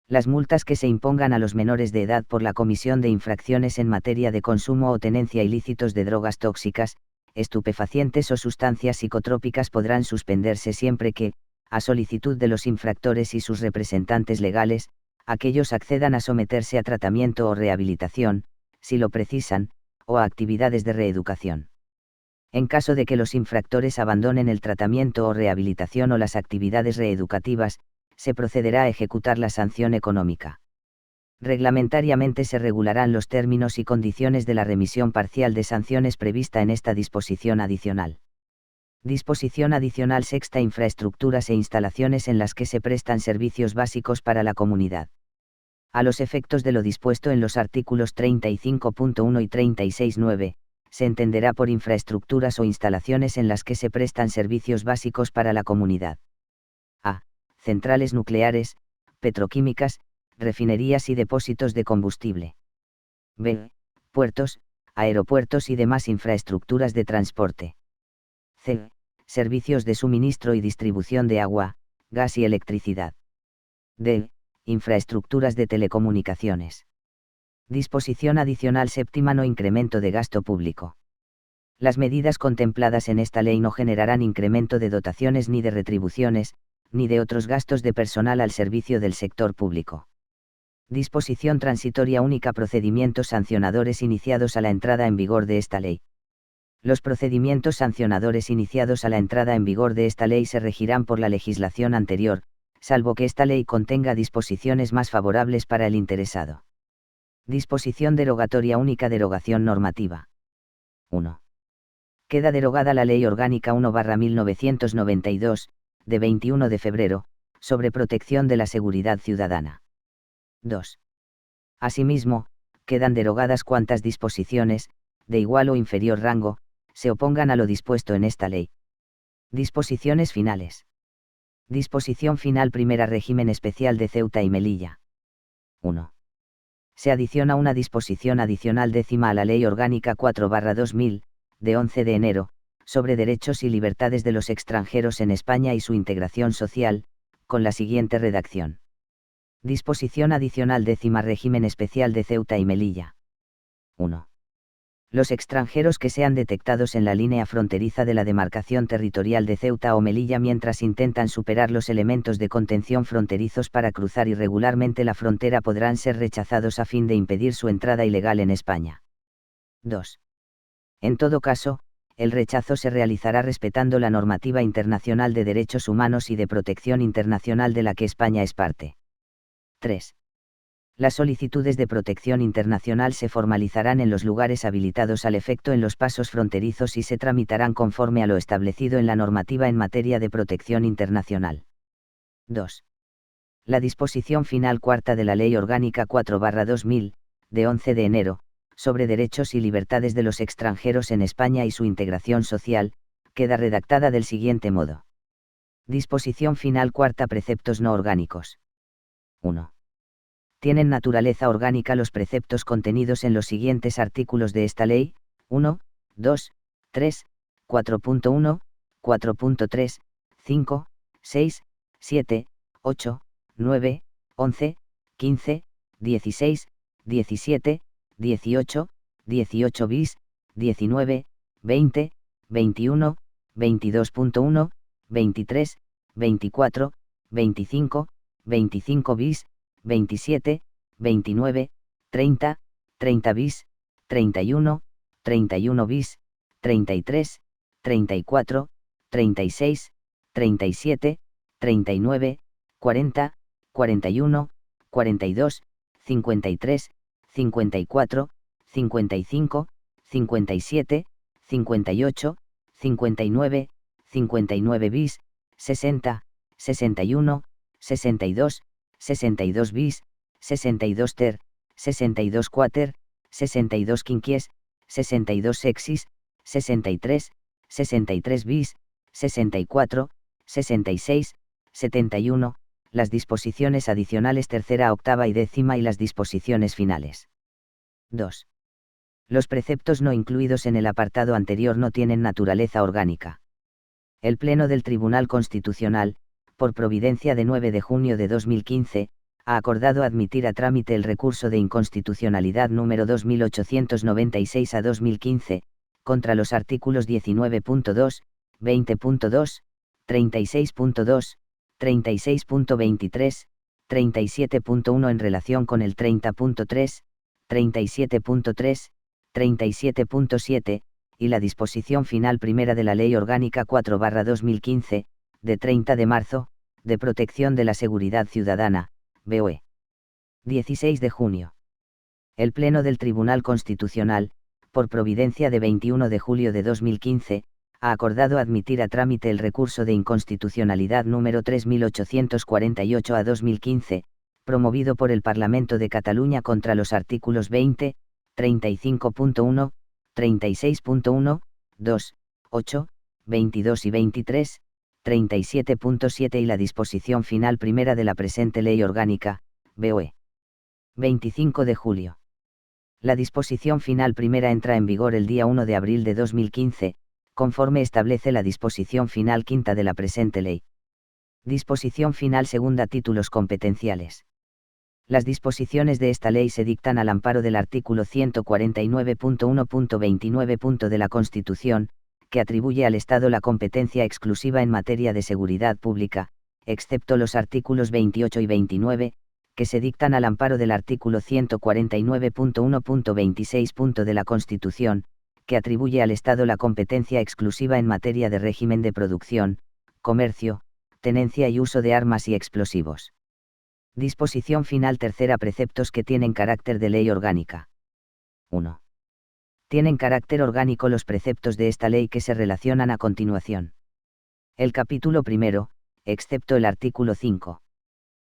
Las multas que se impongan a los menores de edad por la comisión de infracciones en materia de consumo o tenencia ilícitos de drogas tóxicas, estupefacientes o sustancias psicotrópicas podrán suspenderse siempre que, a solicitud de los infractores y sus representantes legales, aquellos accedan a someterse a tratamiento o rehabilitación, si lo precisan, o a actividades de reeducación. En caso de que los infractores abandonen el tratamiento o rehabilitación o las actividades reeducativas, se procederá a ejecutar la sanción económica. Reglamentariamente se regularán los términos y condiciones de la remisión parcial de sanciones prevista en esta disposición adicional. Disposición adicional sexta. Infraestructuras e instalaciones en las que se prestan servicios básicos para la comunidad. A los efectos de lo dispuesto en los artículos 35.1 y 36.9, se entenderá por infraestructuras o instalaciones en las que se prestan servicios básicos para la comunidad. A. Centrales nucleares, petroquímicas, refinerías y depósitos de combustible. B. Puertos, aeropuertos y demás infraestructuras de transporte. C. Servicios de suministro y distribución de agua, gas y electricidad. D. Infraestructuras de telecomunicaciones. Disposición adicional séptima. No incremento de gasto público. Las medidas contempladas en esta ley no generarán incremento de dotaciones ni de retribuciones, ni de otros gastos de personal al servicio del sector público. Disposición transitoria única. Procedimientos sancionadores iniciados a la entrada en vigor de esta ley. Los procedimientos sancionadores iniciados a la entrada en vigor de esta ley se regirán por la legislación anterior, salvo que esta ley contenga disposiciones más favorables para el interesado. Disposición derogatoria única. Derogación normativa. 1. Queda derogada la Ley Orgánica 1/1992, de 21 de febrero, sobre protección de la seguridad ciudadana. 2. Asimismo, quedan derogadas cuantas disposiciones, de igual o inferior rango, se opongan a lo dispuesto en esta ley. Disposiciones finales. Disposición final primera. Régimen especial de Ceuta y Melilla. 1. Se adiciona una disposición adicional décima a la Ley Orgánica 4/2000, de 11 de enero, sobre derechos y libertades de los extranjeros en España y su integración social, con la siguiente redacción. Disposición adicional décima. Régimen especial de Ceuta y Melilla. 1. Los extranjeros que sean detectados en la línea fronteriza de la demarcación territorial de Ceuta o Melilla mientras intentan superar los elementos de contención fronterizos para cruzar irregularmente la frontera podrán ser rechazados a fin de impedir su entrada ilegal en España. 2. En todo caso, el rechazo se realizará respetando la normativa internacional de derechos humanos y de protección internacional de la que España es parte. 3. Las solicitudes de protección internacional se formalizarán en los lugares habilitados al efecto en los pasos fronterizos y se tramitarán conforme a lo establecido en la normativa en materia de protección internacional. 2. La disposición final cuarta de la Ley Orgánica 4/2000, de 11 de enero, sobre derechos y libertades de los extranjeros en España y su integración social, queda redactada del siguiente modo. Disposición final cuarta. Preceptos no orgánicos. 1. Tienen naturaleza orgánica los preceptos contenidos en los siguientes artículos de esta ley: 1, 2, 3, 4.1, 4.3, 5, 6, 7, 8, 9, 11, 15, 16, 17, 18, 18 bis, 19, 20, 21, 22.1, 23, 24, 25, 25 bis, 27, 29, 30, 30 bis, 31, 31 bis, 33, 34, 36, 37, 39, 40, 41, 42, 53, 54, 55, 57, 58, 59, 59 bis, 60, 61, 62, 62 bis, 62 ter, 62 quater, 62 quinquies, 62 sexis, 63, 63 bis, 64, 66, 71, las disposiciones adicionales tercera, octava y décima y las disposiciones finales. 2. Los preceptos no incluidos en el apartado anterior no tienen naturaleza orgánica. El Pleno del Tribunal Constitucional, por providencia de 9 de junio de 2015, ha acordado admitir a trámite el recurso de inconstitucionalidad número 2896 a 2015, contra los artículos 19.2, 20.2, 36.2, 36.23, 37.1 en relación con el 30.3, 37.3, 37.7, y la disposición final primera de la Ley Orgánica 4/2015, de 30 de marzo, de protección de la seguridad ciudadana, BOE. 16 de junio. El Pleno del Tribunal Constitucional, por providencia de 21 de julio de 2015, ha acordado admitir a trámite el recurso de inconstitucionalidad número 3848 a 2015, promovido por el Parlamento de Cataluña contra los artículos 20, 35.1, 36.1, 2, 8, 22 y 23, 37.7 y la disposición final primera de la presente Ley Orgánica, BOE. 25 de julio. La disposición final primera entra en vigor el día 1 de abril de 2015, conforme establece la disposición final quinta de la presente ley. Disposición final segunda. Títulos competenciales. Las disposiciones de esta ley se dictan al amparo del artículo 149.1.29 de la Constitución, que atribuye al Estado la competencia exclusiva en materia de seguridad pública, excepto los artículos 28 y 29, que se dictan al amparo del artículo 149.1.26 de la Constitución, que atribuye al Estado la competencia exclusiva en materia de régimen de producción, comercio, tenencia y uso de armas y explosivos. Disposición final tercera. Preceptos que tienen carácter de ley orgánica. 1. Tienen carácter orgánico los preceptos de esta ley que se relacionan a continuación. El capítulo primero, excepto el artículo 5.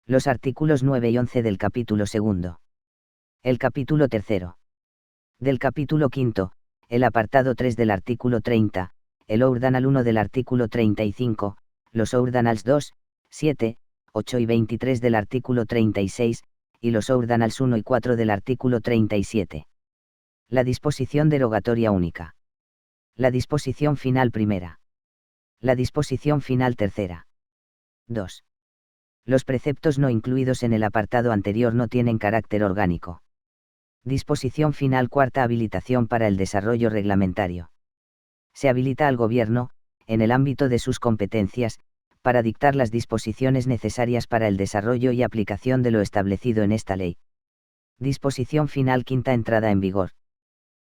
Los artículos 9 y 11 del capítulo segundo. El capítulo tercero. Del capítulo quinto, el apartado 3 del artículo 30, el ordinal 1 del artículo 35, los ordinals 2, 7, 8 y 23 del artículo 36, y los ordinals 1 y 4 del artículo 37. La disposición derogatoria única. La disposición final primera. La disposición final tercera. 2. Los preceptos no incluidos en el apartado anterior no tienen carácter orgánico. Disposición final cuarta. Habilitación para el desarrollo reglamentario. Se habilita al Gobierno, en el ámbito de sus competencias, para dictar las disposiciones necesarias para el desarrollo y aplicación de lo establecido en esta ley. Disposición final quinta. Entrada en vigor.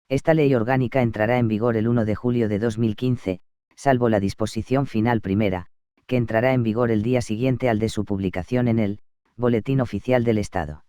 Esta ley orgánica entrará en vigor el 1 de julio de 2015, salvo la disposición final primera, que entrará en vigor el día siguiente al de su publicación en el Boletín Oficial del Estado.